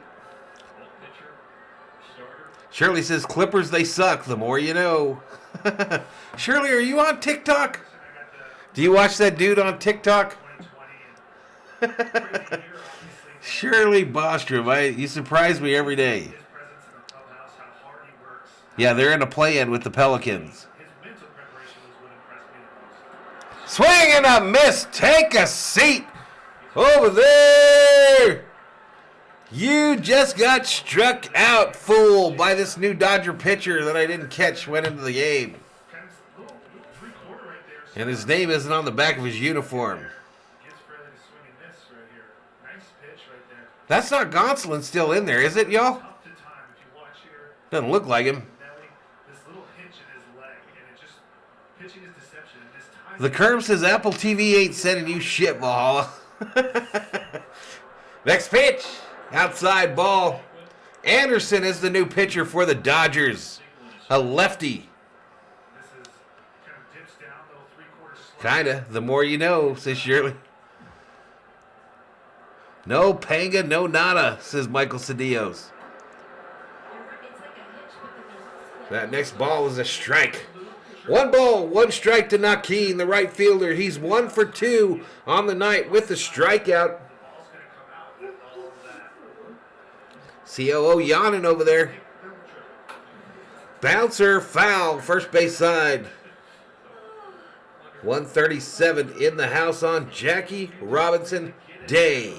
Shirley says, Clippers, they suck. The more you know. Shirley, are you on TikTok? Do you watch that dude on TikTok? Shirley Bostrom, you surprise me every day. Yeah, they're in a play-in with the Pelicans. Swing and a miss. Take a seat over there. You just got struck out, fool, by this new Dodger pitcher that I didn't catch went into the game. And his name isn't on the back of his uniform. That's not Gonsolin still in there, is it, y'all? Doesn't look like him. The Kerm says Apple TV ain't sending you shit, Valhalla. Next pitch. Outside ball. Anderson is the new pitcher for the Dodgers. A lefty. Kinda. The more you know, says Shirley. No panga, no nada, says Michael Cedillos. That next ball is a strike. 1 ball, 1 strike to Nakeem, the right fielder. He's 1 for 2 on the night with the strikeout. COO yawning over there. Bouncer, foul, first base side. 137 in the house on Jackie Robinson Day.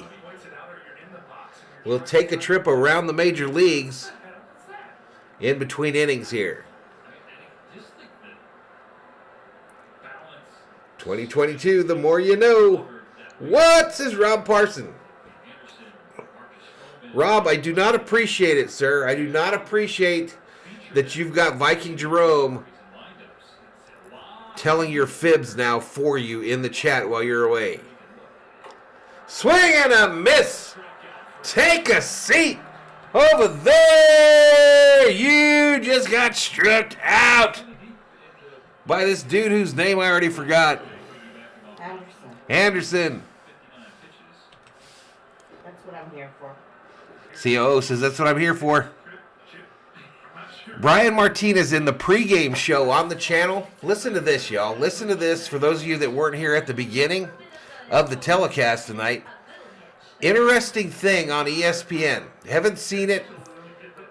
We'll take a trip around the major leagues in between innings here. 2022, the more you know. What, says Rob Parson? Rob, I do not appreciate it, sir. I do not appreciate that you've got Viking Jerome telling your fibs now for you in the chat while you're away. Swing and a miss. Take a seat over there. You just got struck out by this dude whose name I already forgot. Anderson. That's what I'm here for. COO says that's what I'm here for. Brian Martinez in the pregame show on the channel. Listen to this, y'all. Listen to this for those of you that weren't here at the beginning of the telecast tonight. Interesting thing on ESPN. Haven't seen it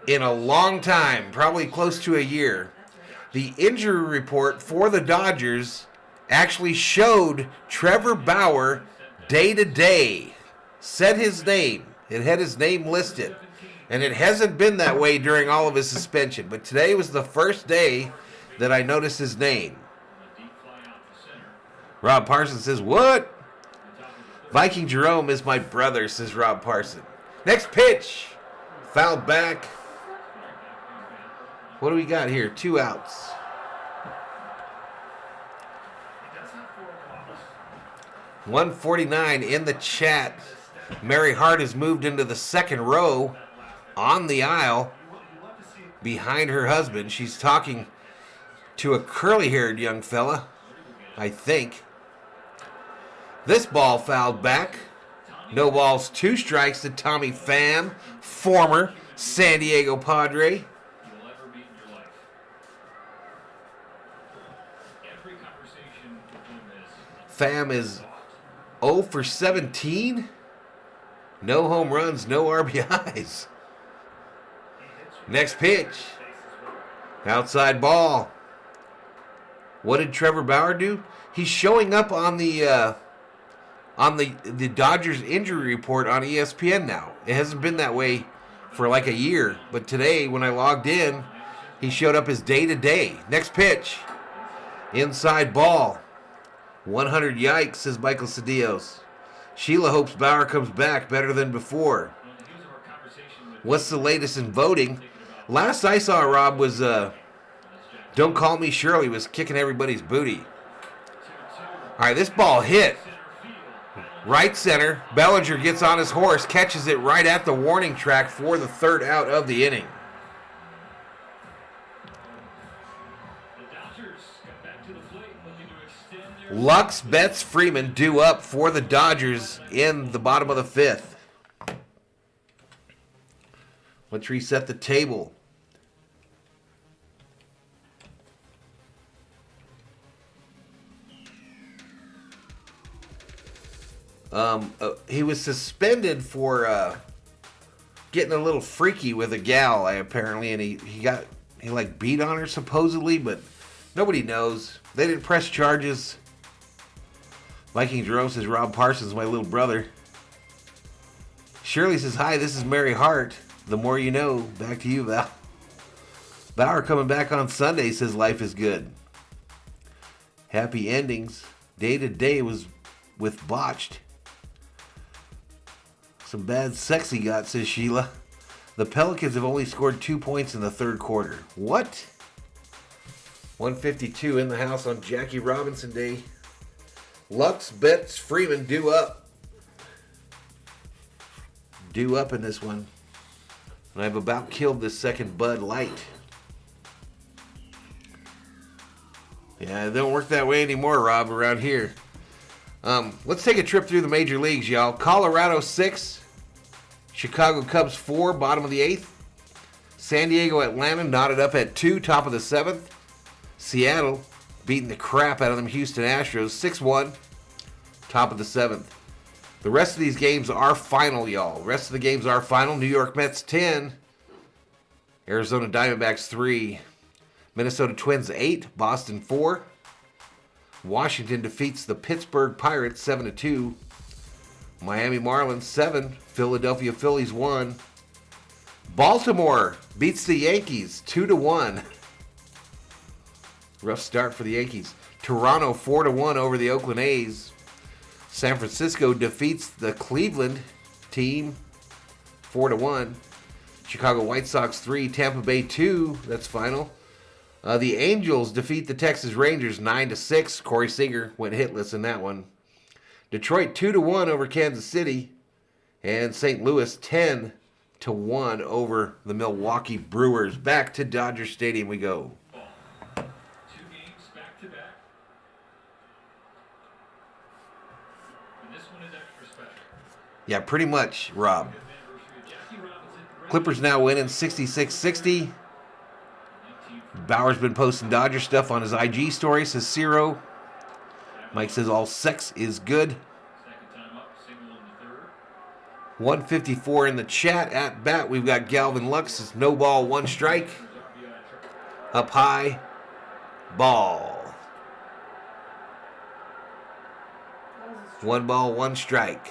in a long time, probably close to a year. The injury report for the Dodgers actually showed Trevor Bauer day to day. Said his name. It had his name listed. And it hasn't been that way during all of his suspension. But today was the first day that I noticed his name. Rob Parson says, what? Viking Jerome is my brother, says Rob Parson. Next pitch. Fouled back. What do we got here? 2 outs. $149 in the chat. Mary Hart has moved into the second row on the aisle behind her husband. She's talking to a curly-haired young fella, I think. This ball fouled back. No balls, 2 strikes to Tommy Pham, former San Diego Padre. Pham is 0 for 17. No home runs, no RBIs. Next pitch. Outside ball. What did Trevor Bauer do? He's showing up on the Dodgers injury report on ESPN now. It hasn't been that way for like a year. But today, when I logged in, he showed up as day-to-day. Next pitch. Inside ball. 100 yikes, says Michael Cedillos. Sheila hopes Bauer comes back better than before. What's the latest in voting? Last I saw, Rob, was Don't Call Me Shirley was kicking everybody's booty. All right, this ball hit. Right center. Bellinger gets on his horse, catches it right at the warning track for the 3rd out of the inning. Lux, Betts, Freeman due up for the Dodgers in the bottom of the 5th. Let's reset the table. He was suspended for getting a little freaky with a gal, apparently, and he like beat on her supposedly, but nobody knows. They didn't press charges. Viking Jerome says Rob Parsons, my little brother. Shirley says, hi, this is Mary Hart. The more you know. Back to you, Val. Bauer coming back on Sunday says life is good. Happy endings. Day to day was with botched. Some bad sex he got, says Sheila. The Pelicans have only scored 2 points in the 3rd quarter. What? 152 in the house on Jackie Robinson Day. Lux, Betts, Freeman due up. Due up in this one. And I've about killed this second Bud Light. Yeah, it don't work that way anymore, Rob, around here. Let's take a trip through the major leagues, y'all. Colorado 6. Chicago Cubs 4, bottom of the 8th. San Diego, Atlanta knotted up at 2, top of the 7th. Seattle beating the crap out of them Houston Astros 6-1, top of the 7th. The rest of these games are final, y'all. The rest of the games are final. New York Mets 10, Arizona Diamondbacks 3, Minnesota Twins 8, Boston 4, Washington defeats the Pittsburgh Pirates 7-2. Miami Marlins 7. Philadelphia Phillies 1. Baltimore beats the Yankees 2-1. Rough start for the Yankees. Toronto 4-1 over the Oakland A's. San Francisco defeats the Cleveland team 4-1. Chicago White Sox 3, Tampa Bay 2. That's final. The Angels defeat the Texas Rangers 9-6. Corey Seager went hitless in that one. Detroit 2-1 over Kansas City. And St. Louis 10-1 over the Milwaukee Brewers. Back to Dodger Stadium we go. 2 games back to back. And this one is extra special. Yeah, pretty much, Rob. Anniversary of Jackie Robinson. Clippers now winning 66-60. Bauer's been posting Dodger stuff on his IG story. Says Ciro. Mike says all sex is good. Second time up, single in the third. 154 in the chat. At bat, we've got Galvin Lux. It's no ball, 1 strike. Up high. Ball. 1 ball, 1 strike.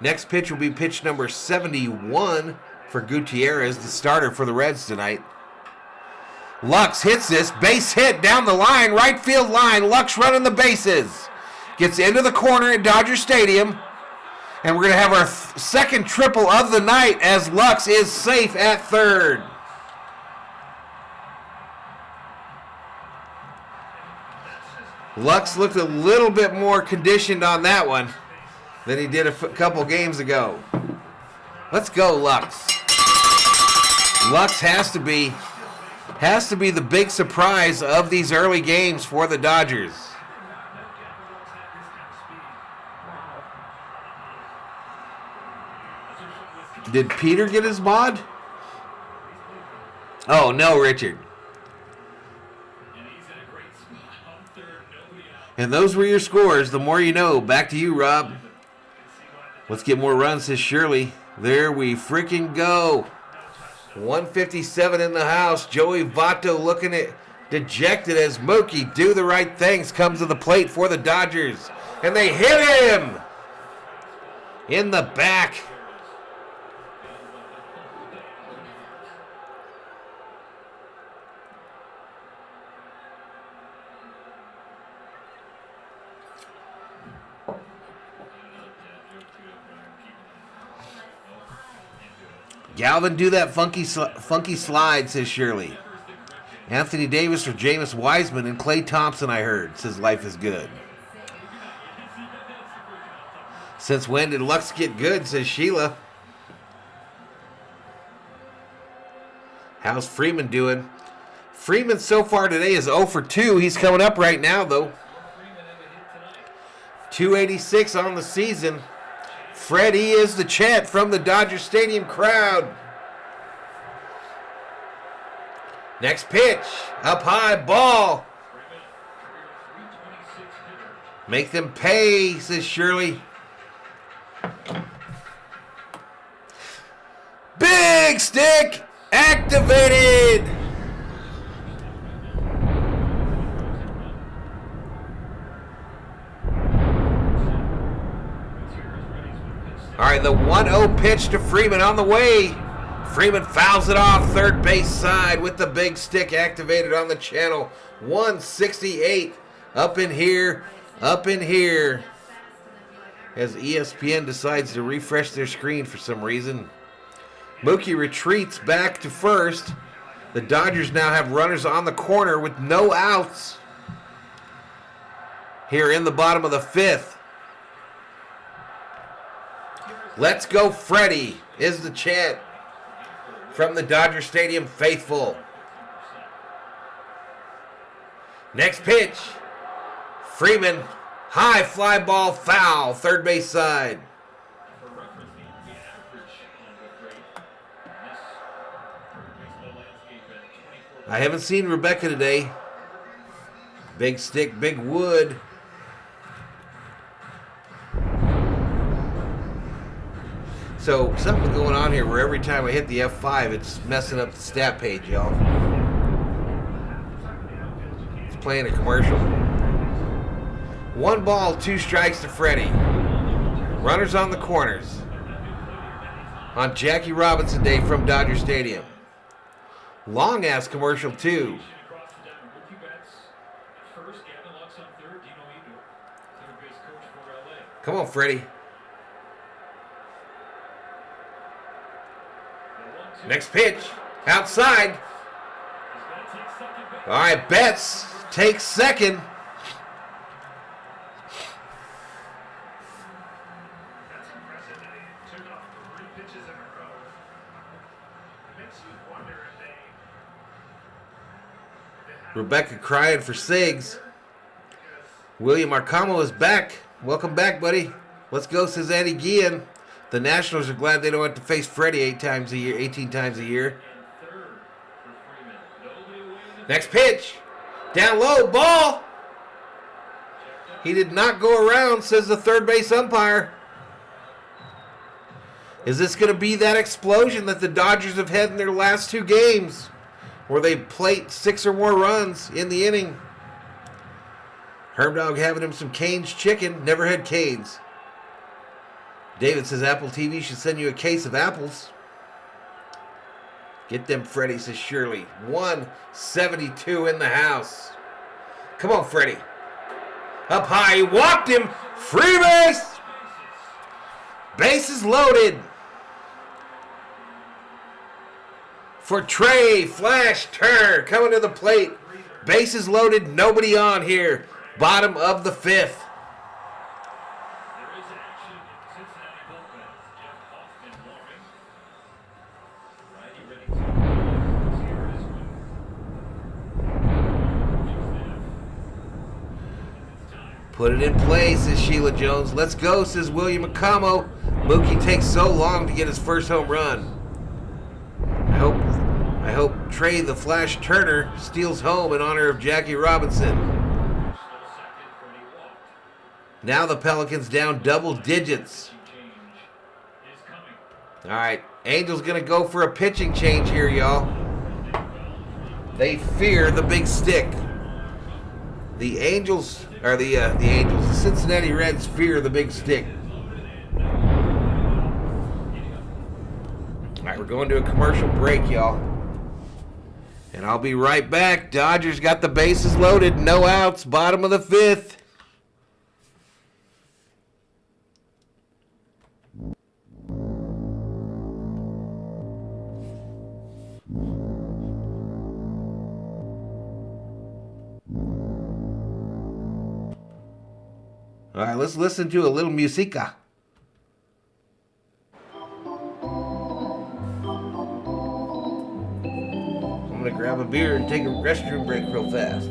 Next pitch will be pitch number 71 for Gutierrez, the starter for the Reds tonight. Lux hits this, base hit down the line, right field line. Lux running the bases. Gets into the corner at Dodger Stadium. And we're going to have our second triple of the night as Lux is safe at third. Lux looked a little bit more conditioned on that one than he did a couple games ago. Let's go, Lux. Lux has to be the big surprise of these early games for the Dodgers. Did Peter get his mod? Oh, no, Richard. And those were your scores. The more you know. Back to you, Rob. Let's get more runs, says Shirley. There we freaking go. 157 in the house. Joey Votto looking at dejected as Mookie do the right things. Comes to the plate for the Dodgers. And they hit him in the back. Galvin, do that funky slide, says Shirley. Anthony Davis or Jameis Wiseman and Klay Thompson, I heard, says life is good. Since when did Lux get good, says Sheila. How's Freeman doing? Freeman so far today is 0 for 2. He's coming up right now, though. 286 on the season. Freddie is the chant from the Dodger Stadium crowd. Next pitch. Up high, ball. Make them pay, says Shirley. Big stick activated. All right, the 1-0 pitch to Freeman on the way. Freeman fouls it off third base side with the big stick activated on the channel. 168 up in here, as ESPN decides to refresh their screen for some reason. Mookie retreats back to first. The Dodgers now have runners on the corner with no outs here in the bottom of the 5th. Let's go, Freddie, is the chant from the Dodger Stadium faithful. Next pitch. Freeman, high fly ball foul, third base side. I haven't seen Rebecca today. Big stick, big wood. So something's going on here where every time I hit the F5, it's messing up the stat page, y'all. It's playing a commercial. 1 ball, 2 strikes to Freddie. Runners on the corners. On Jackie Robinson Day from Dodger Stadium. Long ass commercial too. Across the diamond, rookie bats. First, Gavin Lux on third. Dino Eagle, third base coach for LA. Come on, Freddie. The 1-2. Next pitch. Outside. He's gonna take second base. All right, Betts takes second. That's impressive that he took off 3 pitches in a row. It makes you wonder if they had Rebecca crying for Sigs. because William Arcamo is back. Welcome back, buddy. Let's go, says Andy Guillen. The Nationals are glad they don't have to face Freddie 18 times a year. And third for Freeman. Nobody away in the Next pitch. Down low, ball. He did not go around, says the third base umpire. Is this going to be that explosion that the Dodgers have had in their last 2 games, where they plate 6 or more runs in the inning? Hermdog having him some Cane's chicken. Never had Cane's. David says Apple TV should send you a case of apples. Get them, Freddie, says Shirley. 172 in the house. Come on, Freddie. Up high, he walked him. Free base. Bases loaded. For Trey, Flash, Turner coming to the plate. Bases loaded, nobody on here. Bottom of the 5th. There is action in Cincinnati bullpen. Jeff Hoffman warming. Righty ready to go. Here is when it's time. Put it in play, says Sheila Jones. Let's go, says William Acamo. Mookie takes so long to get his first home run. I hope Trey the Flash Turner steals home in honor of Jackie Robinson. Still second, Freddie walked. Now the Pelicans down double digits. Change is coming. All right, Angels gonna go for a pitching change here, y'all. They fear the big stick. The Angels, or the Angels, the Cincinnati Reds fear the big stick. All right, we're going to a commercial break, y'all. And I'll be right back. Dodgers got the bases loaded, no outs, bottom of the 5th. All right, let's listen to a little musica. I'm gonna grab a beer and take a restroom break real fast.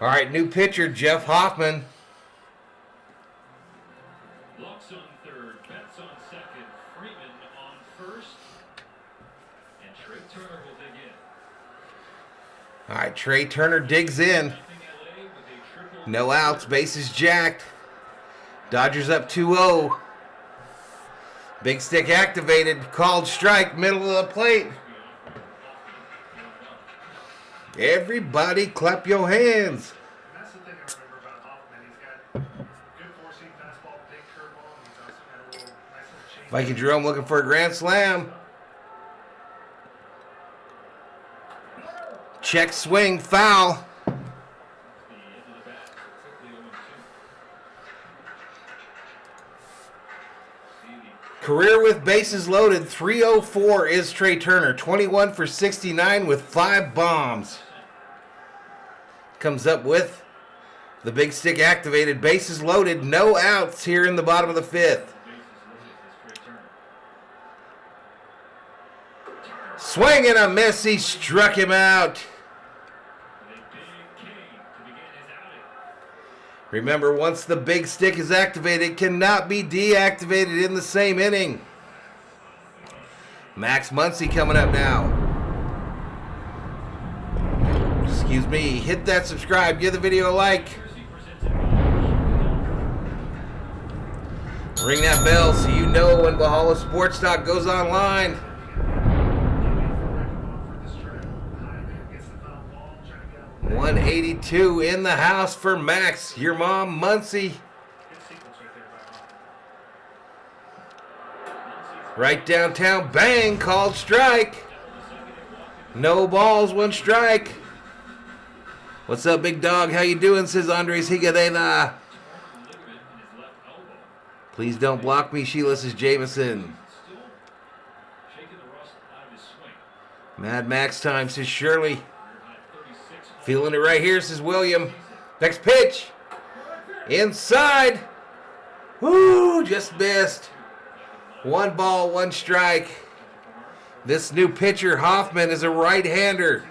All right, new pitcher, Jeff Hoffman. Lux on third, Betts on second, Freeman on first, and Trey Turner will dig in. All right, Trey Turner digs in. Nothing LA with a triple. No outs, bases jacked. Dodgers up 2-0. Big stick activated, called strike, middle of the plate. Everybody clap your hands. And that's the thing I remember about Hoffman. He's got good four-seam fastball, big curveball, and he's also got a little nice little change. Mikey Jerome looking for a grand slam. Check swing, foul. The end of the bat, quickly 0-2. Career with bases loaded, 304 is Trey Turner. 21 for 69 with 5 bombs. Comes up with the big stick activated, bases loaded, no outs here in the bottom of the 5th. Swing and a miss, he struck him out. Remember, once the big stick is activated, it cannot be deactivated in the same inning. Max Muncy coming up now. Excuse me. Hit that subscribe. Give the video a like. Ring that bell so you know when Valhalla Sports Talk goes online. 182 in the house for Max. Your mom, Muncy. Right downtown, bang, called strike. No balls, 1 strike. What's up, big dog? How you doing? Says Andres Higadena. Please don't block me, Sheila, says Jameson. Mad Max time, says Shirley. Feeling it right here, says William. Next pitch. Inside. Woo, just missed. 1 ball, 1 strike. This new pitcher, Hoffman, is a right-hander.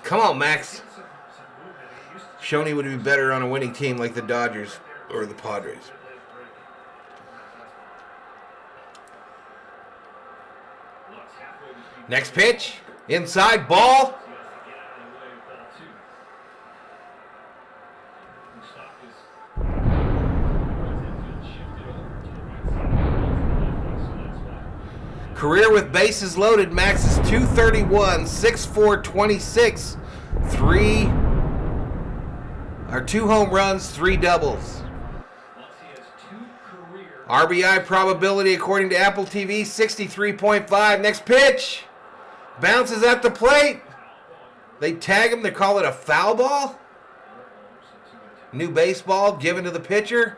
Come on, Max. Shoney would be better on a winning team like the Dodgers or the Padres. Next pitch. Inside, ball. Career with bases loaded, Max is 231, 6'4", 26, 2 home runs, 3 doubles. RBI probability according to Apple TV, 63.5. Next pitch. Bounces at the plate. They tag him. They call it a foul ball. New baseball given to the pitcher.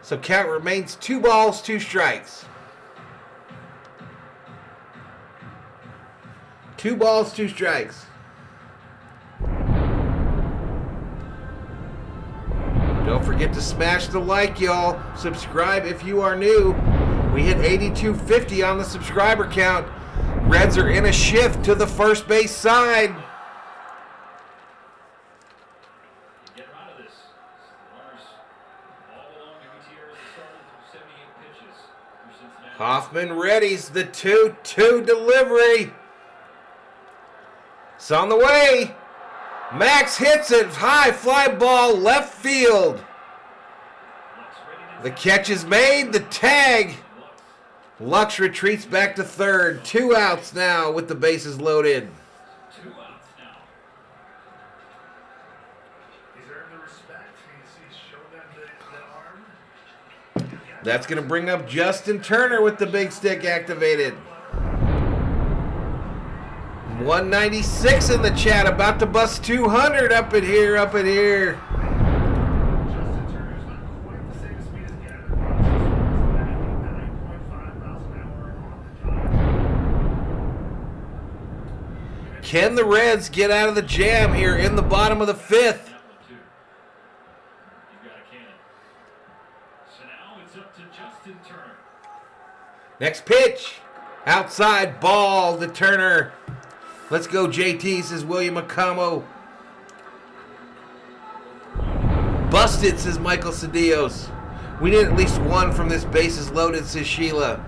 So count remains 2 balls, 2 strikes. 2 balls, 2 strikes. Don't forget to smash the like, y'all. Subscribe if you are new. We hit 8250 on the subscriber count. Reds are in a shift to the first base side. Get out of this. Runners all along the Gutierrez started through 78 pitches for Cincinnati. Hoffman readies the 2-2 delivery. It's on the way. Max hits it. High fly ball left field. The catch is made. The tag. Lux retreats back to third. 2 outs now with the bases loaded. 2 outs now. He's earned the respect. He's shown them the arm. That's going to bring up Justin Turner with the big stick activated. 196 in the chat, about to bust 200 up in here, up in here. Justin Turner's not quite the same speed as Gavin Ross. He's 99.5 miles an hour on the drive. Can the Reds get out of the jam here in the bottom of the 5th? You've got a cannon. So now it's up to Justin Turner. Next pitch. Outside ball to Turner. Let's go, JT, says William Acamo. Busted, says Michael Cedillos. We need at least one from this bases loaded, says Sheila.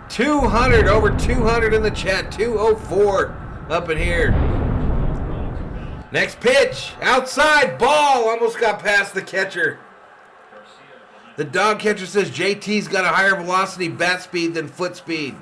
200, over 200 in the chat. 204 up in here. Next pitch, outside, ball. Almost got past the catcher. The dog catcher says JT's got a higher velocity bat speed than foot speed.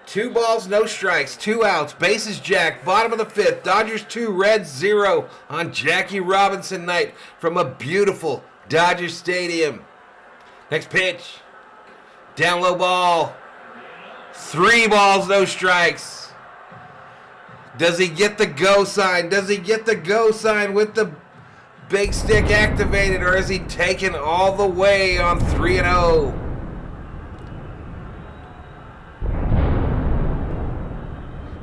Two balls, no strikes, 2 outs, bases jacked, bottom of the 5th. Dodgers 2, Reds 0 on Jackie Robinson night from a beautiful Dodger Stadium. Next pitch, down low ball, 3 balls, no strikes. Does he get the go sign? Does he get the go sign with the big stick activated, or is he taken all the way on 3-0?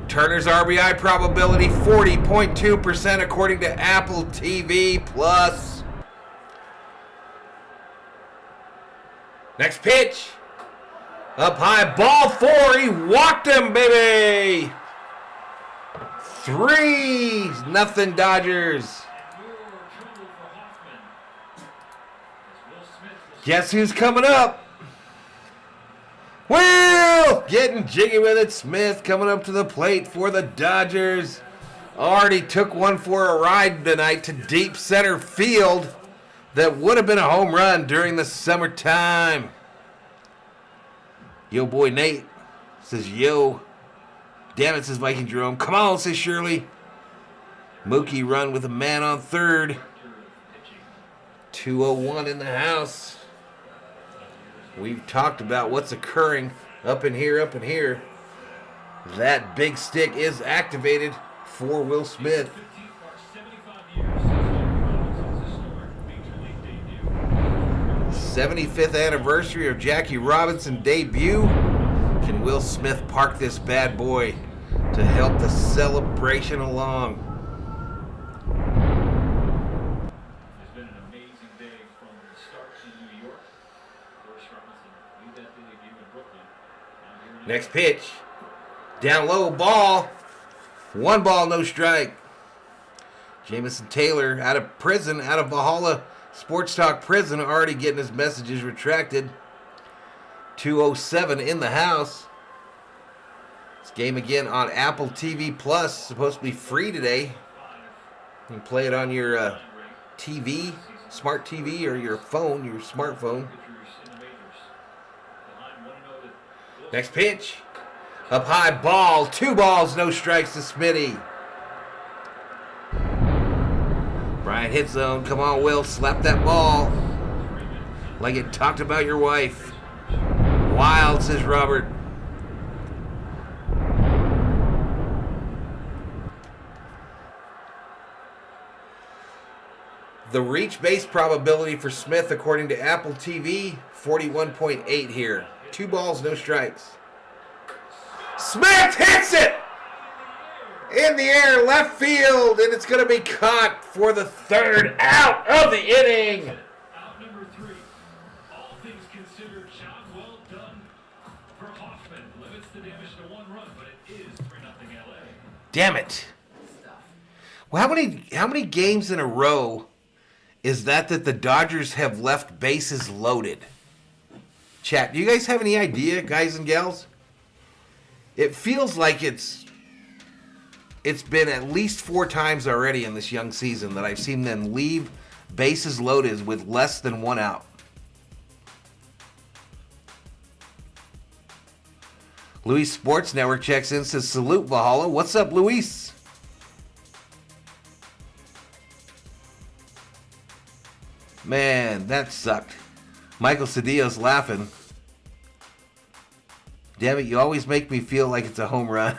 Turner's RBI probability 40.2% according to Apple TV Plus. Next pitch. Up high, ball 4. He walked him, baby. 3-0 Dodgers. Guess who's coming up? Will getting jiggy with it. Smith coming up to the plate for the Dodgers. Already took one for a ride tonight to deep center field. That would have been a home run during the summertime. Yo, boy Nate says, yo. Damn it, says Viking Jerome. Come on, says Shirley. Mookie run with a man on third. 201 in the house. We've talked about what's occurring up in here. That big stick is activated for Will Smith. 75th anniversary of Jackie Robinson debut. Can Will Smith park this bad boy to help the celebration along? It's been an amazing day from the start in New York. Robinson made that debut in Brooklyn. Next pitch. Down low, ball. 1 ball, no strike. Jamison Taylor out of prison, out of Valhalla Sports Talk prison, already getting his messages retracted. 207 in the house. This game again on Apple TV Plus. Supposed to be free today. You can play it on your TV, smart TV, or your phone, your smartphone. Next pitch. Up high, ball. 2 balls, no strikes to Smitty. Brian hit zone. Come on, Will. Slap that ball. Like it talked about your wife. Wild, says Robert. The reach base probability for Smith, according to Apple TV, 41.8 here. 2 balls, no strikes. Smith hits it! In the air, left field, and it's going to be caught for the 3rd out of the inning. Out number 3. All things considered, job well done for Hoffman. Limits the damage to 1 run, but it is 3-0 LA. Damn it. Well, how many games in a row is that the Dodgers have left bases loaded? Chat, do you guys have any idea, guys and gals? It feels like it's been at least 4 times already in this young season that I've seen them leave bases loaded with less than 1 out. Luis Sports Network checks in, says, salute Valhalla. What's up, Luis? Man, that sucked. Michael Cedillo's laughing. Damn it, you always make me feel like it's a home run.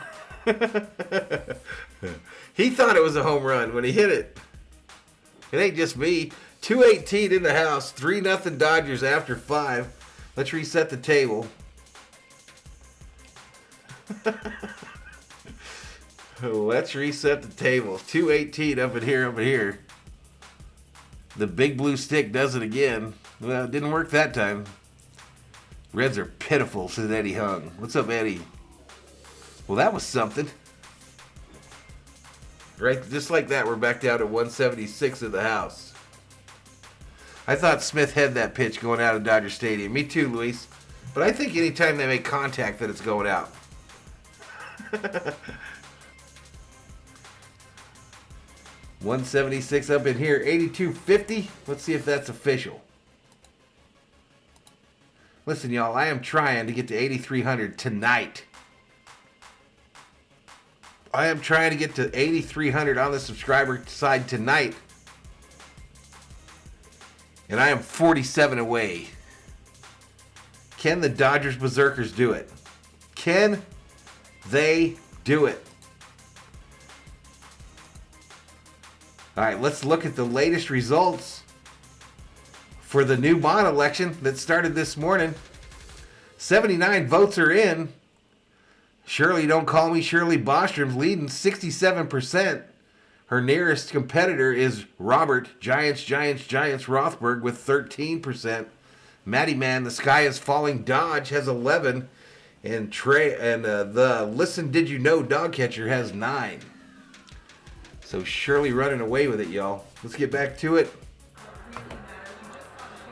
He thought it was a home run when he hit it. It ain't just me. 218 in the house. 3-0 Dodgers after 5. Let's reset the table. Let's reset the table. 218 up in here. The big blue stick does it again. Well, it didn't work that time. Reds are pitiful, says Eddie Hung. What's up, Eddie? Well, that was something. Right, just like that, we're back down to 176 in the house. I thought Smith had that pitch going out of Dodger Stadium. Me too, Luis. But I think anytime they make contact that it's going out. 176 up in here. 82.50. Let's see if that's official. Listen, y'all, I am trying to get to 8,300 tonight. I am trying to get to 8,300 on the subscriber side tonight. And I am 47 away. Can the Dodgers Berserkers do it? Can they do it? All right, let's look at the latest results for the new mod election that started this morning. 79 votes are in. Shirley, don't call me Shirley Bostrom's leading 67%. Her nearest competitor is Robert Giants Rothberg with 13%. Matty Man, the sky is falling Dodge has 11, and the Listen Did You Know dog catcher has 9. So Shirley running away with it, y'all. Let's get back to it.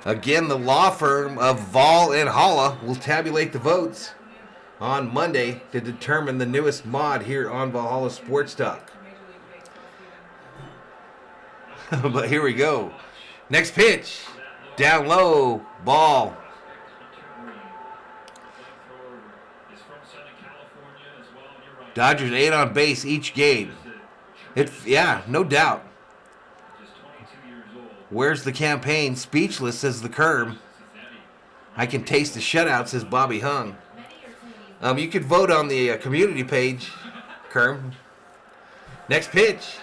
Again, the law firm of Vol and Holla will tabulate the votes on Monday to determine the newest mod here on Valhalla Sports Talk. But here we go. Next pitch. Down low. Ball. Dodgers 8 on base each game. Yeah, no doubt. Where's the campaign? Speechless, says the Kerm. I can taste the shutout, says Bobby Hung. You could vote on the community page, Kerm. Next pitch.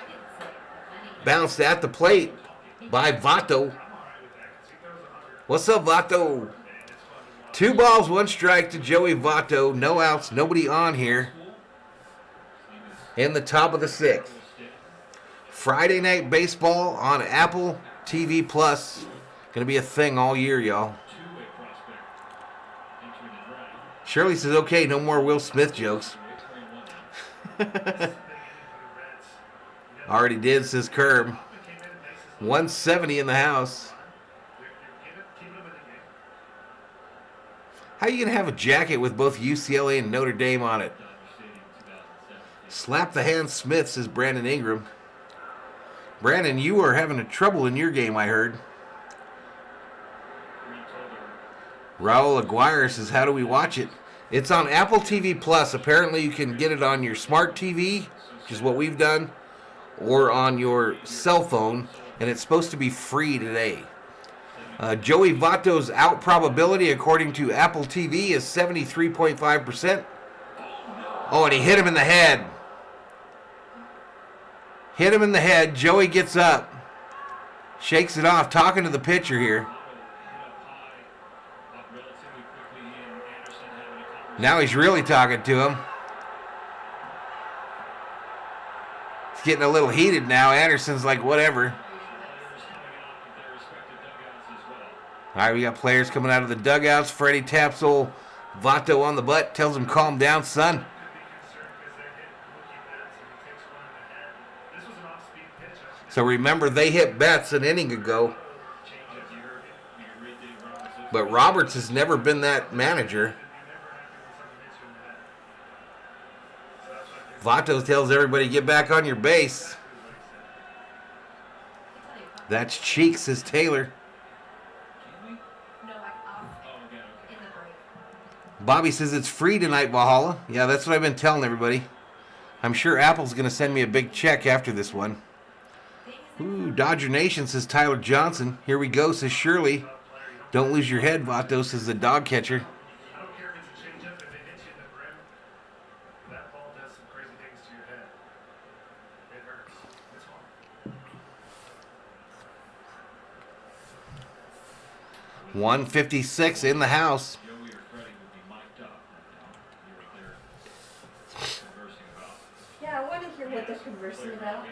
Bounced at the plate by Vato. What's up, Vato? 2 balls, 1 strike to Joey Vato. No outs, nobody on here. In the top of the 6th. Friday night baseball on Apple TV Plus. Gonna be a thing all year, y'all. Shirley says, okay, no more Will Smith jokes. Already did, says Kerb. 170 in the house. How are you going to have a jacket with both UCLA and Notre Dame on it? Slap the hand Smith, says Brandon Ingram. Brandon, you are having a trouble in your game, I heard. Raul Aguirre says, how do we watch it? It's on Apple TV Plus. Apparently you can get it on your smart TV, which is what we've done, or on your cell phone, and it's supposed to be free today. Joey Votto's out probability, according to Apple TV, is 73.5%. Oh, and he hit him in the head. Hit him in the head. Joey gets up. Shakes it off, talking to the pitcher here. Now he's really talking to him. It's getting a little heated now. Anderson's like, whatever. All right, we got players coming out of the dugouts. Freddie taps old Vato on the butt, tells him, calm down, son. So remember, they hit Betts an inning ago. But Roberts has never been that manager. Vato tells everybody, get back on your base. That's Cheeks, says Taylor. Bobby says it's free tonight, Valhalla. Yeah, that's what I've been telling everybody. I'm sure Apple's going to send me a big check after this one. Ooh, Dodger Nation, says Tyler Johnson. Here we go, says Shirley. Don't lose your head, Vato, says the dog catcher. I don't care if it's a changeup, if it hits you in the brim, that ball does some crazy things to your head. It hurts. It's hard. 156 in the house. Yeah, I want to hear what they're conversing about.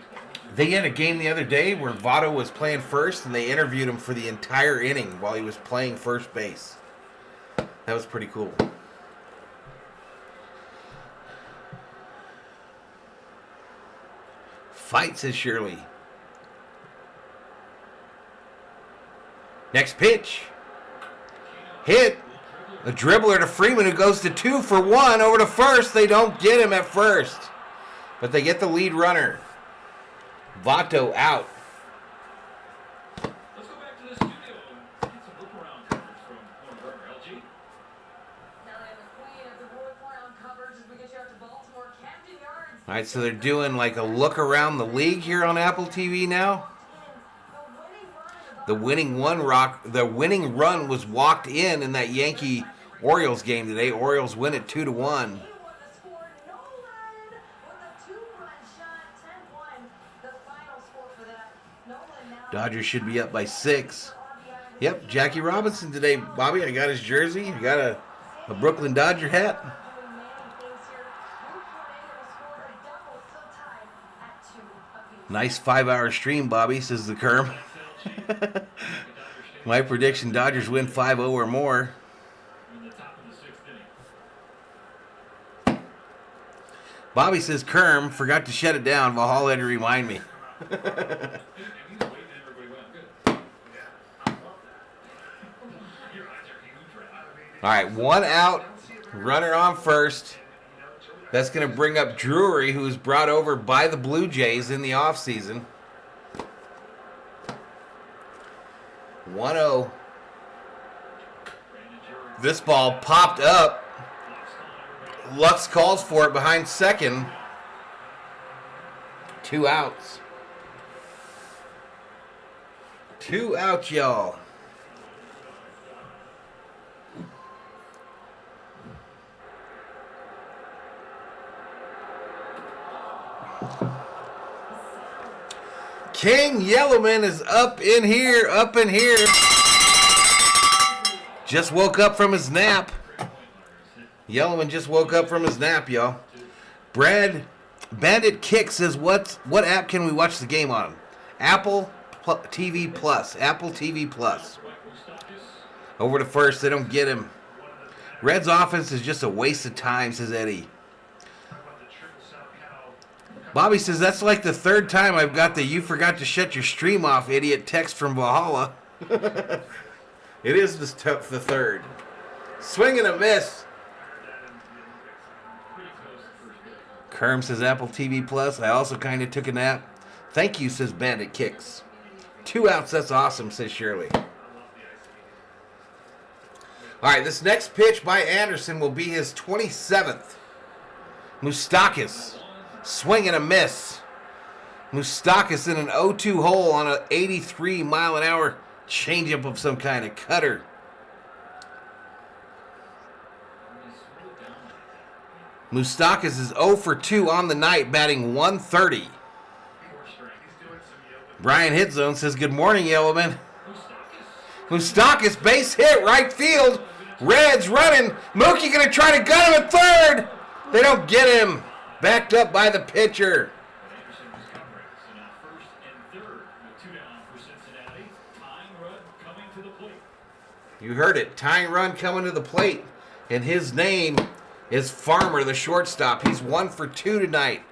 They had a game the other day where Votto was playing first, and they interviewed him for the entire inning while he was playing first base. That was pretty cool. Fight, says Shirley. Next pitch. Hit. A dribbler to Freeman, who goes to 2 for 1 over to first. They don't get him at first, but they get the lead runner. Votto out. Let's go back to the studio and get some look-around coverage from Warren Berger. LG? Kelly and the queen of the look-around coverage as we get you out to Baltimore. Camden Yards. All right, so they're doing like a look around the league here on Apple TV now. The winning run was walked in that Yankee Orioles game today. Orioles win it 2-1. Dodgers should be up by 6. Yep, Jackie Robinson today, Bobby. I got his jersey. You got a Brooklyn Dodger hat. Nice 5-hour stream, Bobby, says the Kerm. My prediction, Dodgers win 5-0 or more. In the top of the 6th inning. Bobby says, Kerm forgot to shut it down. Valhalla had to remind me. And he's waiting, everybody went good. Your eyes are huge right now. All right, 1 out, runner on first. That's going to bring up Drury, who was brought over by the Blue Jays in the offseason. 1-0. This ball popped up. Lux calls for it behind second. 2 outs. 2 outs, y'all. King Yellowman is up in here. Just woke up from his nap. Yellowman just woke up from his nap, y'all. Brad Bandit Kick says, what app can we watch the game on? Apple TV Plus. Apple TV Plus. Over to first. They don't get him. Reds offense is just a waste of time, says Eddie. Bobby says, that's like the 3rd time I've got the "you forgot to shut your stream off, idiot" text from Valhalla. It is the 3rd. Swing and a miss. Kerm says, Apple TV Plus. I also kind of took a nap. Thank you, says Bandit Kicks. 2 outs, that's awesome, says Shirley. All right, this next pitch by Anderson will be his 27th. Moustakas. Swing and a miss. Moustakas in an 0-2 hole on an 83-mile-an-hour changeup of some kind of cutter. Moustakas is 0 for 2 on the night, batting 130. Brian Hitzone says, good morning, Yellowman. Moustakas, base hit, right field. Reds running. Mookie going to try to gut him at third. They don't get him. Backed up by the pitcher. Anderson was covering. So now first and third with 2 down for Cincinnati. Tying run coming to the plate. You heard it. Tying run coming to the plate. And his name is Farmer, the shortstop. He's 1 for 2 tonight.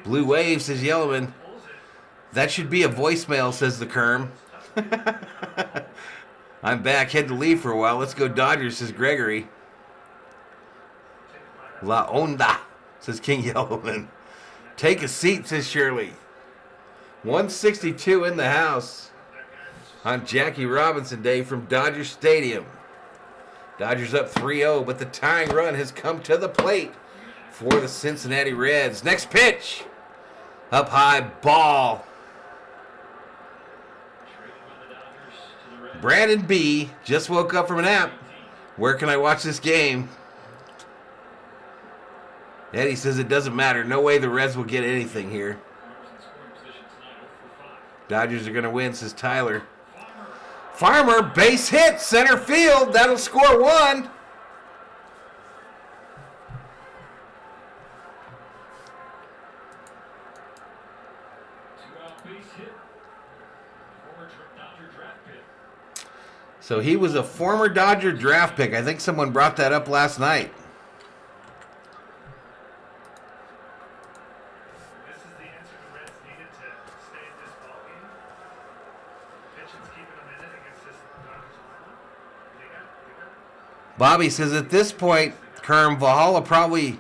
Blue Wave, says Yellowman. That should be a voicemail, says the Kerm. I'm back. Had to leave for a while. Let's go Dodgers, says Gregory. La Onda, says King Yellowman. Take a seat, says Shirley. 162 in the house on Jackie Robinson Day from Dodger Stadium. Dodgers up 3-0, but the tying run has come to the plate for the Cincinnati Reds. Next pitch. Up high, ball. Brandon B. just woke up from a nap. Where can I watch this game? Eddie says it doesn't matter. No way the Reds will get anything here. Dodgers are going to win, says Tyler. Farmer, base hit, center field. That'll score 1. base hit. Former Dodger draft pick. So he was a former Dodger draft pick. I think someone brought that up last night. This is the answer the Reds needed to stay in this ballgame. Pitching's keeping them in it against this Dodgers lineup. They got it. Bobby says at this point, Kerm, Valhalla probably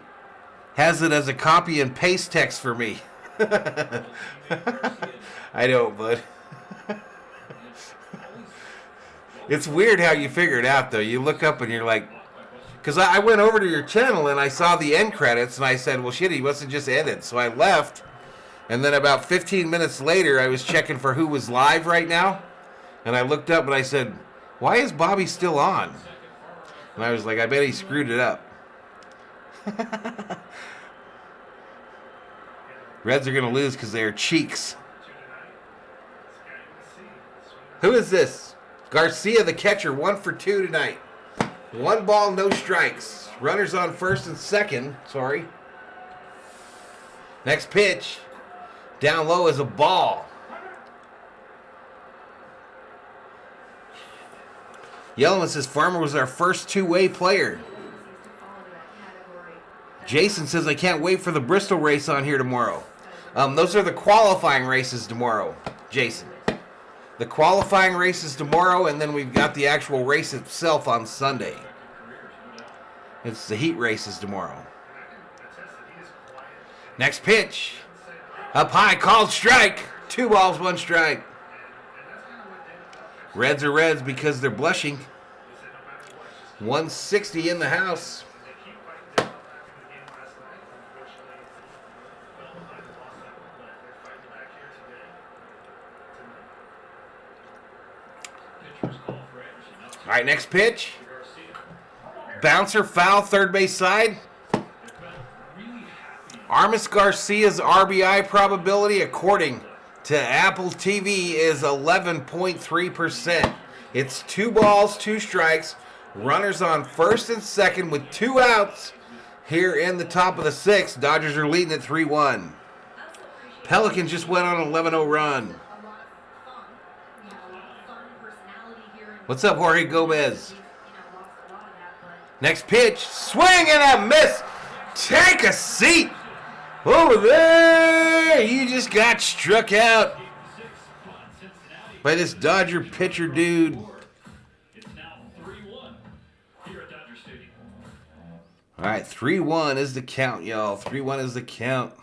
has it as a copy and paste text for me. I don't, bud. It's weird how you figure it out, though. You look up and you're like, because I went over to your channel and I saw the end credits and I said, well, shit, he must have just ended. So I left. And then about 15 minutes later, I was checking for who was live right now. And I looked up and I said, why is Bobby still on? And I was like, I bet he screwed it up. Reds are going to lose because they are cheeks. Who is this? Garcia, the catcher, 1 for 2 tonight. 1 ball, no strikes. Runners on first and second. Sorry. Next pitch. Down low is a ball. Yellowman says Farmer was our first two-way player. Jason says, I can't wait for the Bristol race on here tomorrow. Those are the qualifying races tomorrow, Jason. The qualifying races tomorrow, and then we've got the actual race itself on Sunday. It's the heat races tomorrow. Next pitch. Up high, called strike. 2 balls, 1 strike. Reds are Reds because they're blushing. 160 in the house. All right, next pitch. Bouncer, foul, third base side. Armis Garcia's RBI probability, according to Apple TV, is 11.3%. It's 2 balls, 2 strikes. Runners on first and second with 2 outs here in the top of the 6th. Dodgers are leading at 3-1. Pelicans just went on an 11-0 run. What's up, Jorge Gomez? Next pitch, swing and a miss. Take a seat. Over there, you just got struck out by this Dodger pitcher dude. It's now 3-1 here at Dodger Stadium. All right, 3-1 is the count, y'all. 3-1 is the count.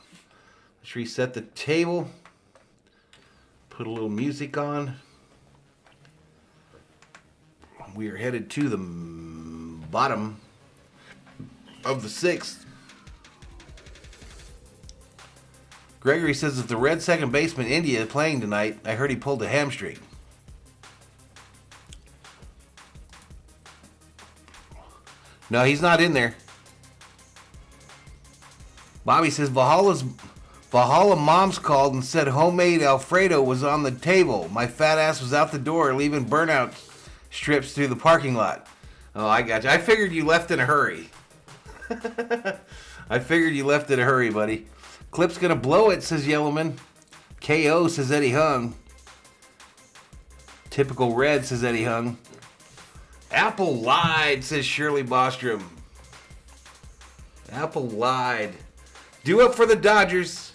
Let's reset the table. Put a little music on. We are headed to the bottom of the 6th. Gregory says if the Red second baseman India is playing tonight, I heard he pulled a hamstring. No, he's not in there. Bobby says Valhalla mom's called and said homemade Alfredo was on the table. My fat ass was out the door leaving burnout strips through the parking lot. Oh, I got you. I figured you left in a hurry. I figured you left in a hurry, buddy. Clip's gonna blow it, says Yellowman. KO, says Eddie Hung. Typical Red, says Eddie Hung. Apple lied, says Shirley Bostrom. Apple lied. Due up for the Dodgers.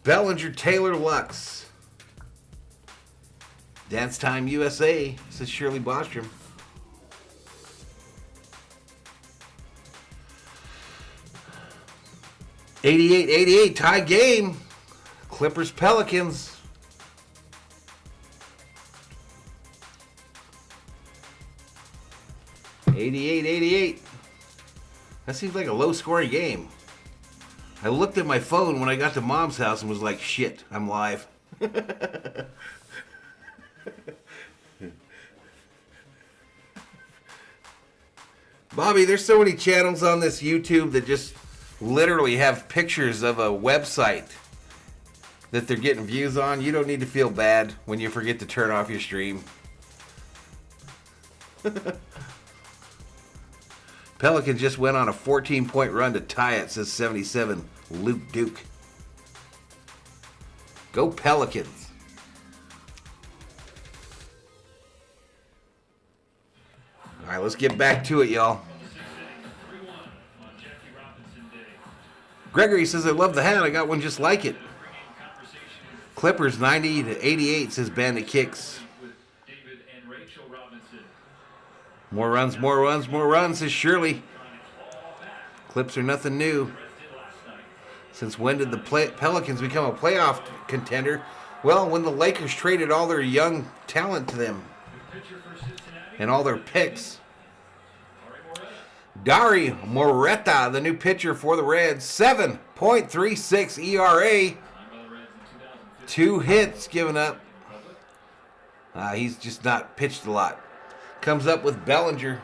Bellinger, Taylor, Lux. Dance Time USA, says Shirley Bostrom. '88-88 tie game. Clippers Pelicans. '88-88. That seems like a low-scoring game. I looked at my phone when I got to Mom's house and was like, shit, I'm live. Bobby, there's so many channels on this YouTube that just literally have pictures of a website that they're getting views on. You don't need to feel bad when you forget to turn off your stream. Pelicans just went on a 14-point run to tie it, says 77 Luke Duke. Go Pelicans. All right, let's get back to it, y'all. Gregory says, I love the hat. I got one just like it. Clippers 90-88 says Bandit Kicks. More runs, more runs, more runs says Shirley. Clips are nothing new. Since when did the Pelicans become a playoff contender? Well, when the Lakers traded all their young talent to them and all their picks. Dari Moreta, the new pitcher for the Reds, 7.36 ERA. 2 hits given up. He's just not pitched a lot. Comes up with Bellinger.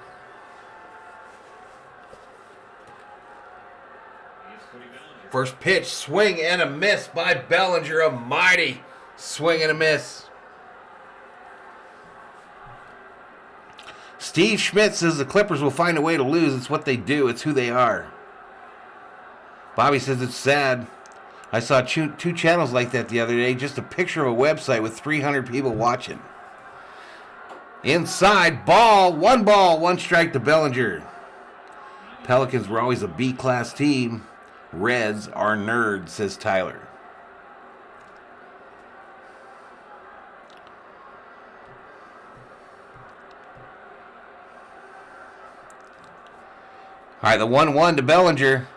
First pitch, swing and a miss by Bellinger. A mighty swing and a miss. Steve Schmidt says the Clippers will find a way to lose. It's what they do. It's who they are. Bobby says it's sad. I saw two channels like that the other day. Just a picture of a website with 300 people watching. Inside, ball, one strike to Bellinger. Pelicans were always a B-class team. Reds are nerds, says Tyler. All right, the 1-1 to Bellinger.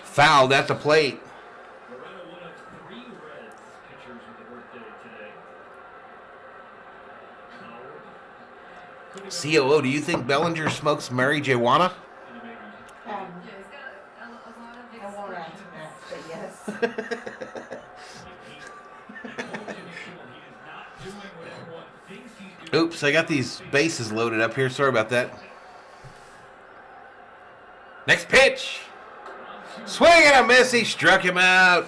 Fouled at the plate. One of 3 Reds pitchers with a birthday today. COO, do you think Bellinger smokes Mary J-Wana? Yeah, he's got a lot of I won't answer that, but yes. Oops, I got these bases loaded up here. Sorry about that. Next pitch. Swing and a miss. He struck him out.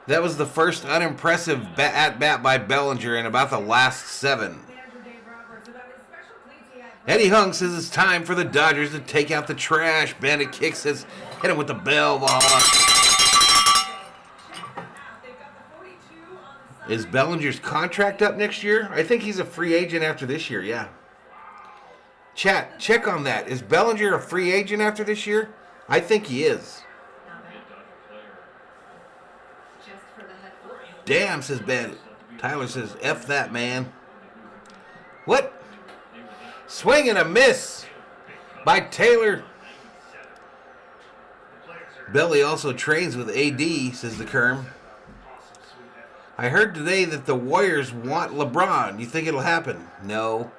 That was the first unimpressive at-bat by Bellinger in about the last 7. Eddie Hung says it's time for the Dodgers to take out the trash. Bandit Kick says, hit him with the bell, Valhalla. Is Bellinger's contract up next year? I think he's a free agent after this year, yeah. Chat, check on that. Is Bellinger a free agent after this year? I think he is. Damn, says Bandit. Tyler says, F that, man. What? Swing and a miss by Taylor. Belly also trains with AD, says the Kerm. I heard today that the Warriors want LeBron. You think it'll happen? No.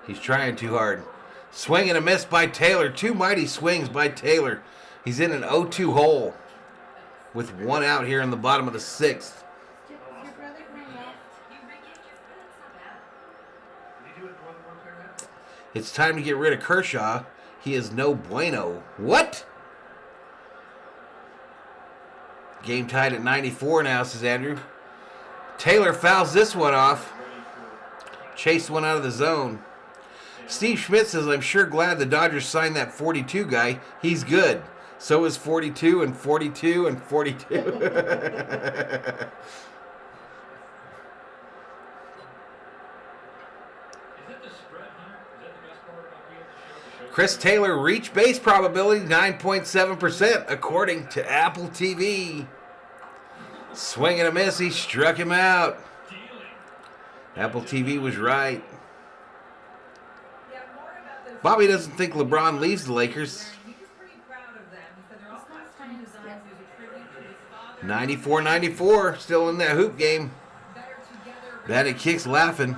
He's trying too hard. Swing and a miss by Taylor. 2 mighty swings by Taylor. He's in an 0-2 hole with 1 out here in the bottom of the 6th. It's time to get rid of Kershaw. He is no bueno. What? Game tied at 94 now, says Andrew. Taylor fouls this one off. Chased one out of the zone. Steve Schmidt says, I'm sure glad the Dodgers signed that 42 guy. He's good. So is 42 and 42 and 42. Is that the spread, Hunter? Is that the best part about being on the show? Chris Taylor reach base probability 9.7% according to Apple TV. Swing and a miss. He struck him out. Apple TV was right. Bobby doesn't think LeBron leaves the Lakers. 94-94, still in that hoop game. Bandit Kicks laughing.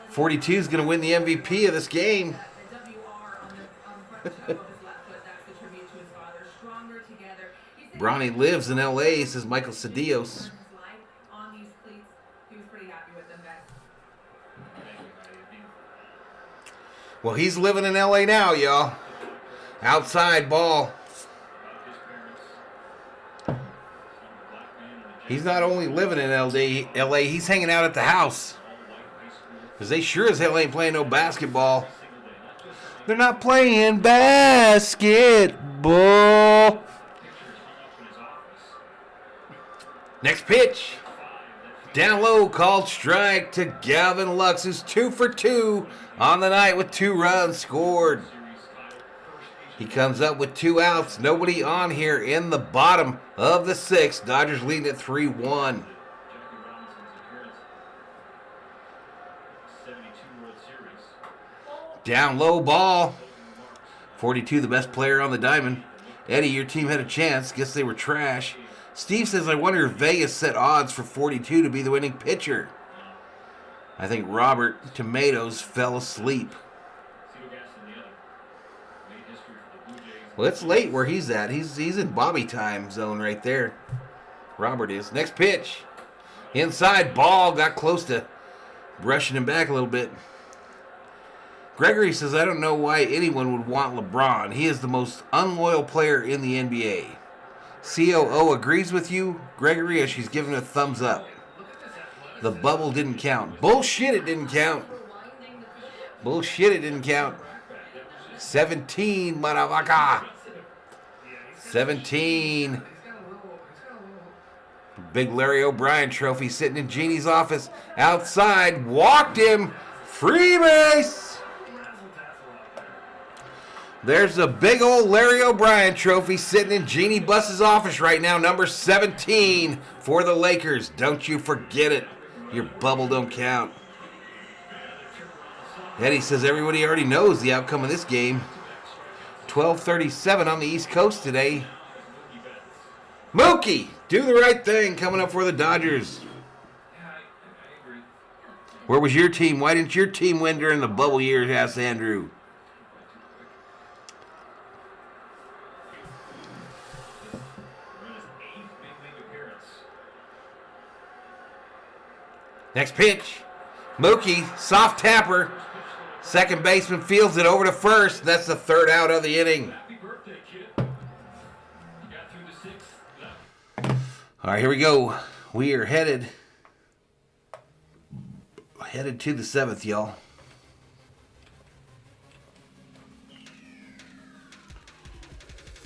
42 is going to win the MVP of this game. Bronny lives in LA, says Michael Cedillos. Well, he's living in LA now, y'all. Outside ball. He's not only living in LA, he's hanging out at the house. Because they sure as hell ain't playing no basketball. They're not playing basketball. Next pitch. Down low, called strike to Gavin Lux, who's 2 for 2 on the night with 2 runs scored. He comes up with 2 outs. Nobody on here in the bottom of the 6th. Dodgers leading at 3-1. Down low ball. 42, the best player on the diamond. Eddie, your team had a chance. Guess they were trash. Steve says, I wonder if Vegas set odds for 42 to be the winning pitcher. I think Robert Tomatoes fell asleep. Well, it's late where he's at. He's in Bobby time zone right there. Robert is. Next pitch. Inside ball. Got close to brushing him back a little bit. Gregory says, I don't know why anyone would want LeBron. He is the most unloyal player in the NBA. COO agrees with you, Gregory, as she's giving a thumbs up. The bubble didn't count. Bullshit, it didn't count. Bullshit, it didn't count. 17, motherfucker. 17. Big Larry O'Brien trophy sitting in Jeannie's office. Outside, walked him. Free base. There's a big old Larry O'Brien trophy sitting in Jeannie Buss's office right now. Number 17 for the Lakers. Don't you forget it. Your bubble don't count. Eddie says everybody already knows the outcome of this game. 12:37 on the East Coast today. Mookie, do the right thing coming up for the Dodgers. Where was your team? Why didn't your team win during the bubble years? Asked Andrew. Next pitch. Mookie, soft tapper. Second baseman fields it over to first. That's the 3rd out of the inning. All right, here we go. We are headed to the 7th, y'all.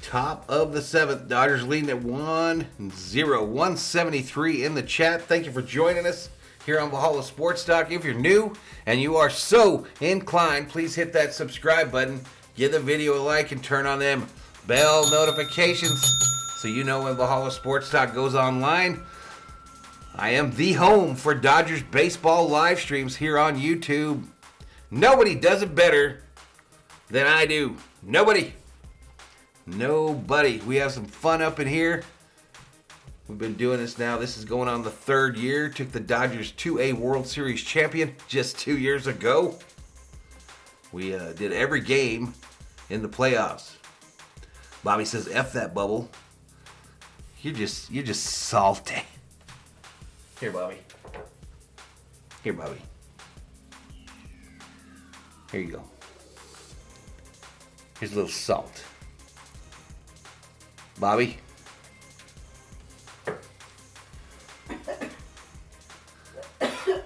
Top of the 7th. Dodgers leading at 1-0. 173 in the chat. Thank you for joining us here on Valhalla Sports Talk. If you're new and you are so inclined, please hit that subscribe button, give the video a like, and turn on them bell notifications so you know when Valhalla Sports Talk goes online. I am the home for Dodgers baseball live streams here on YouTube. Nobody does it better than I do. Nobody. We have some fun up in here. We've been doing this now. This is going on the 3rd year. Took the Dodgers to a World Series champion just 2 years ago. We did every game in the playoffs. Bobby says, F that bubble. You're just salty. Here, Bobby. Here you go. Here's a little salt. Bobby.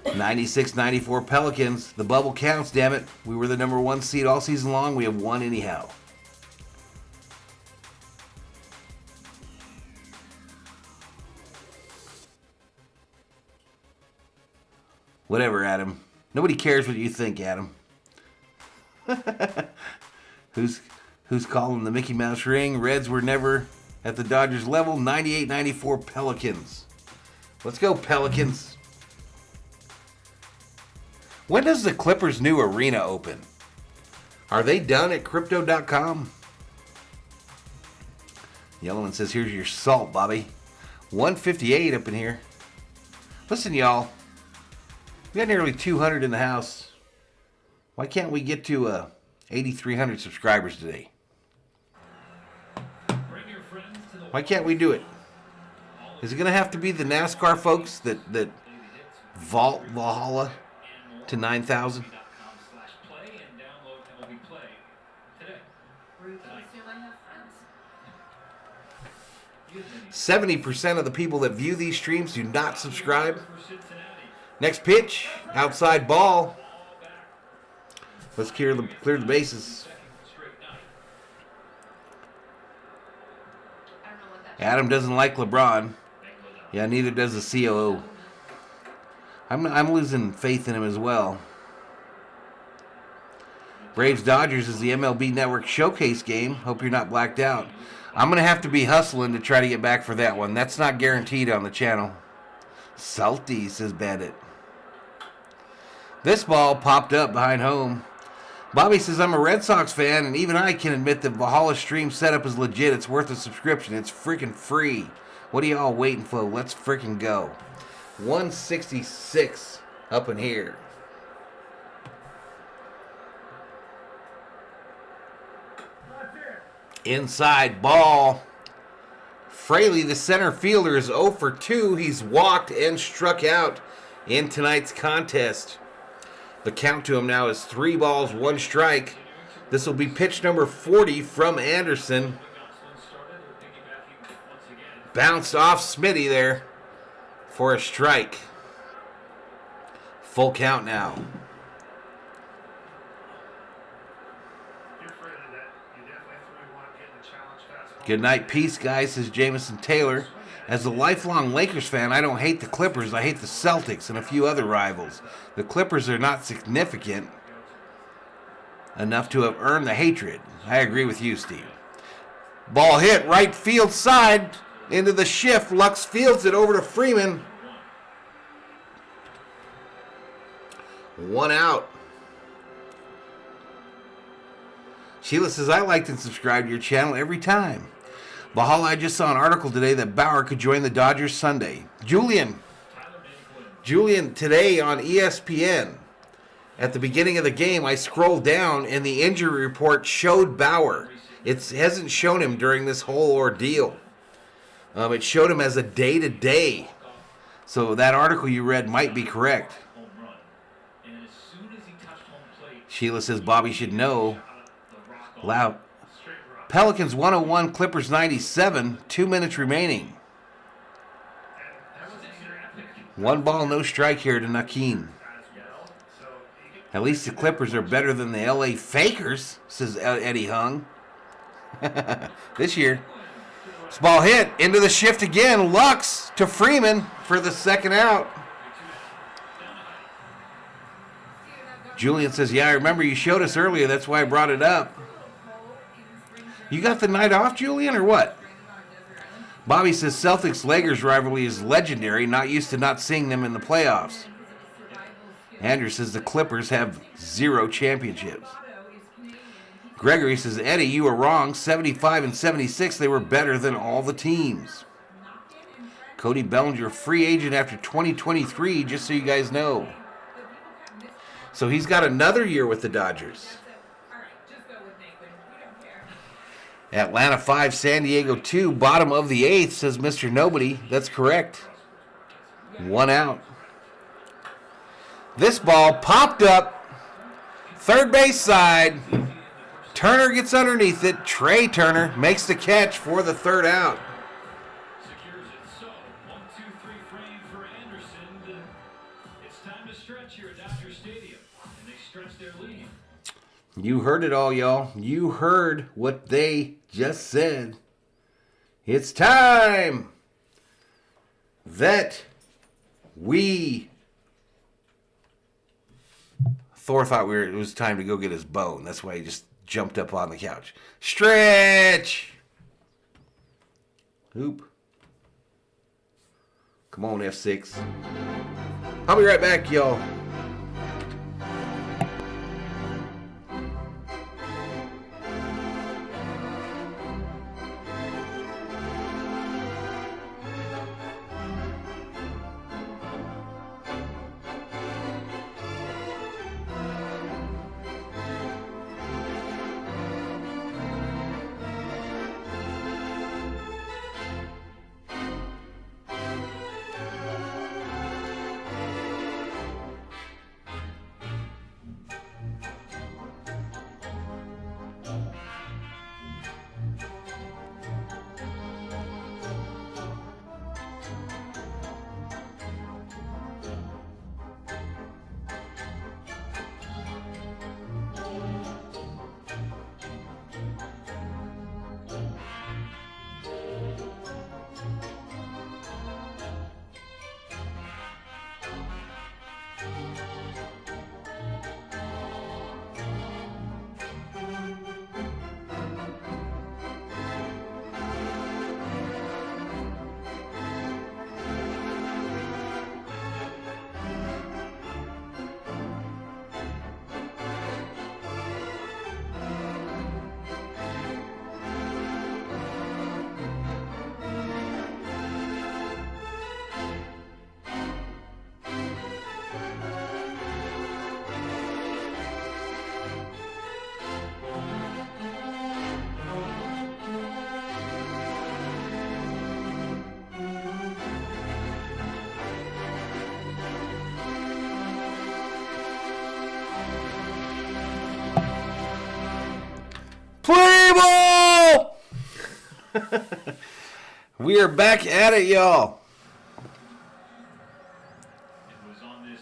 '96-94 Pelicans. The bubble counts, damn it. We were the number 1 seed all season long. We have won anyhow. Whatever, Adam. Nobody cares what you think, Adam. Who's calling the Mickey Mouse ring? Reds were never at the Dodgers level. 98-94 Pelicans. Let's go, Pelicans. When does the Clippers' new arena open? Are they done at Crypto.com? Yellowman says, here's your salt, Bobby. 158 up in here. Listen, y'all. We got nearly 200 in the house. Why can't we get to 8,300 subscribers today? Why can't we do it? Is it going to have to be the NASCAR folks that vault Valhalla to 9,000? 70% of the people that view these streams do not subscribe. Next pitch, outside ball. Let's clear the bases. Adam doesn't like LeBron. Yeah, neither does the COO. I'm losing faith in him as well. Braves-Dodgers is the MLB Network showcase game. Hope you're not blacked out. I'm going to have to be hustling to try to get back for that one. That's not guaranteed on the channel. Salty, says Bandit. This ball popped up behind home. Bobby says, I'm a Red Sox fan, and even I can admit the Valhalla stream setup is legit. It's worth a subscription. It's freaking free. What are y'all waiting for? Let's freaking go. 166 up in here. Inside ball. Fraley, the center fielder, is 0 for 2. He's walked and struck out in tonight's contest. The count to him now is 3 balls, 1 strike. This will be pitch number 40 from Anderson. Bounced off Smitty there for a strike. Full count now. Good night, peace, guys, says Jamison Taylor. As a lifelong Lakers fan, I don't hate the Clippers. I hate the Celtics and a few other rivals. The Clippers are not significant enough to have earned the hatred. I agree with you, Steve. Ball hit right field side into the shift. Lux fields it over to Freeman. 1 out. Sheila says, I liked and subscribed to your channel every time. Valhalla, I just saw an article today that Bauer could join the Dodgers Sunday. Julian, today on ESPN, at the beginning of the game, I scrolled down and the injury report showed Bauer. It hasn't shown him during this whole ordeal. It showed him as a day-to-day. So that article you read might be correct. Sheila says Bobby should know. Loud. Pelicans 101, Clippers 97, 2 minutes remaining. 1 ball, no strike here to Nakin. At least the Clippers are better than the LA Fakers, says Eddie Hung. This year. This ball hit into the shift again. Lux to Freeman for the 2nd out. Julian says, yeah, I remember you showed us earlier. That's why I brought it up. You got the night off, Julian, or what? Bobby says Celtics-Lakers rivalry is legendary. Not used to not seeing them in the playoffs. Andrew says the Clippers have 0 championships. Gregory says, Eddie, you were wrong. 75 and 76, they were better than all the teams. Cody Bellinger, free agent after 2023, just so you guys know. So he's got another year with the Dodgers. Atlanta 5, San Diego 2, bottom of the 8th, says Mr. Nobody. That's correct. 1 out. This ball popped up. Third base side. Turner gets underneath it. Trey Turner makes the catch for the 3rd out. Secures it. So 1, 2, 3 frame for Anderson. It's time to stretch here at Dodger Stadium, and they stretch their lead. You heard it all, y'all. You heard what they just said. It's time that we... Thor thought it was time to go get his bone. That's why he just jumped up on the couch. Stretch! Hoop. Come on, F6. I'll be right back, y'all. table! We are back at it, y'all. It was on this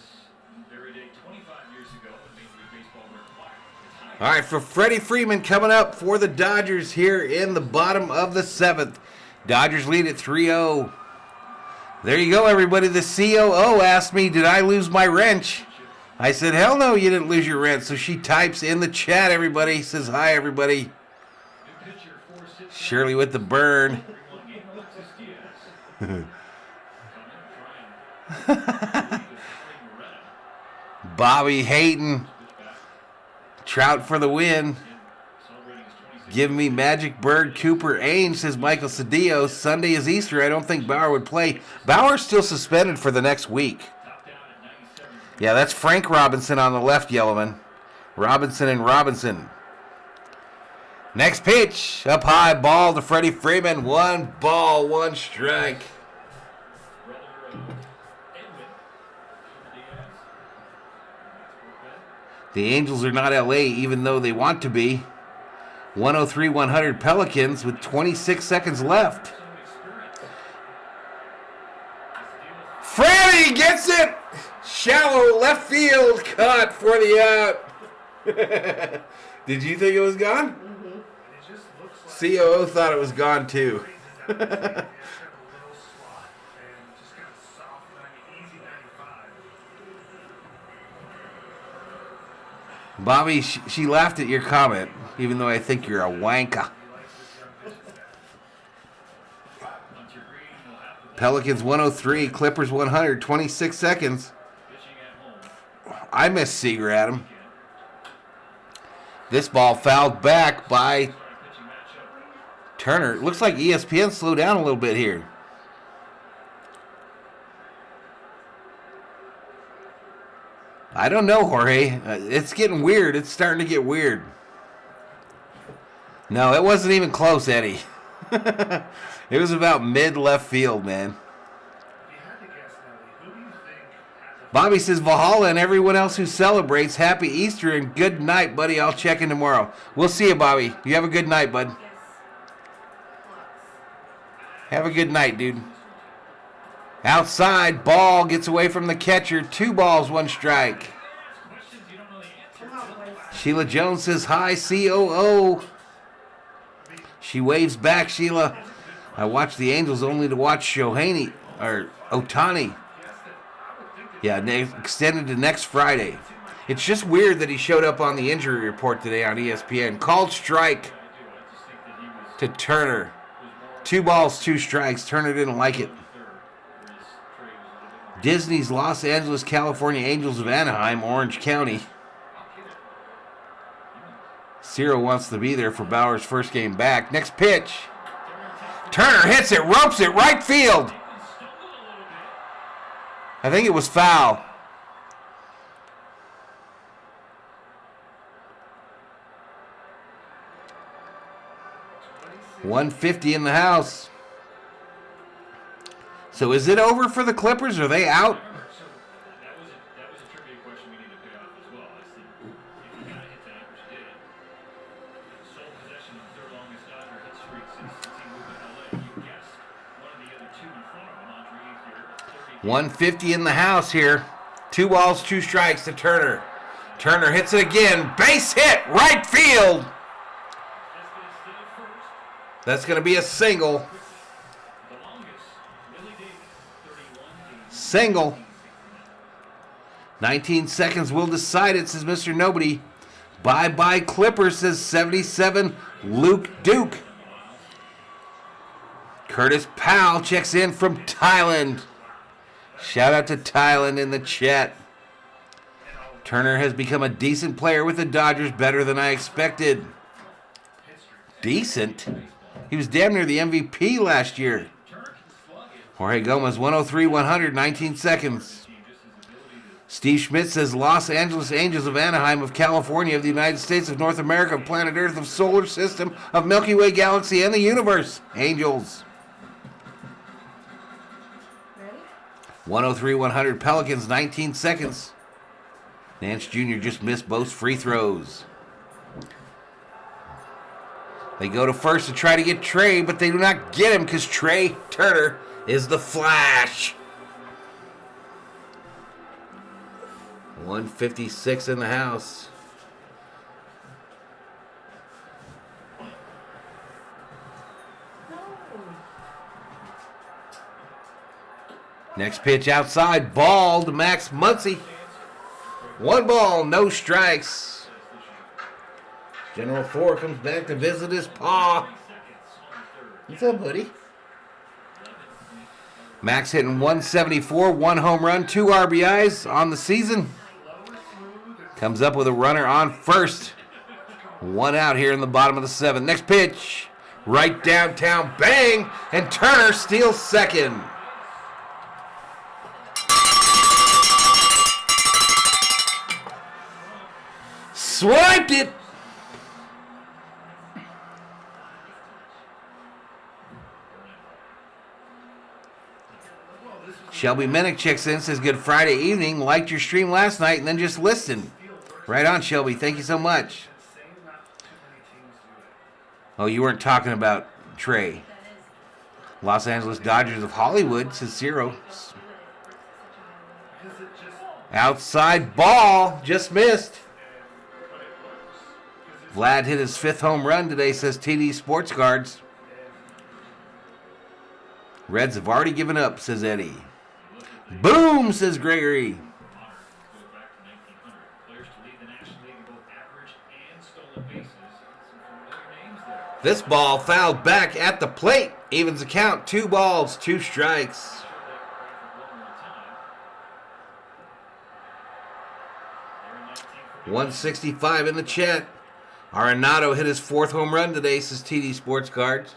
very day 25 years ago when Major League Baseball required. All right, for Freddie Freeman coming up for the Dodgers here in the bottom of the 7th. Dodgers lead at 3-0. There you go, everybody. The COO asked me, did I lose my wrench? I said, hell no, you didn't lose your wrench. So she types in the chat, everybody. Says, hi, everybody. New pitcher for Cincinnati. Shirley with the burn. 3-1 game, Alexis Diaz. Coming, Bobby Hayton. Trout for the win. Give me Magic Bird Cooper Ainge, says Michael Cedillo. Sunday is Easter. I don't think Bauer would play. Bauer's still suspended for the next week. Yeah, that's Frank Robinson on the left, Yellowman. Robinson and Robinson. Next pitch. Up high, ball to Freddie Freeman. 1 ball, 1 strike. The Angels are not LA, even though they want to be. 103-100 Pelicans with 26 seconds left. Freddie gets it! Shallow left field cut for the out. Did you think it was gone? And it just looks like COO thought it was gone too. it's got a little slot and just kind of soft, easy 95. Bobby, she laughed at your comment, even though I think you're a wanker. Pelicans 103, Clippers 100, 26 seconds. I miss Seager, Adam. This ball fouled back by Turner. It looks like ESPN slowed down a little bit here. I don't know, Jorge. It's getting weird. It's starting to get weird. No, it wasn't even close, Eddie. It was about mid-left field, man. If you had to guess, Nelly, who do you think had the Bobby says, Valhalla and everyone else who celebrates, happy Easter and good night, buddy. I'll check in tomorrow. We'll see you, Bobby. You have a good night, bud. Yes. Have a good night, dude. Outside, ball gets away from the catcher. 2 balls, 1 strike. Come on, boys. Sheila Jones says, hi, COO. She waves back, Sheila. I watched the Angels only to watch Shohei or Ohtani. Yeah, extended to next Friday. It's just weird that he showed up on the injury report today on ESPN. Called strike to Turner. 2 balls, 2 strikes. Turner didn't like it. Disney's Los Angeles, California Angels of Anaheim, Orange County. Ciro wants to be there for Bauer's first game back. Next pitch. Turner hits it, ropes it, right field. I think it was foul. .150 in the house. So is it over for the Clippers? Are they out? That was a trivia question we need to pay off as well. I said, if you got to hit tonight, which you did, sole possession of the 3rd longest Dodger hit streak since he moved to LA. You guessed one of the other 2 in front of him, Andre Ethier, 150 in the house here. 2 balls, 2 strikes to Turner. Turner hits it again. Base hit, right field. That's going to be a single. the longest, Willie Davis, 31 games. Single. 19 seconds will decide it, says Mr. Nobody. Bye-bye Clippers, says 77 Luke Duke. Curtis Powell checks in from Thailand. Shout out to Thailand in the chat. Turner has become a decent player with the Dodgers, better than I expected. Decent? He was damn near the MVP last year. Jorge Gomez, 103-100, 19 seconds. Steve Schmidt says Los Angeles Angels of Anaheim, of California, of the United States, of North America, of planet Earth, of solar system, of Milky Way galaxy, and the universe. Angels. Ready? 103-100 Pelicans, 19 seconds. Nance Jr. just missed both free throws. They go to first to try to get Trey, but they do not get him because Trey Turner is the Flash. 156 in the house. Next pitch outside, ball to Max Muncy. 1 ball, no strikes. General Thor comes back to visit his paw. What's up, buddy? Max hitting 174, 1 home run, 2 RBIs on the season. Comes up with a runner on first. 1 out here in the bottom of the 7th. Next pitch, right downtown, bang, and Turner steals second. Swiped it. Shelby Minnick checks in, says, good Friday evening. Liked your stream last night and then just listened. Right on, Shelby. Thank you so much. Oh, you weren't talking about Trey. Los Angeles Dodgers of Hollywood, says 0. Outside ball, just missed. Vlad hit his 5th home run today, says TD Sports Cards. Reds have already given up, says Eddie. Boom, says Gregory. This ball fouled back at the plate. Evens the count. 2 balls, 2 strikes. .165 in the chat. Arenado hit his 4th home run today, says TD Sports Cards.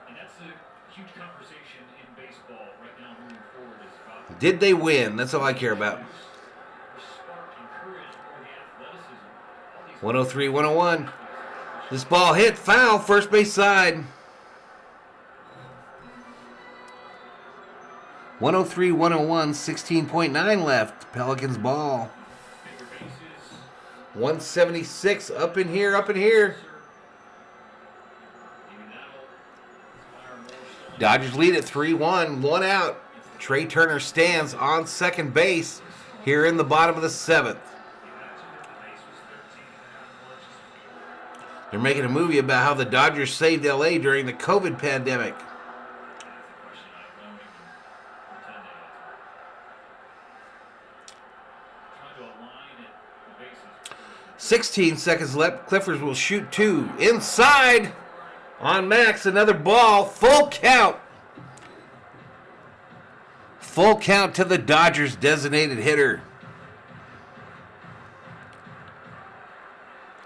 And that's a huge conversation in baseball right now moving forward. Did they win? That's all I care about. 103, 101. This ball hit foul, first base side. 103, 101, 16.9 left. Pelicans ball. 176 up in here, up in here. Dodgers lead at 3-1, 1 out. Trey Turner stands on second base here in the bottom of the 7th. They're making a movie about how the Dodgers saved LA during the COVID pandemic. 16 seconds left. Clifford will shoot 2. Inside on Max. Another ball. Full count. Full count to the Dodgers' designated hitter.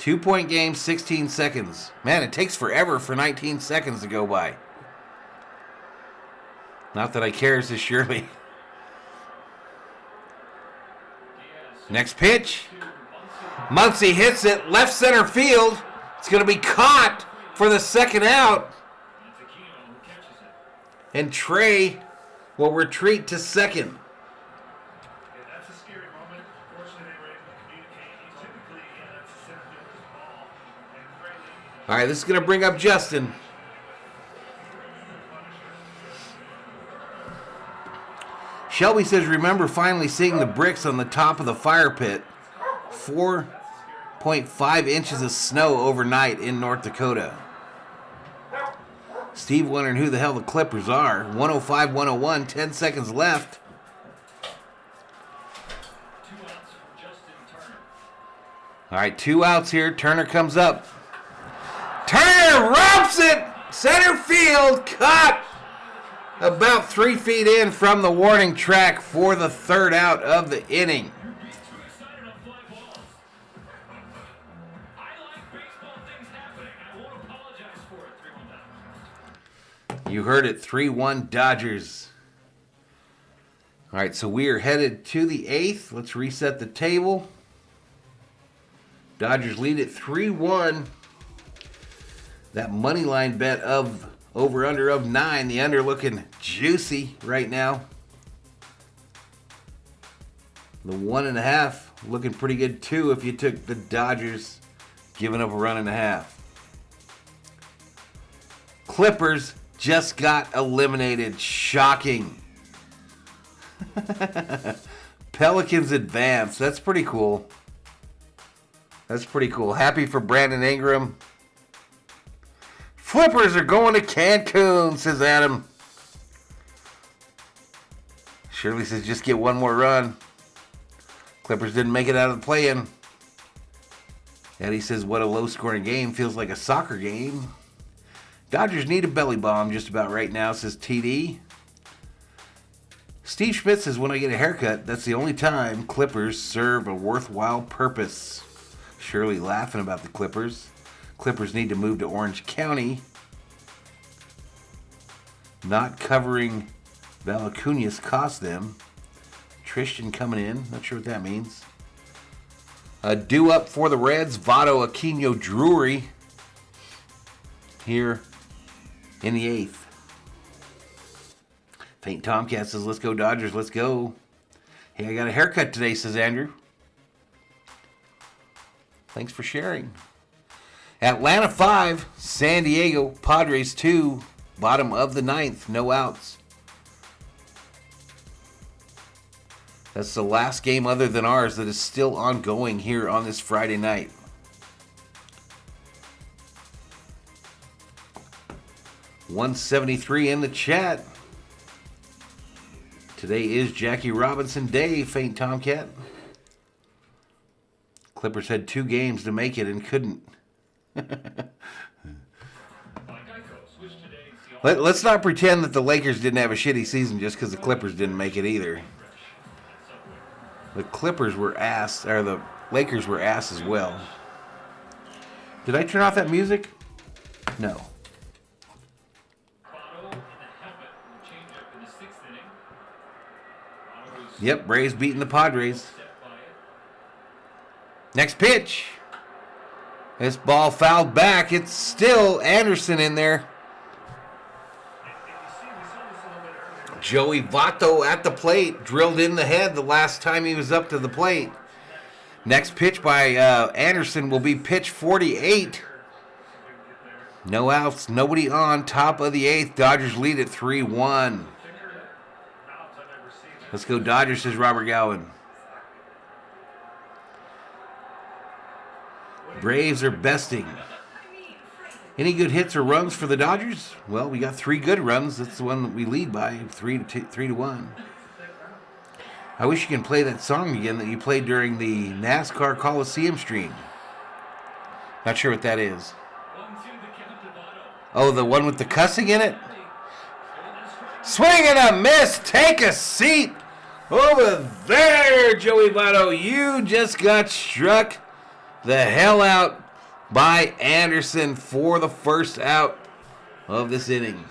2-point game, 16 seconds. Man, it takes forever for 19 seconds to go by. Not that I care, says Shirley. Next pitch. Muncy hits it, left center field. It's going to be caught for the 2nd out. And Trey will retreat to 2nd. That's a scary moment. Fortunately, they were able to communicate. He's typically that's the center fielder's ball. And All right, this is going to bring up Justin. Shelby says, remember finally seeing the bricks on the top of the fire pit. 4.5 inches of snow overnight in North Dakota. Steve wondering who the hell the Clippers are. 105, 101, 10 seconds left. All right, 2 outs here. Turner comes up. Turner romps it! Center field, caught about 3 feet in from the warning track for the 3rd out of the inning. You heard it, 3-1 Dodgers. All right, so we are headed to the 8th. Let's reset the table. Dodgers lead at 3-1. That money line bet of over-under of 9. The under looking juicy right now. The 1.5 looking pretty good too if you took the Dodgers giving up a run and a half. Clippers just got eliminated. Shocking. Pelicans advance. That's pretty cool. That's pretty cool. Happy for Brandon Ingram. Flippers are going to Cancun, says Adam. Shirley says just get one more run. Clippers didn't make it out of the play-in. Eddie says what a low-scoring game. Feels like a soccer game. Dodgers need a belly bomb just about right now, says TD. Steve Schmidt says when I get a haircut, that's the only time Clippers serve a worthwhile purpose. Shirley laughing about the Clippers. Clippers need to move to Orange County. Not covering Valanciunas cost them. Tristan coming in. Not sure what that means. A due up for the Reds. Votto Aquino Drury. Here in the 8th. Faint Tomcat says, let's go Dodgers. Let's go. Hey, I got a haircut today, says Andrew. Thanks for sharing. Atlanta 5, San Diego Padres 2, bottom of the 9th, no outs. That's the last game other than ours that is still ongoing here on this Friday night. $173 in the chat. Today is Jackie Robinson Day, Faint Tomcat. Clippers had 2 games to make it and couldn't. Let's not pretend that the Lakers didn't have a shitty season just because the Clippers didn't make it either. The Clippers were ass, or the Lakers were ass as well. Did I turn off that music? No. Yep, Braves beating the Padres. Next pitch. This ball fouled back. It's still Anderson in there. Joey Votto at the plate. Drilled in the head the last time he was up to the plate. Next pitch by Anderson will be pitch 48. No outs, nobody on. Top of the 8th. Dodgers lead at 3-1. Let's go Dodgers, says Robert Gowan. Braves are besting. Any good hits or runs for the Dodgers? Well, we got 3 good runs. That's the one that we lead by 3-1. I wish you can play that song again that you played during the NASCAR Coliseum stream. Not sure what that is. Oh, the one with the cussing in it? Swing and a miss. Take a seat over there, Joey Votto. You just got struck the hell out by Anderson for the first out of this inning.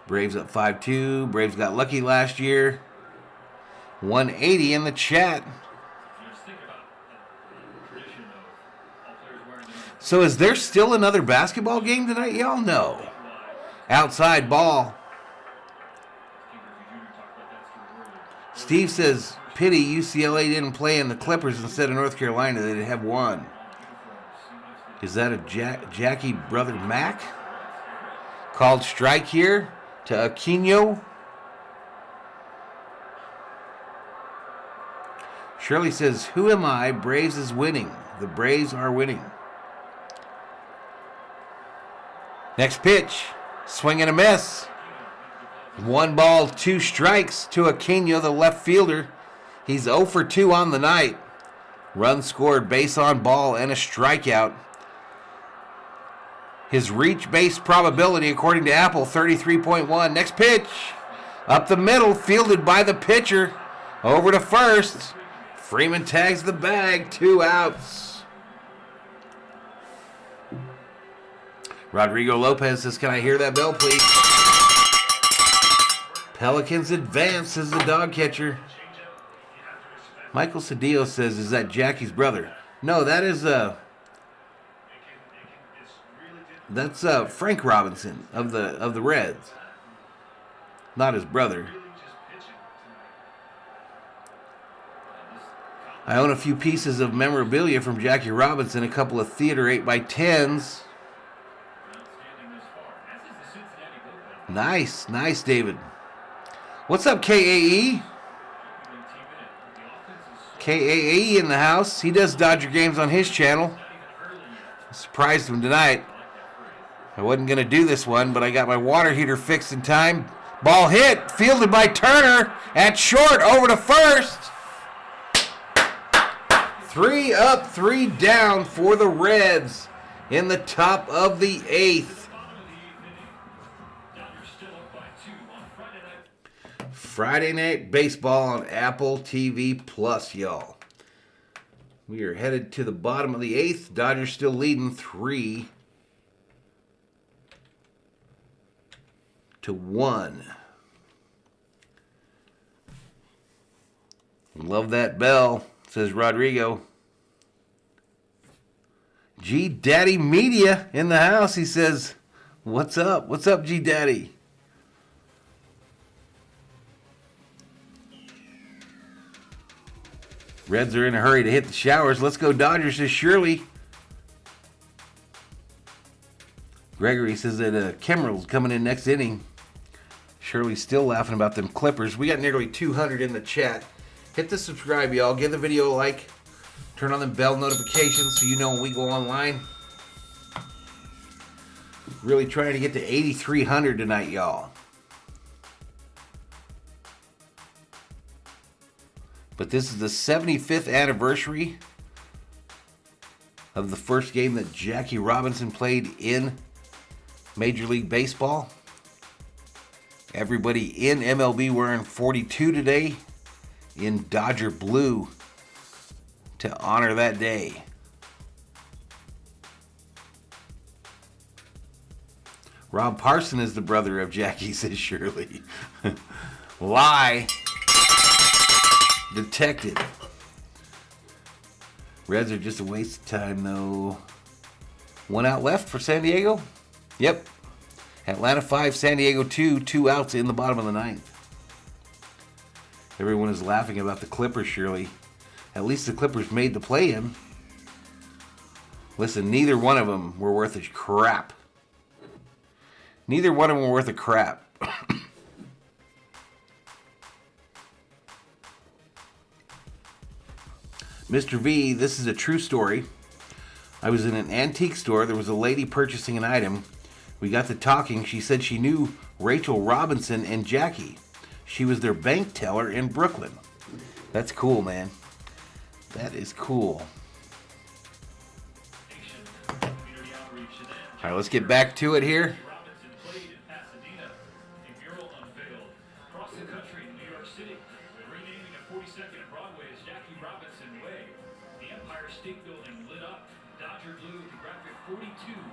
Braves up 5-2. Braves got lucky last year. 180 in the chat. So is there still another basketball game tonight, y'all? No. Outside ball. Steve says, pity UCLA didn't play in the Clippers instead of North Carolina. They'd have won. Is that a Jackie brother Mac? Called strike here to Aquino. Shirley says, who am I? Braves is winning. The Braves are winning. Next pitch. Swing and a miss. 1 ball, 2 strikes to Aquino, the left fielder. He's 0 for 2 on the night. Run scored, base on ball, and a strikeout. His reach base probability, according to Apple, 33.1. Next pitch. Up the middle, fielded by the pitcher. Over to first. Freeman tags the bag, 2 outs. Rodrigo Lopez says, can I hear that bell, please? Pelicans advance, says the dog catcher. Michael Cedillo says, is that Jackie's brother? No, that is that's Frank Robinson of the Reds. Not his brother. I own a few pieces of memorabilia from Jackie Robinson, a couple of theater 8x10s. Outstanding thus far, as is the Cincinnati bullpen. Nice, David. What's up, KAE? Opening team in. The offense is KAE in the house. He does Dodger games on his channel. not even early yet. Surprised him tonight. I wasn't going to do this one, but I got my water heater fixed in time. Ball hit, fielded by Turner at short, over to first. 3 up, 3 down for the Reds in the top of the 8th. Bottom of the 8th inning. Dodgers still up by 2 on Friday night. Friday night baseball on Apple TV Plus, y'all. We are headed to the bottom of the 8th. Dodgers still leading 3-1. Love that bell, says Rodrigo. G Daddy Media in the house. He says, "What's up? What's up, G Daddy?" Reds are in a hurry to hit the showers. Let's go Dodgers, says Shirley. Gregory says that Kimmerl's coming in next inning. Shirley's still laughing about them Clippers. We got nearly 200 in the chat. Hit the subscribe, y'all. Give the video a like. Turn on the bell notifications so you know when we go online. Really trying to get to 8,300 tonight, y'all. But this is the 75th anniversary of the first game that Jackie Robinson played in Major League Baseball. Everybody in MLB wearing 42 today in Dodger blue to honor that day. Rob Parson is the brother of Jackie, says Shirley. Lie detected. Reds are just a waste of time, though. 1 out left for San Diego? Yep. Atlanta 5, San Diego 2, 2 outs in the bottom of the 9th. Everyone is laughing about the Clippers, Shirley. At least the Clippers made the play-in. Listen, neither one of them were worth a crap. Neither one of them were worth a crap. Mr. V, this is a true story. I was in an antique store. There was a lady purchasing an item. We got to talking. She said she knew Rachel Robinson and Jackie. She was their bank teller in Brooklyn. That's cool, man. That is cool. Community outreach and then All right, let's get back to it here. Robinson played in Pasadena. A mural unveiled across the country in New York City, renaming a 42nd and Broadway as Jackie Robinson Way. The Empire State Building lit up, Dodger blue with the graphic 42 in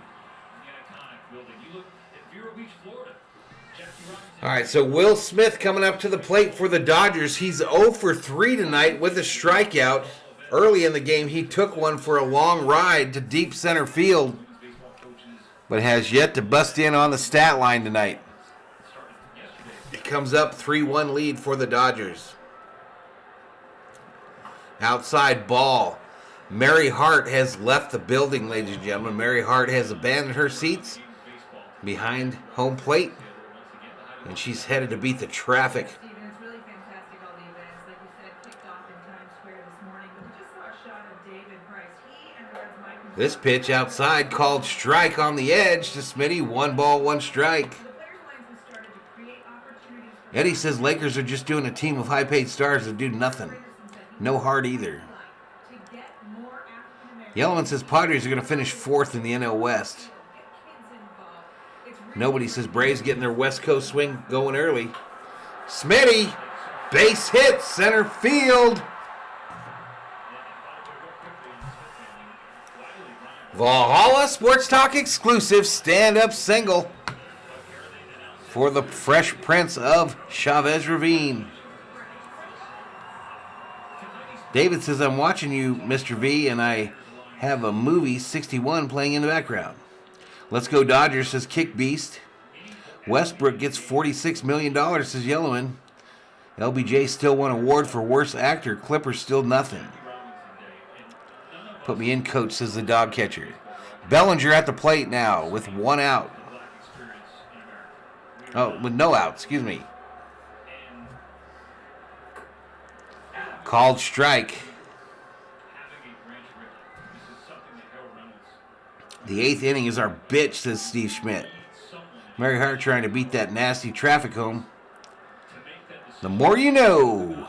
the iconic building. You look at Vero Beach, Florida. Jackie Robinson. All right, so Will Smith coming up to the plate for the Dodgers. He's 0 for 3 tonight with a strikeout. Early in the game, he took one for a long ride to deep center field, but has yet to bust in on the stat line tonight. It comes up 3-1 lead for the Dodgers. Outside ball. Mary Hart has left the building, ladies and gentlemen. Mary Hart has abandoned her seats behind home plate, and she's headed to beat the traffic. Steven, it's really fantastic, all the events. Like you said, kicked off in Times Square this morning. But we just saw a shot of David Price. He and the Reds might This pitch outside called strike on the edge to Smitty. 1 ball, 1 strike. The players' lines have started to create opportunities for Eddie says Lakers are just doing a team of high-paid stars that do nothing. No heart either. to get more African-American Yellowman says Padres are going to finish 4th in the NL West. get kids involved. It's really Nobody says Braves getting their West Coast swing going early. Smitty, base hit, center field. Valhalla Sports Talk exclusive stand-up single for the Fresh Prince of Chavez Ravine. David says, I'm watching you, Mr. V, and I have a movie 61 playing in the background. Let's go Dodgers, says Kick Beast. Westbrook gets $46 million, says Yellowman. LBJ still won award for worst actor. Clippers still nothing. Put me in, coach, says the dog catcher. Bellinger at the plate now with 1 out. Oh, with no out, excuse me. Called strike. The 8th inning is our bitch, says Steve Schmidt. Mary Hart trying to beat that nasty traffic home. The more you know.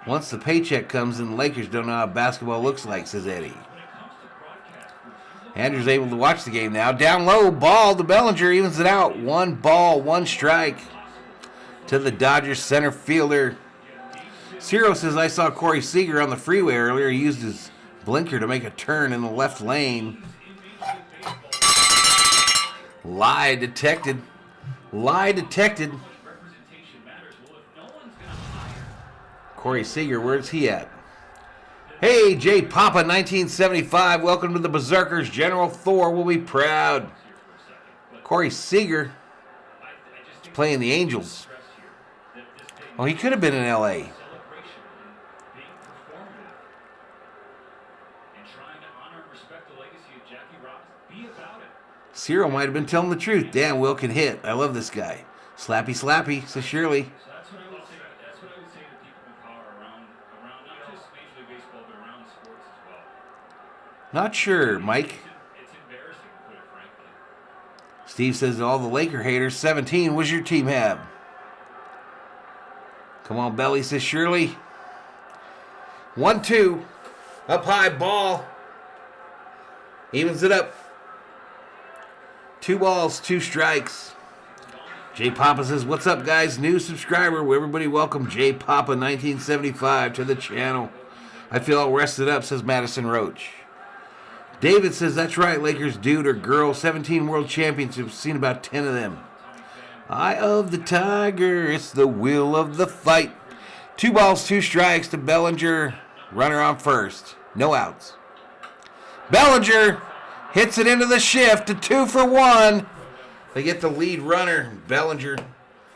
Once the paycheck comes in, the Lakers don't know how basketball looks like, says Eddie. Andrew's able to watch the game now. Down low, ball to Bellinger, evens it out. 1 ball, 1 strike to the Dodgers center fielder. Ciro says, I saw Corey Seager on the freeway earlier. He used his blinker to make a turn in the left lane. Lie detected. Lie detected. Corey Seager, where's he at? Hey, J Papa 1975, welcome to the Berserkers. General Thor will be proud. Corey Seager is playing the Angels. Oh, he could have been in L.A. Cyril might have been telling the truth. Damn, Will can hit. I love this guy. Slappy, slappy, says Shirley. That's what I would say to people in power around not just Major League Baseball, but around sports as well. Not sure, Mike. It's embarrassing, to put it frankly. Steve says all the Laker haters, 17. What's your team have? Come on, Belly, says Shirley. 1-2. Up high, ball. Evens it up. 2 balls, 2 strikes. J Papa says, what's up, guys? New subscriber. Everybody welcome J Papa 1975 to the channel. I feel all rested up, says Madison Roach. David says, that's right, Lakers dude or girl, 17 world championships. Seen about 10 of them. Eye of the tiger, it's the will of the fight. 2 balls, 2 strikes to Bellinger. Runner on first. No outs. Bellinger hits it into the shift to 2 for 1. They get the lead runner. Bellinger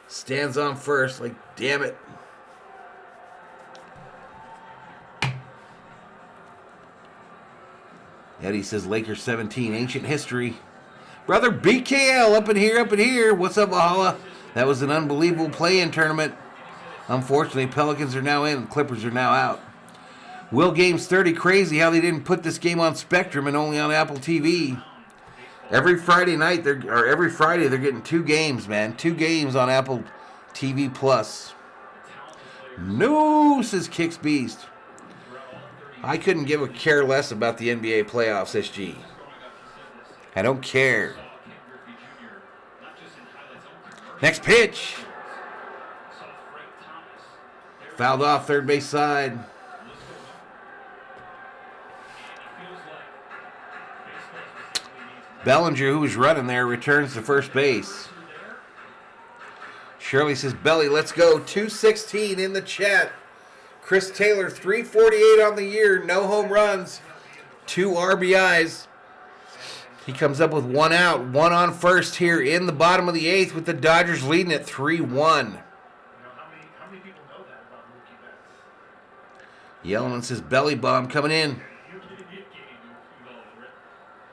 stands on first. Like, damn it. Eddie says Lakers 17, ancient history. Brother BKL up in here. What's up, Valhalla? That was an unbelievable play-in tournament. Unfortunately, Pelicans are now in. Clippers are now out. Will Games 30, crazy how they didn't put this game on Spectrum and only on Apple TV. Every Friday they're getting 2 games, man. 2 games on Apple TV Plus. No, says Kicks Beast. I couldn't give a care less about the NBA playoffs, SG. I don't care. Next pitch. Fouled off third base side. Bellinger, who was running there, returns to first base. Shirley says, Belly, let's go. 216 in the chat. Chris Taylor, 348 on the year. No home runs. 2 RBIs. He comes up with 1 out. 1 on first here in the bottom of the 8th with the Dodgers leading at 3-1. How many people know that about Mookie Betts? Yellman says, belly bomb coming in.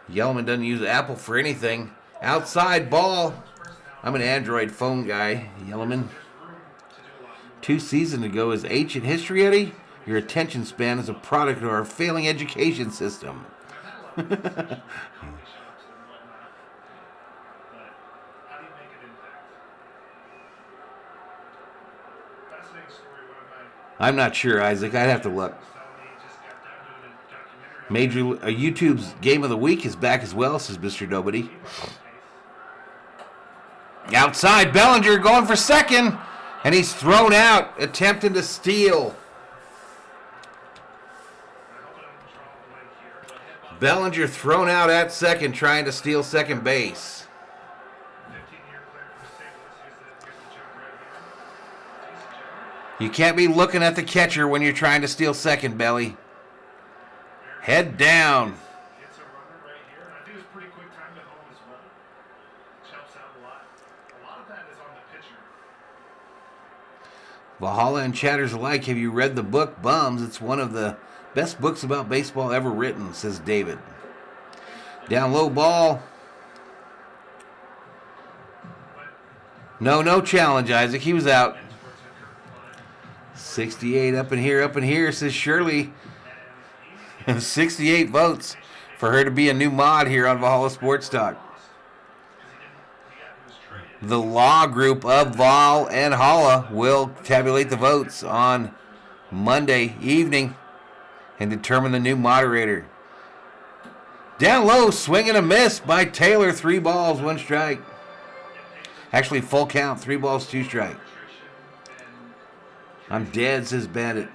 Yellman doesn't use Apple for anything. Outside ball. I'm an Android phone guy, Yellman. 2 seasons ago is ancient history, Eddie. Your attention span is a product of our failing education system. I'm not sure, Isaac. I'd have to look. YouTube's Game of the Week is back as well, says Mr. Nobody. Outside, Bellinger going for second, and he's thrown out, attempting to steal. Bellinger thrown out at second, trying to steal second base. You can't be looking at the catcher when you're trying to steal second, Belly. Head down. It's a runner right here, and I think it's pretty quick time to home as well. Which helps out a lot. A lot of that is on the pitcher. Valhalla and chatters alike, have you read the book Bums? It's one of the Best books about baseball ever written, says David. Down low ball. No challenge, Isaac. He was out. 68 up in here, says Shirley. 68 votes for her to be a new mod here on Valhalla Sports Talk. The law group of Val and Holla will tabulate the votes on Monday evening and determine the new moderator. Down low, swing and a miss by Taylor. 3 balls, 1 strike. Actually, full count. 3 balls, 2 strike. I'm dead, says Bandit.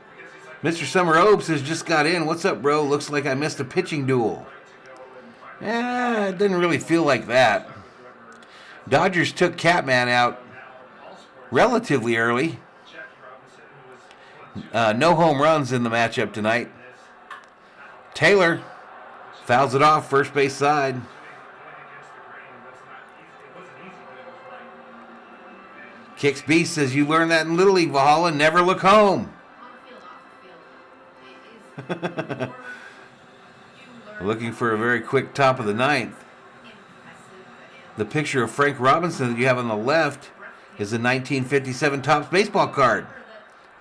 Mr. Summer Obes has just got in. What's up, bro? Looks like I missed a pitching duel. It didn't really feel like that. Dodgers took Catman out relatively early. No home runs in the matchup tonight. Taylor fouls it off first base side. Kicks Beast says you learned that in Little League, Valhalla. Never look home. Looking for a very quick top of the 9th. The picture of Frank Robinson that you have on the left is a 1957 Topps baseball card.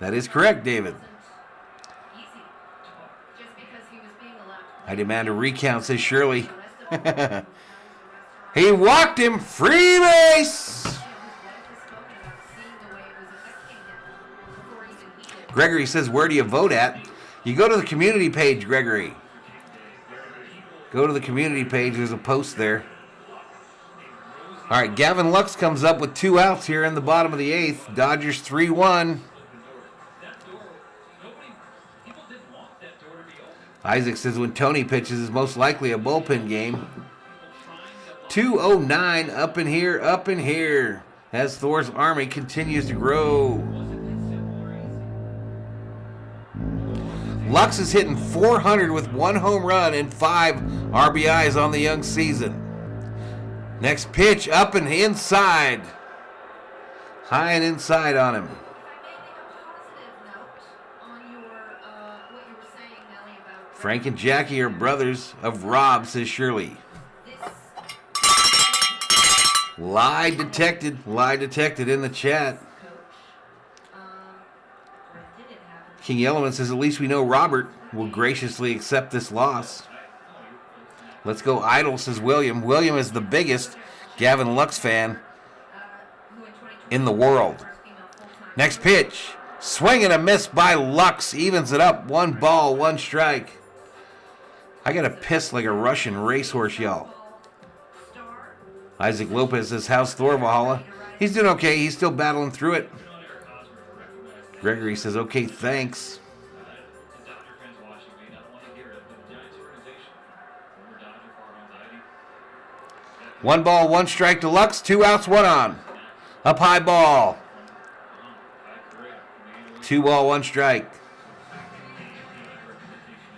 That is correct, David. I demand a recount, says Shirley. He walked him. Free base. Gregory says, where do you vote at? You go to the community page, Gregory. Go to the community page. There's a post there. All right, Gavin Lux comes up with 2 outs here in the bottom of the 8th. Dodgers 3-1. Isaac says when Tony pitches is most likely a bullpen game. 2:09 up in here. As Thor's army continues to grow. Lux is hitting 400 with 1 home run and 5 RBIs on the young season. Next pitch up and inside. High and inside on him. Frank and Jackie are brothers of Rob, says Shirley. Lie detected in the chat. King Yellowman says, at least we know Robert will graciously accept this loss. Let's go Idol, says William. William is the biggest Gavin Lux fan in the world. Next pitch. Swing and a miss by Lux. Evens it up. 1 ball, 1 strike. I got to piss like a Russian racehorse, y'all. Isaac Lopez says, how's Thor, Valhalla? He's doing okay. He's still battling through it. Gregory says, okay, thanks. 1 ball, 1 strike to Lux. 2 outs, 1 on. Up high ball. 2 ball, 1 strike.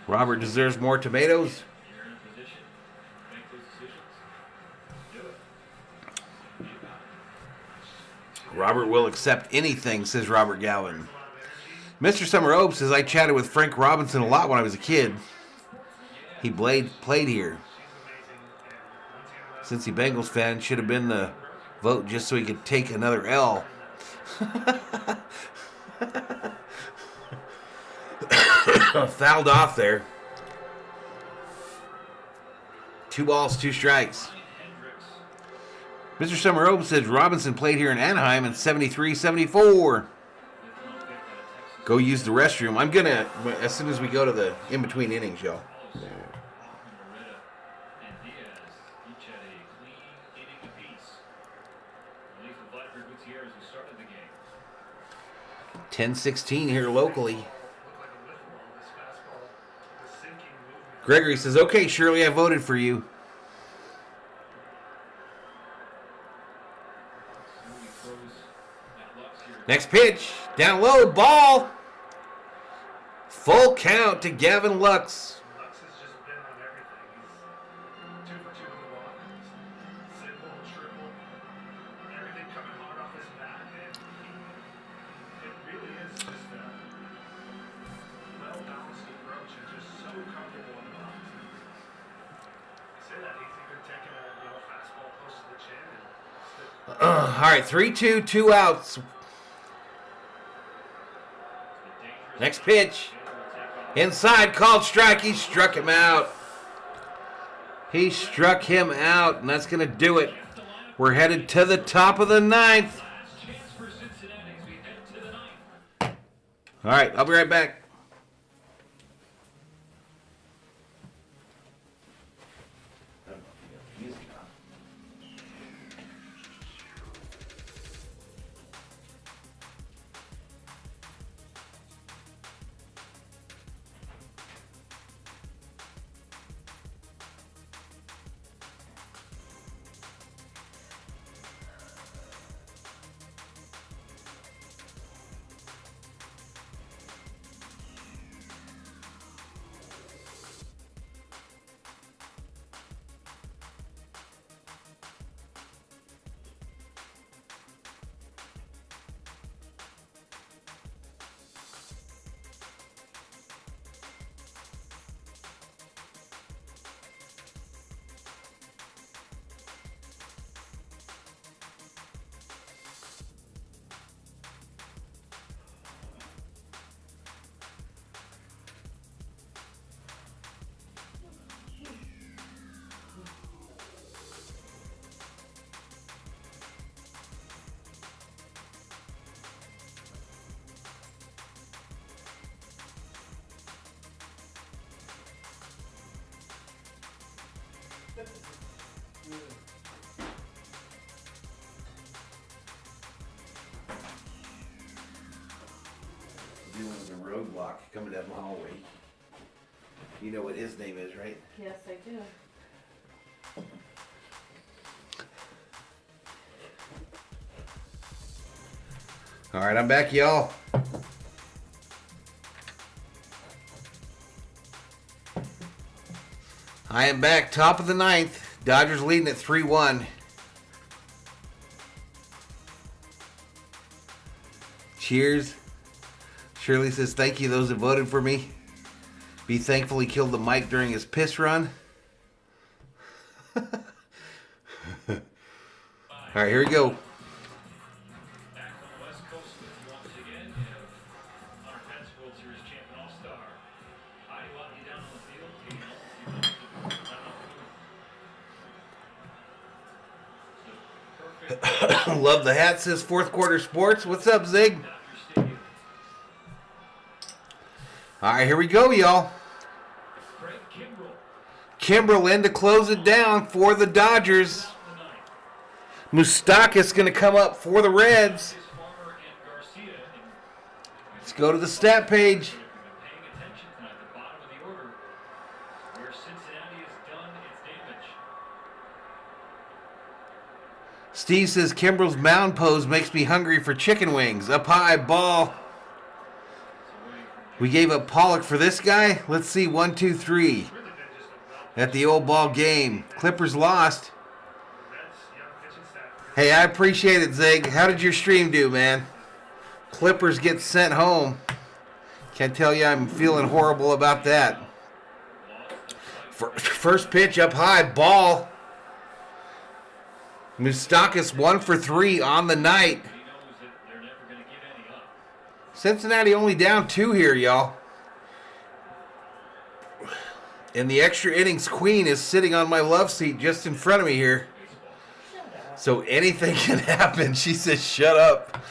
Robert deserves more tomatoes. Robert will accept anything, says Robert Galvin. Mr. Summer Ope says, I chatted with Frank Robinson a lot when I was a kid. He played here. Cincy Bengals fan, should have been the vote just so he could take another L. Fouled off there. 2 balls, 2 strikes. Mr. Summer Ope says Robinson played here in Anaheim in 73-74. Go use the restroom. I'm going to, as soon as we go to the in-between innings, y'all. 10-16 here locally. Gregory says, okay, Shirley, I voted for you. Next pitch, down low, ball. Full count to Gavin Lux. Lux has just been on everything. He's 2 for 2 in the walk. Single, triple, everything coming hard off his bat. And it really is just a well-balanced approach in All right, 3-2, 2 outs. Next pitch. Inside, called strike. He struck him out. He struck him out, and that's going to do it. We're headed to the top of the ninth. All right, I'll be right back. Dealing with a roadblock coming down the hallway. You know what his name is, right? Yes, I do. All right, I'm back, y'all. I am back, top of the ninth. Dodgers leading at 3-1. Cheers. Shirley says, thank you, those that voted for me. Be thankful he killed the mic during his piss run. All right, here we go. Back on the West Coast with once again, you have Hunter Pence, World Series champion all-star. Heidi walking you down on the field. Perfect. Love the hat, says fourth quarter sports. What's up, Zig? Dodger Stadium. All right, here we go, y'all. Craig Kimbrell. Kimbrell in to close it down for the Dodgers. Out in the ninth. Moustakas going to come up for the Reds. Farmer and Garcia. Let's go to the stat page. If you've been paying attention tonight, the bottom of the order, where Cincinnati has done its damage. Steve says Kimbrell's mound pose makes me hungry for chicken wings. Up high, ball. We gave up Pollock for this guy. Let's see, 1, 2, 3. At the old ball game. Clippers lost. Hey, I appreciate it, Zig. How did your stream do, man? Clippers get sent home. Can't tell you I'm feeling horrible about that. First pitch up high, ball. Moustakas 1 for 3 on the night. He knows that they're never going to give any up. Cincinnati only down 2 here, y'all. And the extra innings queen is sitting on my love seat just in front of me here. So anything can happen. She says, shut up.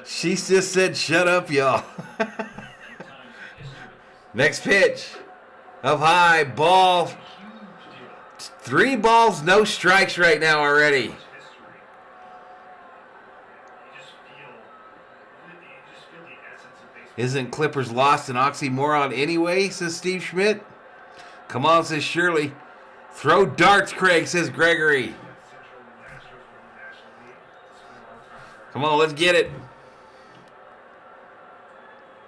She just said, shut up, y'all. Next pitch. Up high, ball. 3 balls, no strikes right now already. history. You just feel the essence of baseball. Isn't Clippers lost an oxymoron anyway, says Steve Schmidt. Come on, says Shirley. Throw darts, Craig, says Gregory. Central Nationals won the National League. Come on, let's get it.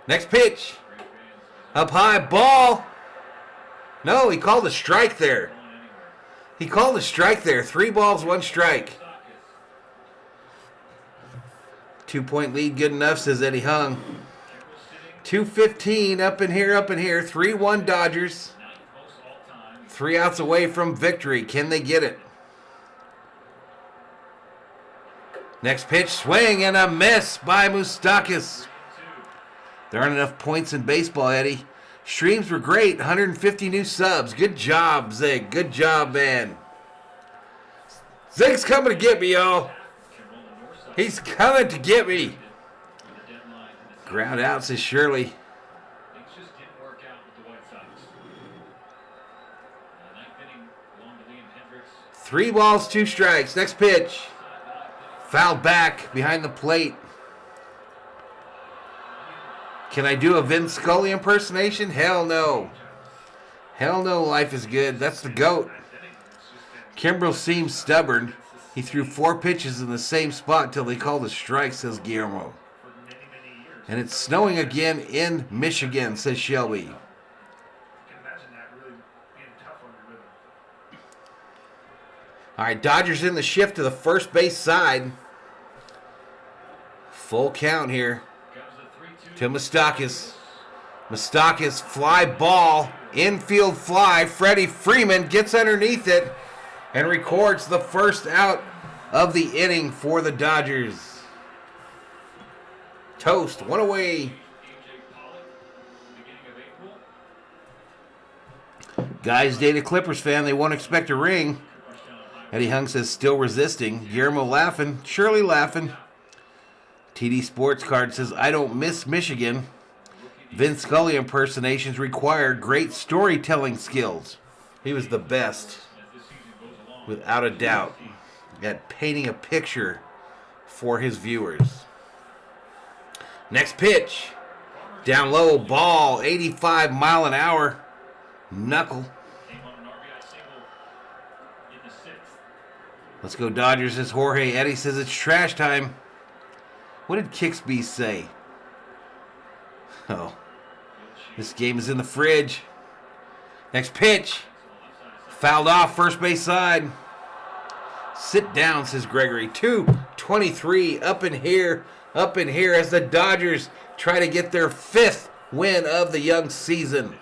Next pitch. Up high, ball. No, he called a strike there. He called a strike there. 3 balls, 1 strike. 2-point lead, good enough, says Eddie Hung. 2:15 up in here, 3-1 Dodgers. 3 outs away from victory. Can they get it? Next pitch, swing and a miss by Moustakas. There aren't enough points in baseball, Eddie. Streams were great. 150 new subs. Good job, Zig. Good job, man. Zig's coming to get me, y'all. He's coming to get me. Ground out, says Shirley. Things just didn't work out with the White Sox. Ninth inning belonged to Liam Hendricks. 3 balls, 2 strikes. Next pitch. Fouled back behind the plate. Can I do a Vince Scully impersonation? Hell no. Hell no, life is good. That's the GOAT. Kimbrel seems stubborn. He threw 4 pitches in the same spot till they called a strike, says Guillermo. And it's snowing again in Michigan, says Shelby. You can imagine that really being tough on your rhythm. All right, Dodgers in the shift to the first base side. Full count here to Moustakas. Moustakas, fly ball, infield fly. Freddie Freeman gets underneath it and records the first out of the inning for the Dodgers. Toast, 1 away. Guys, data Clippers fan, they won't expect a ring. Eddie Hung says still resisting. Guillermo laughing, Shirley laughing. TD Sports Card says I don't miss Michigan. Vince Scully impersonations require great storytelling skills. He was the best, without a doubt, at painting a picture for his viewers. Next pitch. Down low, ball, 85 mile an hour. Knuckle. Let's go Dodgers, says Jorge. Eddie says it's trash time. What did Kixby say? Oh. This game is in the fridge. Next pitch. Fouled off, first base side. Sit down, says Gregory. 2:23 up in here as the Dodgers try to get their 5th win of the young season.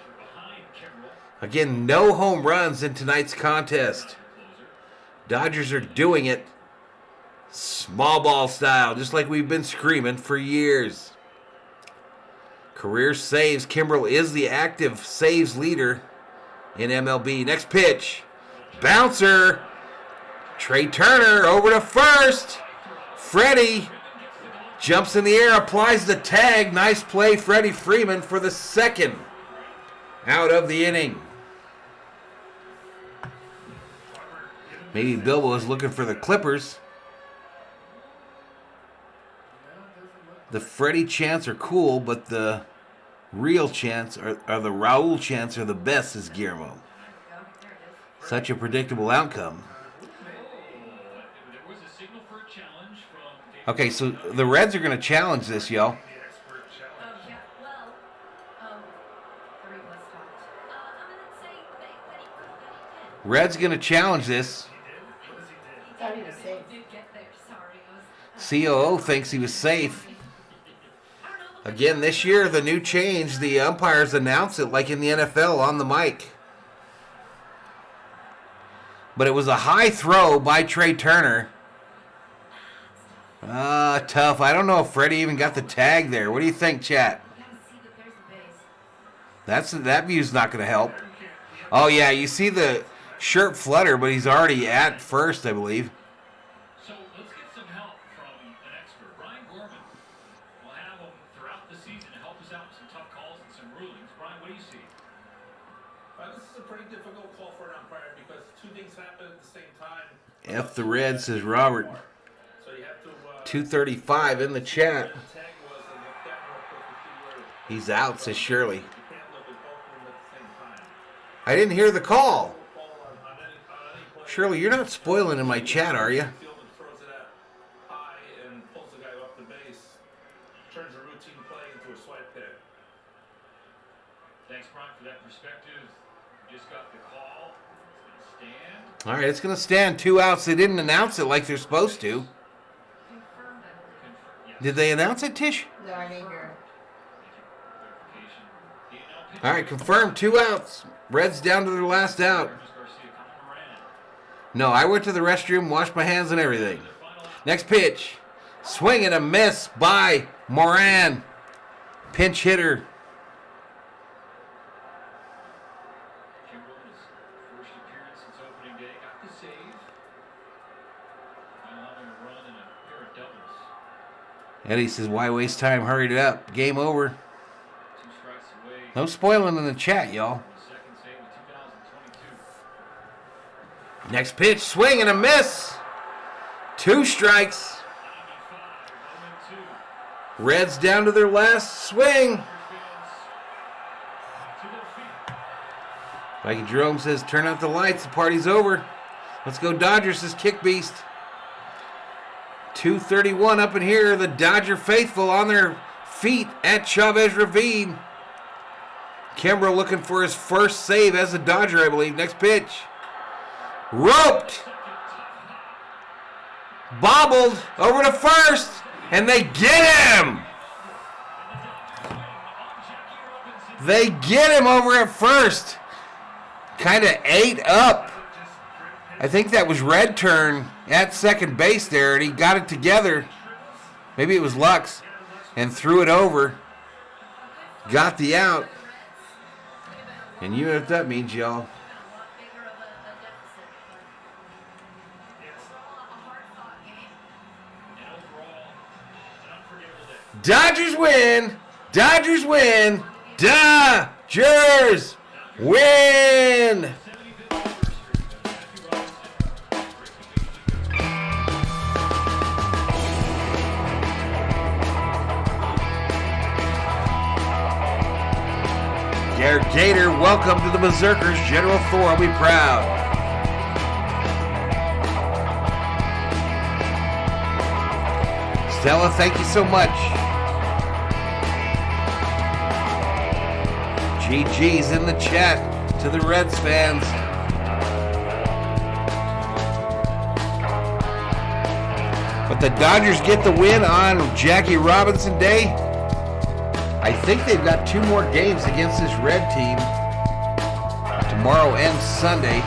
Again, no home runs in tonight's contest. Dodgers are doing it small ball style, just like we've been screaming for years. Career saves. Kimbrel is the active saves leader in MLB. Next pitch. Bouncer. Trey Turner over to first. Freddie jumps in the air, applies the tag. Nice play, Freddie Freeman, for the 2nd out of the inning. Maybe Bilbo is looking for the Clippers. The Freddie chants are cool, but the real chants are the Raul chants are the best, says Guillermo. Such a predictable outcome. Okay, so the Reds are going to challenge this, y'all. Yeah, well, 3 plus times. I'm going to say that he did. Reds going to challenge this. Thought he was safe. Did get there, sorry. COO thinks he was safe. Again, this year, the new change, the umpires announce it like in the NFL on the mic. But it was a high throw by Trey Turner. Tough. I don't know if Freddie even got the tag there. What do you think, chat? That view's not going to help. Oh, yeah, you see the shirt flutter, but he's already at first, I believe. So let's get some help from an expert. Brian Gorman will have him throughout the season to help us out with some tough calls and some rulings. Brian, what do you see? This is a pretty difficult call for an umpire because 2 things happen at the same time. F the Red, says Robert. So you have to 235 in the chat. He's out, says Shirley. I didn't hear the call. Shirley, you're not spoiling in my chat, are you? Thanks, Brian, for that perspective. Just got the call. It's going to stand. All right, it's going to stand. 2 outs. They didn't announce it like they're supposed to. Did they announce it, Tish? No, I didn't hear All right, confirmed. 2 outs. Reds down to their last out. No, I went to the restroom, washed my hands and everything. Next pitch. Swing and a miss by Moran. Pinch hitter. Kimbrell's first appearance since opening day. Got the save. Now having a run and a pair of doubles. Eddie says, why waste time? Hurried it up. Game over. 2 strikes away. No spoiling in the chat, y'all. from the second save of 2022. Next pitch, swing and a miss. 2 strikes. 95, 0-2. Reds down to their last swing. Fans to their feet. Mikey Jerome says, turn out the lights. The party's over. Let's go Dodgers, says Kick Beast. 2:31 up in here. The Dodger faithful on their feet at Chavez Ravine. Kimbrell looking for his first save as a Dodger, I believe. Next pitch. Roped. Bobbled over to first. And they get him. They get him over at first. Kind of ate up. I think that was Red Turn at second base there, and he got it together. Maybe it was Lux, and threw it over. Got the out. And you know what that means, y'all. Dodgers win. Dodgers win. Dodgers win. Garrett Gator, welcome to the Berserkers. General Thor will be proud. Stella, thank you so much. GG's in the chat to the Reds fans. But the Dodgers get the win on Jackie Robinson Day. I think they've got 2 more games against this Red team. Tomorrow and Sunday.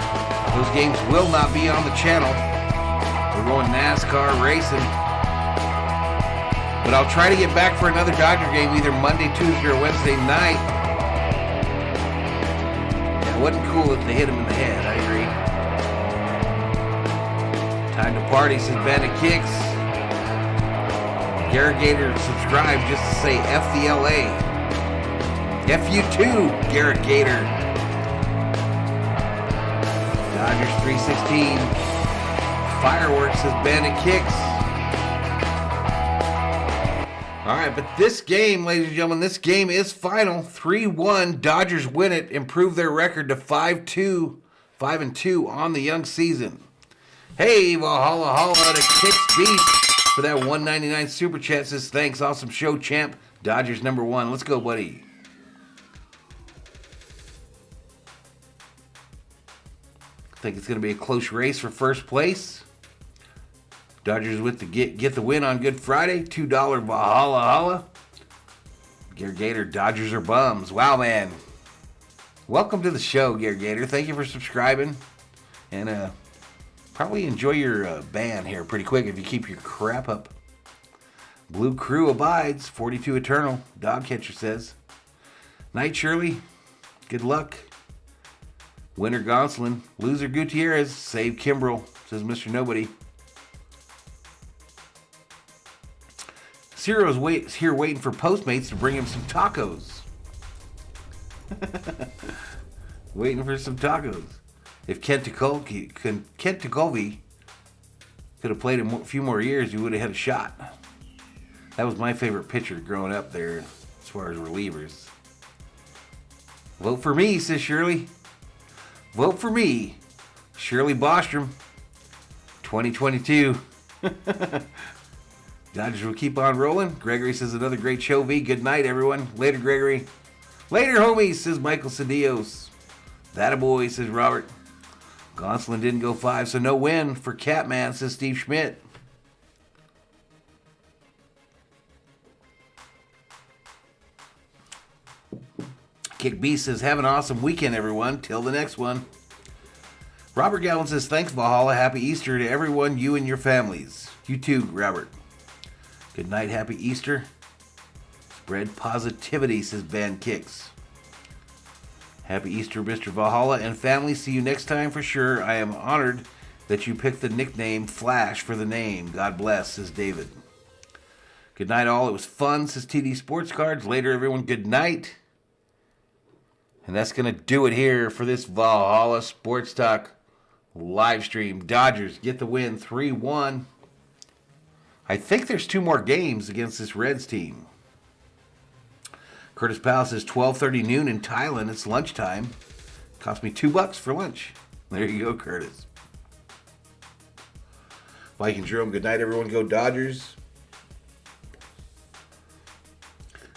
Those games will not be on the channel. We're going NASCAR racing. But I'll try to get back for another Dodger game either Monday, Tuesday, or Wednesday night. Yeah, it wasn't cool if they hit him in the head, I agree. Time to party, says Bandit Kicks. Garrett Gator subscribe just to say F the LA. F you too, Garrett Gator. Dodgers 316. Fireworks, says Bandit Kicks. All right, but this game, ladies and gentlemen, this game is final. 3-1. Dodgers win it, improve their record to 5-2 on the young season. Hey, Valhalla Holla to Kicks Beast for that $1.99 super chat. Says thanks, awesome show, champ. Dodgers number 1. Let's go, buddy. I think it's going to be a close race for first place. Dodgers with the get the win on Good Friday. $2 Valhalla Holla. Garrett Gator, Dodgers are bums. Wow, man. Welcome to the show, Garrett Gator. Thank you for subscribing. And probably enjoy your ban here pretty quick if you keep your crap up. Blue Crew abides. 42 Eternal. Dog Catcher says. Night Shirley. Good luck. Winner Gonsolin. Loser Gutierrez. Save Kimbrell, says Mr. Nobody. Ciro's here waiting for Postmates to bring him some tacos. Waiting for some tacos. If Kent Tekulve could have played a few more years, he would have had a shot. That was my favorite pitcher growing up there as far as relievers. Vote for me, says Shirley. Vote for me. Shirley Bostrom. 2022. Dodgers will keep on rolling. Gregory says another great show, V. Good night, everyone. Later, Gregory. Later, homies, says Michael Cedillos. That a boy, says Robert. Gonsolin didn't go 5, so no win for Catman, says Steve Schmidt. Kick B says, have an awesome weekend, everyone. Till the next one. Robert Gowan says, thanks, Valhalla. Happy Easter to everyone, you and your families. You too, Robert. Good night, happy Easter. Spread positivity, says Van Kicks. Happy Easter, Mr. Valhalla and family. See you next time for sure. I am honored that you picked the nickname Flash for the name. God bless, says David. Good night, all. It was fun, says TD Sports Cards. Later, everyone. Good night. And that's going to do it here for this Valhalla Sports Talk live stream. Dodgers get the win 3-1. I think there's 2 more games against this Reds team. Curtis Powell says 12:30 noon in Thailand. It's lunchtime. Cost me $2 for lunch. There you go, Curtis. Viking Jerome, good night, everyone. Go Dodgers.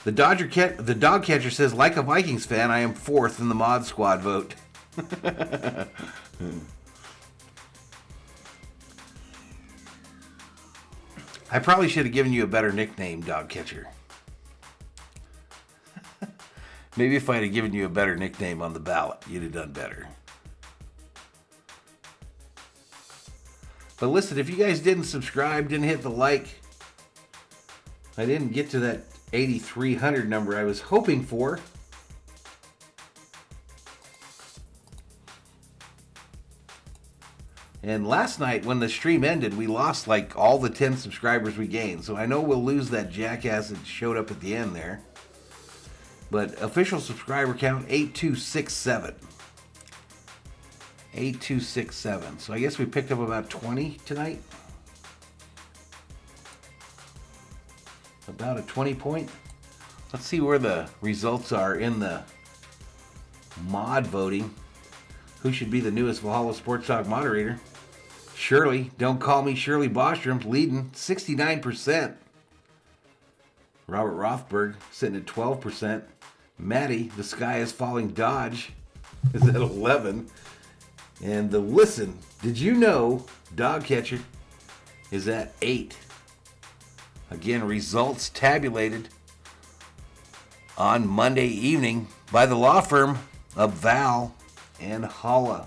The dog catcher says, like a Vikings fan, I am 4th in the Mod Squad vote. I probably should have given you a better nickname, dog catcher. Maybe if I had given you a better nickname on the ballot, you'd have done better. But listen, if you guys didn't subscribe, didn't hit the like, I didn't get to that 8,300 number I was hoping for. And last night when the stream ended, we lost like all the 10 subscribers we gained. So I know we'll lose that jackass that showed up at the end there. But official subscriber count 8267. 8267. So I guess we picked up about 20 tonight. About a 20 point. Let's see where the results are in the mod voting. Who should be the newest Valhalla Sports Talk moderator? Shirley, don't call me Shirley Bostrom, leading 69%. Robert Rothberg sitting at 12%. Maddie, the sky is falling Dodge, is at 11. And the listen, did you know dog catcher is at 8. Again, results tabulated on Monday evening by the law firm of Val and Holla.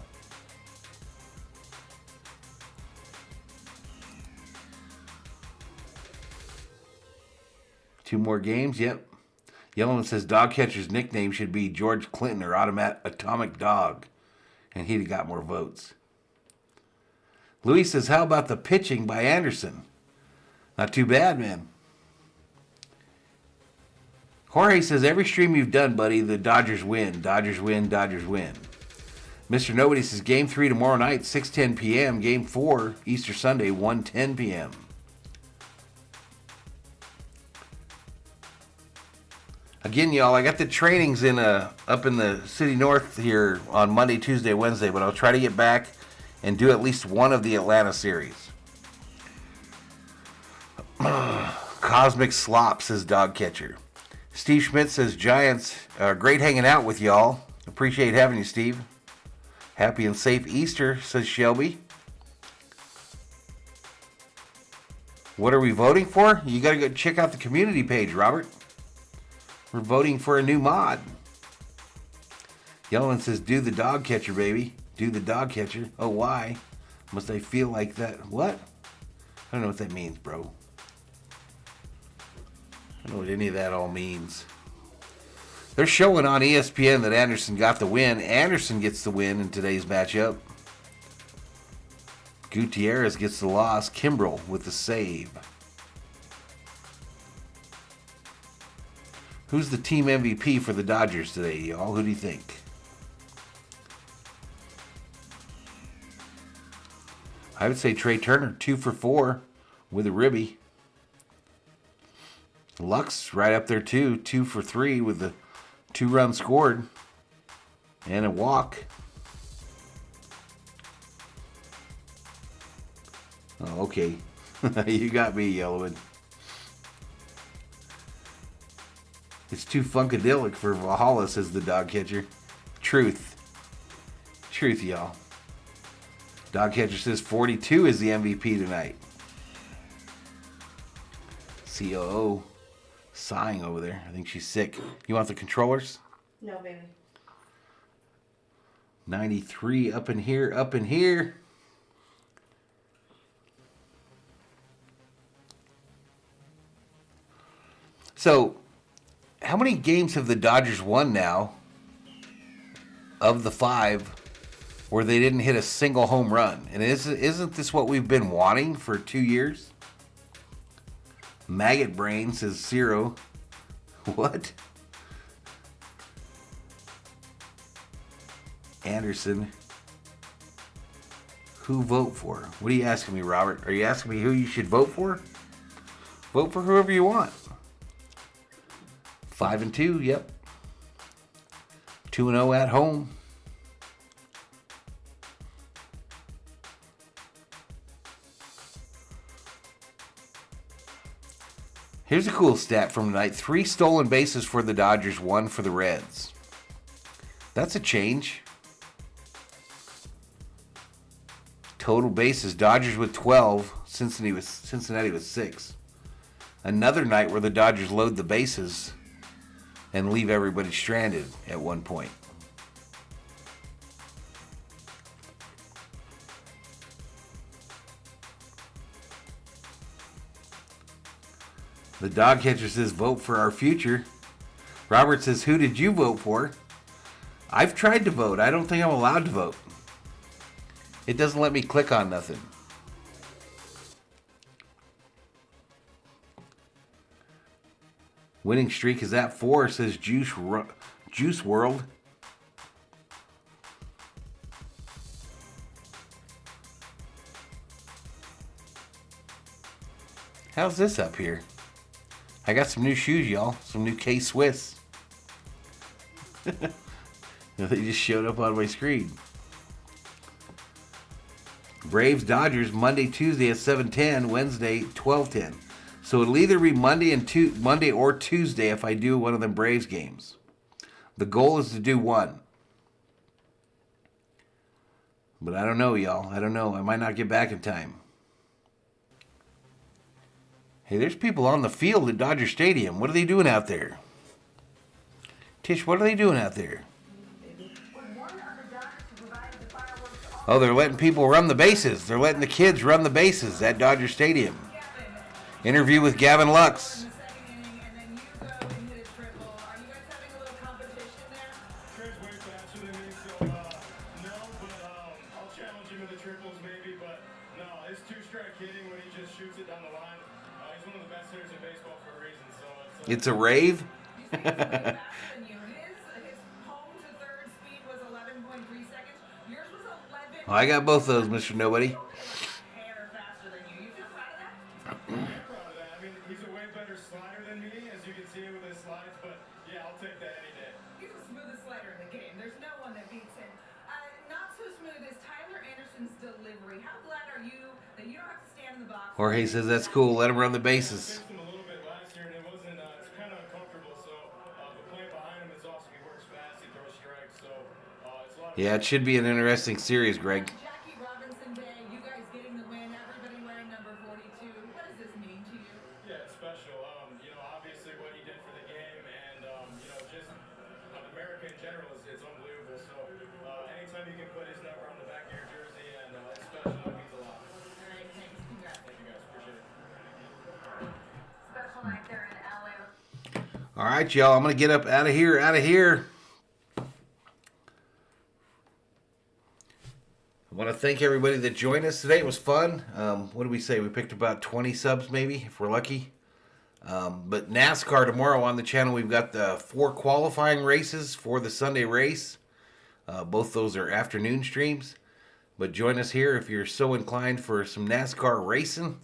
Two more games, yep. Yellowman says dog catcher's nickname should be George Clinton or Atomic Dog. And he'd have got more votes. Louis says, how about the pitching by Anderson? Not too bad, man. Jorge says, every stream you've done, buddy, the Dodgers win. Dodgers win, Dodgers win. Mr. Nobody says, Game 3 tomorrow night, 6:10 p.m. Game 4, Easter Sunday, 1:10 p.m. Again, y'all, I got the trainings in up in the city north here on Monday, Tuesday, Wednesday, but I'll try to get back and do at least one of the Atlanta series. Cosmic Slop says dog catcher. Steve Schmidt says Giants, great hanging out with y'all. Appreciate having you, Steve. Happy and safe Easter, says Shelby. What are we voting for? You got to go check out the community page, Robert. We're voting for a new mod. Yellowman says, do the dog catcher, baby. Do the dog catcher. Oh, why? Must I feel like that? What? I don't know what that means, bro. I don't know what any of that all means. They're showing on ESPN that Anderson got the win. Anderson gets the win in today's matchup. Gutierrez gets the loss. Kimbrel with the save. Who's the team MVP for the Dodgers today, y'all? Who do you think? I would say Trey Turner, 2 for 4 with a ribby. Lux right up there too, 2 for 3 with the 2 runs scored and a walk. Oh, okay. You got me, Yellowwood. It's too funkadelic for Valhalla, says the dog catcher. Truth. Truth, y'all. Dog catcher says 42 is the MVP tonight. COO sighing over there. I think she's sick. You want the controllers? No, baby. 93 up in here, up in here. So, how many games have the Dodgers won now of the 5 where they didn't hit a single home run? And isn't this what we've been wanting for 2 years? Maggot Brain says 0. What? Anderson. Who vote for? What are you asking me, Robert? Are you asking me who you should vote for? Vote for whoever you want. 5-2, yep. 2-0 at home. Here's a cool stat from tonight. 3 stolen bases for the Dodgers, 1 for the Reds. That's a change. Total bases, Dodgers with 12, Cincinnati with 6. Another night where the Dodgers load the bases and leave everybody stranded at one point. The dog catcher says, vote for our future. Robert says, who did you vote for? I've tried to vote. I don't think I'm allowed to vote. It doesn't let me click on nothing. Winning streak is at 4, says Juice World. How's this up here? I got some new shoes, y'all. Some new K-Swiss. They just showed up on my screen. Braves Dodgers Monday, Tuesday at 7:10, Wednesday 12:10. So it'll either be Monday or Tuesday if I do one of them Braves games. The goal is to do one. But I don't know, y'all. I don't know. I might not get back in time. Hey, there's people on the field at Dodger Stadium. What are they doing out there? Tish, what are they doing out there? Oh, they're letting people run the bases. They're letting the kids run the bases at Dodger Stadium. Interview with Gavin Lux. It's a rave? Oh, I got both of those, Mr. Nobody. He's a way better slider than me, as you can see with his slides, but yeah, I'll take that any day. He's the smoothest slider in the game. There's no one that beats him. Not so smooth is Tyler Anderson's delivery. How glad are you that you don't have to stand in the box? Jorge says that's cool. Let him run the bases. I faced him a little bit last year, and it wasn't. It's kind of uncomfortable. So the play behind him is awesome. He works fast. He throws strikes. So it's a lot of. Yeah, it should be an interesting series, Greg. Jackie Robinson Day, you guys getting the win. Everybody wearing number 42. What does this mean to you? Yeah, it's special. Obviously what he did for the game, and just America in general is unbelievable. So anytime you can put his number on the back of your jersey, and it's special, it means a lot. All right, thanks. Congrats. Thank you guys, appreciate it. Special night there in LA. All right, y'all. I'm gonna get up out of here. I want to thank everybody that joined us today. It was fun. What did we say? We picked about 20 subs, maybe, if we're lucky. But NASCAR tomorrow on the channel, we've got the 4 qualifying races for the Sunday race. Both those are afternoon streams. But join us here if you're so inclined for some NASCAR racing.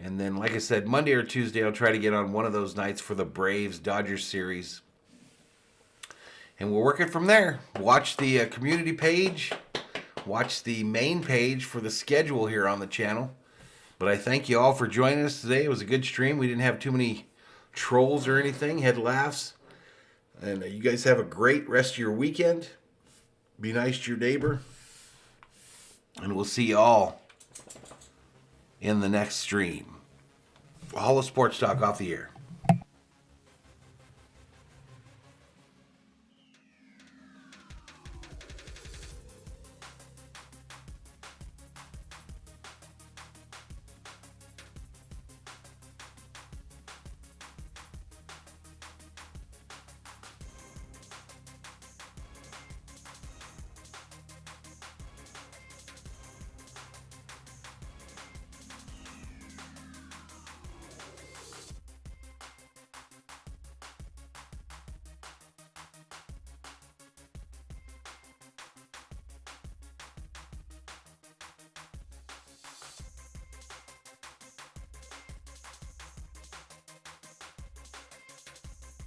And then, like I said, Monday or Tuesday, I'll try to get on one of those nights for the Braves-Dodgers series. And we'll work it from there. Watch the community page. Watch the main page for the schedule here on the channel. But I thank you all for joining us today. It was a good stream. We didn't have too many trolls or anything. Had laughs. And you guys have a great rest of your weekend. Be nice to your neighbor. And we'll see you all in the next stream. Valhalla Sports Talk off the air.